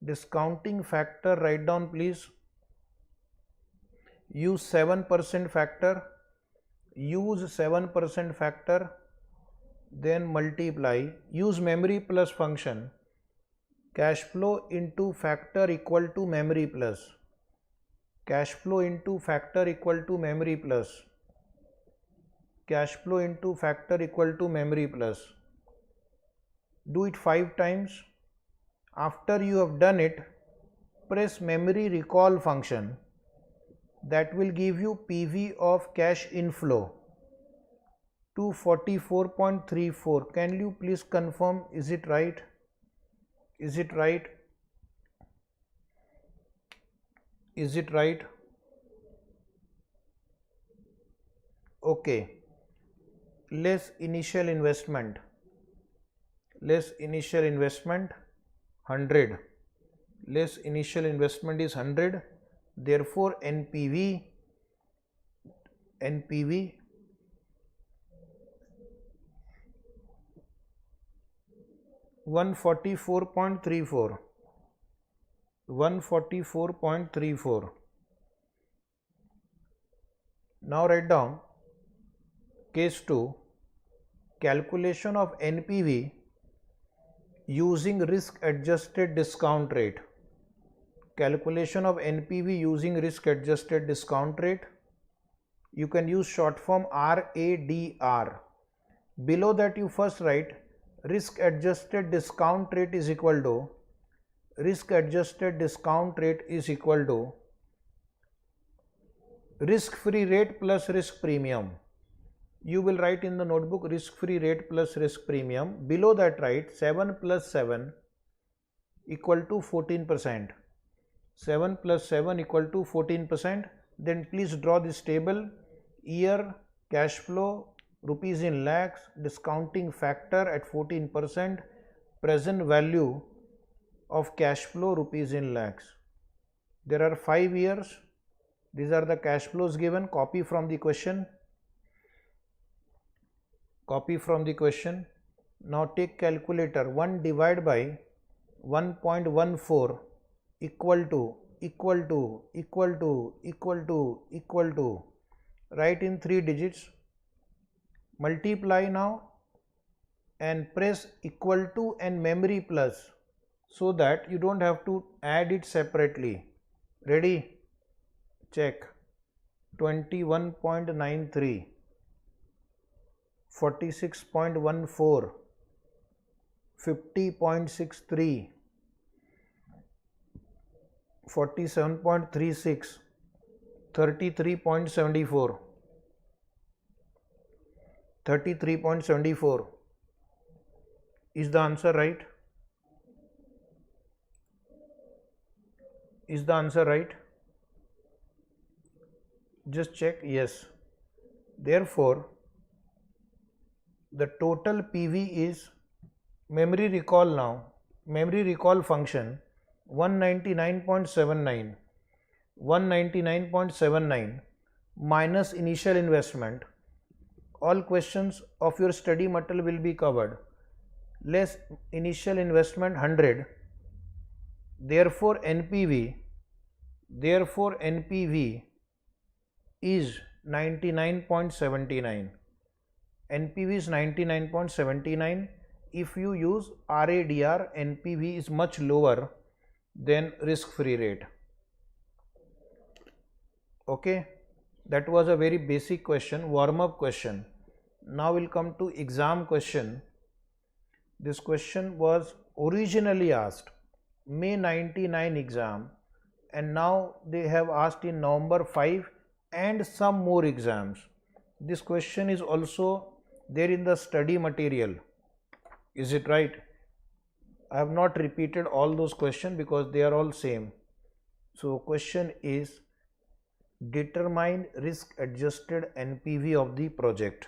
Discounting factor, write down please. Use 7% factor. Use 7% factor. Then multiply. Use memory plus function. Cash flow into factor equal to memory plus. Cash flow into factor equal to memory plus. Cash flow into factor equal to memory plus. Do it 5 times. After you have done it, press memory recall function. That will give you PV of cash inflow 244.34. Can you please confirm, is it right? Is it right? Is it right? Okay. Less initial investment. Less initial investment 100. Less initial investment is 100. Therefore, NPV 144.34. 144.34. Now write down case 2. Calculation of NPV using risk adjusted discount rate. Calculation of NPV using risk adjusted discount rate. You can use short form RADR. Below that you first write risk adjusted discount rate is equal to risk adjusted discount rate is equal to risk free rate plus risk premium. You will write in the notebook risk free rate plus risk premium. Below that write 7 plus 7 equal to 14%. 7 plus 7 equal to 14%. Then please draw this table. Year, cash flow, rupees in lakhs, discounting factor at 14%, present value of cash flow rupees in lakhs. There are 5 years. These are the cash flows given. Copy from the question. Copy from the question. Now take calculator. 1 divided by 1.14 equal to write in 3 digits. Multiply now and press equal to and memory plus so that you don't have to add it separately. Ready? Check. 21.93, 46.14, 50.63, 47.36, 33.74, 33.74. Is the answer right? Is the answer right? Just check. Yes. Therefore, the total PV is, memory recall now, memory recall function 199.79, 199.79 minus initial investment. All questions of your study material will be covered. Less initial investment 100. Therefore NPV is 99.79. NPV is 99.79. If you use RADR, NPV is much lower than risk-free rate. Okay, that was a very basic question, warm-up question. Now we'll come to exam question. This question was originally asked May 99 exam, and now they have asked in November 5 and some more exams. This question is also there in the study material. Is it right? I have not repeated all those questions because they are all same. So question is, determine risk adjusted NPV of the project.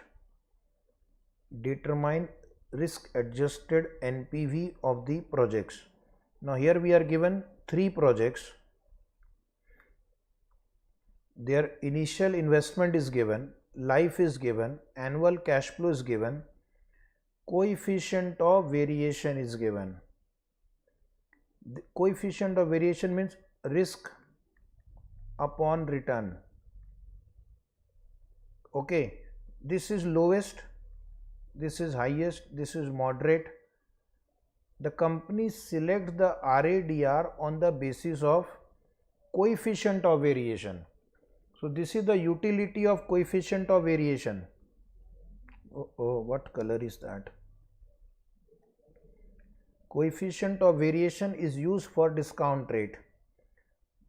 Determine risk adjusted NPV of the projects. Now here we are given 3 projects. Their initial investment is given, life is given, annual cash flow is given, coefficient of variation is given. The coefficient of variation means risk upon return. Okay, this is lowest, this is highest, this is moderate. The company selects the RADR on the basis of coefficient of variation. So this is the utility of coefficient of variation. Oh, what color is that? Coefficient of variation is used for discount rate.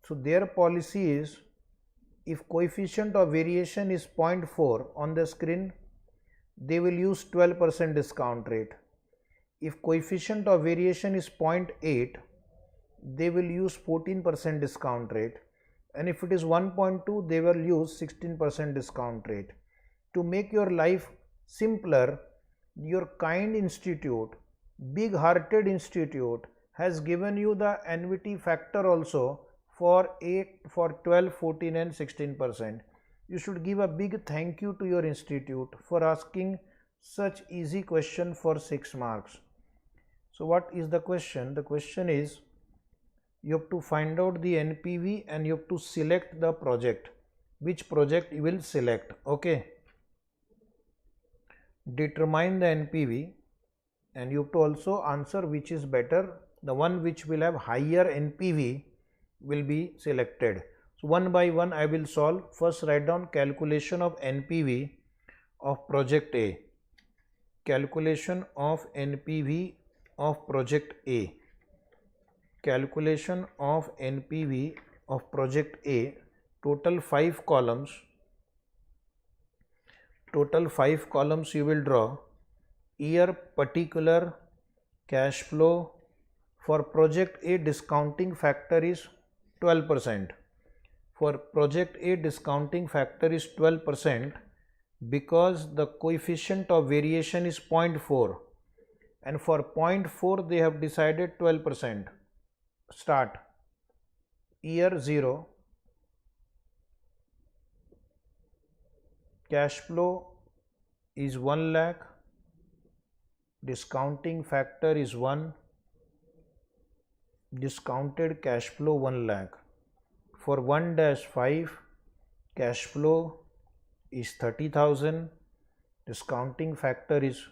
So their policy is, if coefficient of variation is 0.4 on the screen, they will use 12% discount rate. If coefficient of variation is 0.8, they will use 14% discount rate. And if it is 1.2, they will use 16% discount rate. To make your life simpler, your kind institute, big-hearted institute has given you the annuity factor also for 12, 14 and 16%. You should give a big thank you to your institute for asking such easy question for 6 marks. So what is the question? The question is, you have to find out the NPV and you have to select the project. Which project you will select? Okay. Determine the NPV and you have to also answer which is better. The one which will have higher NPV will be selected. So one by one I will solve. First write down calculation of NPV of project A. Calculation of NPV of project A. Calculation of NPV of project A. Total 5 columns. Total 5 columns you will draw. Year, particular, cash flow. For project A, discounting factor is 12%. For project A, discounting factor is 12% because the coefficient of variation is 0.4 and for 0.4 they have decided 12%. Start. Year 0. Cash flow is 1 lakh. Discounting factor is 1. Discounted cash flow 1 lakh. For 1-5, cash flow is 30,000. Discounting factor is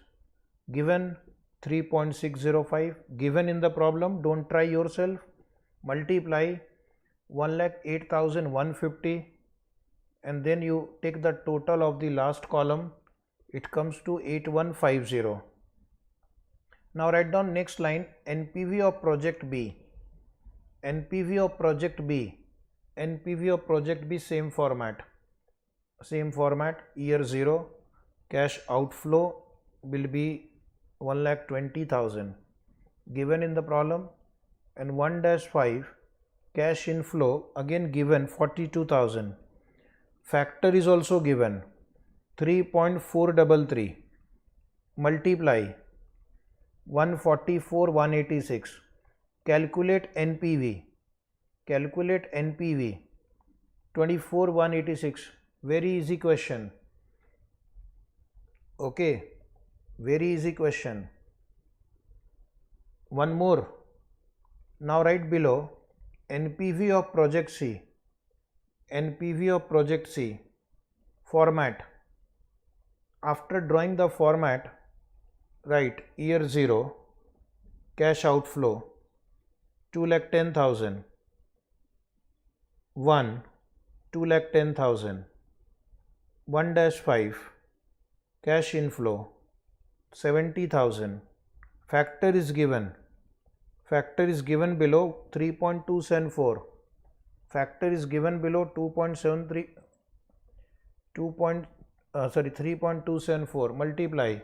given 3.605. Given in the problem, don't try yourself. Multiply 1,08,150 and then you take the total of the last column. It comes to 8150. Now write down next line, NPV of project B. NPV of project B. NPV of project B, same format. Year 0. Cash outflow will be 1,20,000 given in the problem, and 1-5 cash inflow again given 42,000. Factor is also given 3.433. Multiply 144,186. Calculate NPV. 24,186. Very easy question. Okay, very easy question. One more. Now write below NPV of project C. NPV of project C. Format. After drawing the format, write year 0. Cash outflow 2,10,000. 1. 2,10,000. 1-5 cash inflow 70,000. Factor is given. Factor is given below 3.274. Factor is given below 3.274. Multiply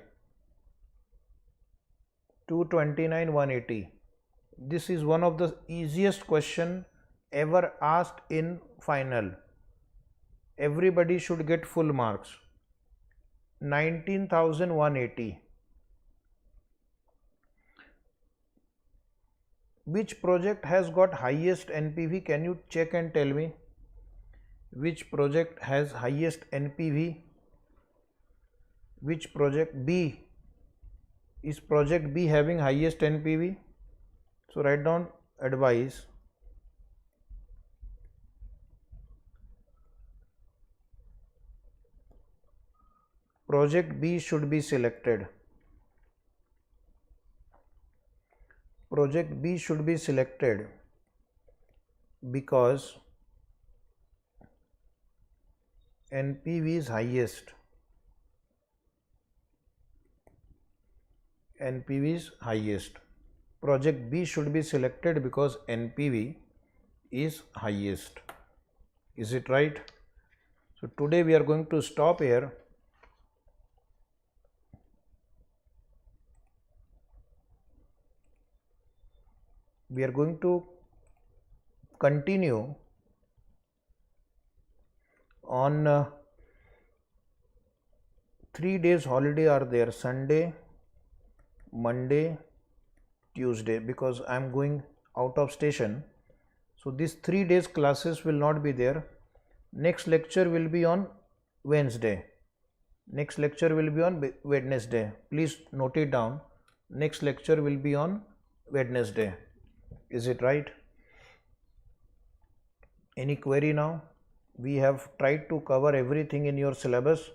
229,180. This is one of the easiest question ever asked in final. Everybody should get full marks. 19,180. which project has got highest NPV? Can you check and tell me which project has highest NPV? Which project? B. Is project B having highest NPV? So write down advice. Project B should be selected. Project B should be selected because NPV is highest. NPV is highest. Project B should be selected because NPV is highest. Is it right? So today we are going to stop here. We are going to continue on 3 days holiday are there: Sunday, Monday, Tuesday, because I am going out of station. So these 3 days classes will not be there. Next lecture will be on Wednesday. Next lecture will be on Wednesday. Please note it down. Next lecture will be on Wednesday. Is it right? Any query now? We have tried to cover everything in your syllabus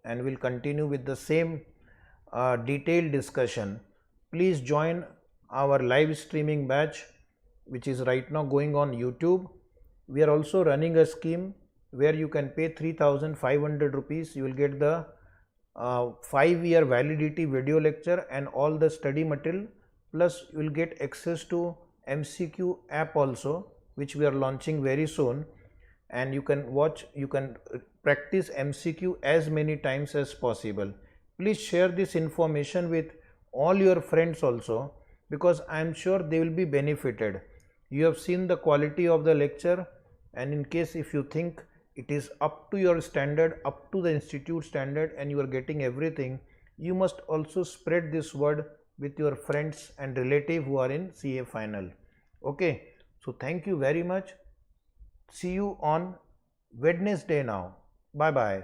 and will continue with the same detailed discussion. Please join our live streaming batch, which is right now going on YouTube. We are also running a scheme where you can pay 3,500 rupees. You will get the 5-year validity video lecture and all the study material, plus you will get access to MCQ app also, which we are launching very soon, and you can practice MCQ as many times as possible. Please share this information with all your friends also, because I am sure they will be benefited. You have seen the quality of the lecture, and in case if you think it is up to your standard, up to the institute standard, and you are getting everything, you must also spread this word with your friends and relatives who are in CA Final. Okay, so thank you very much. See you on Wednesday now. Bye bye.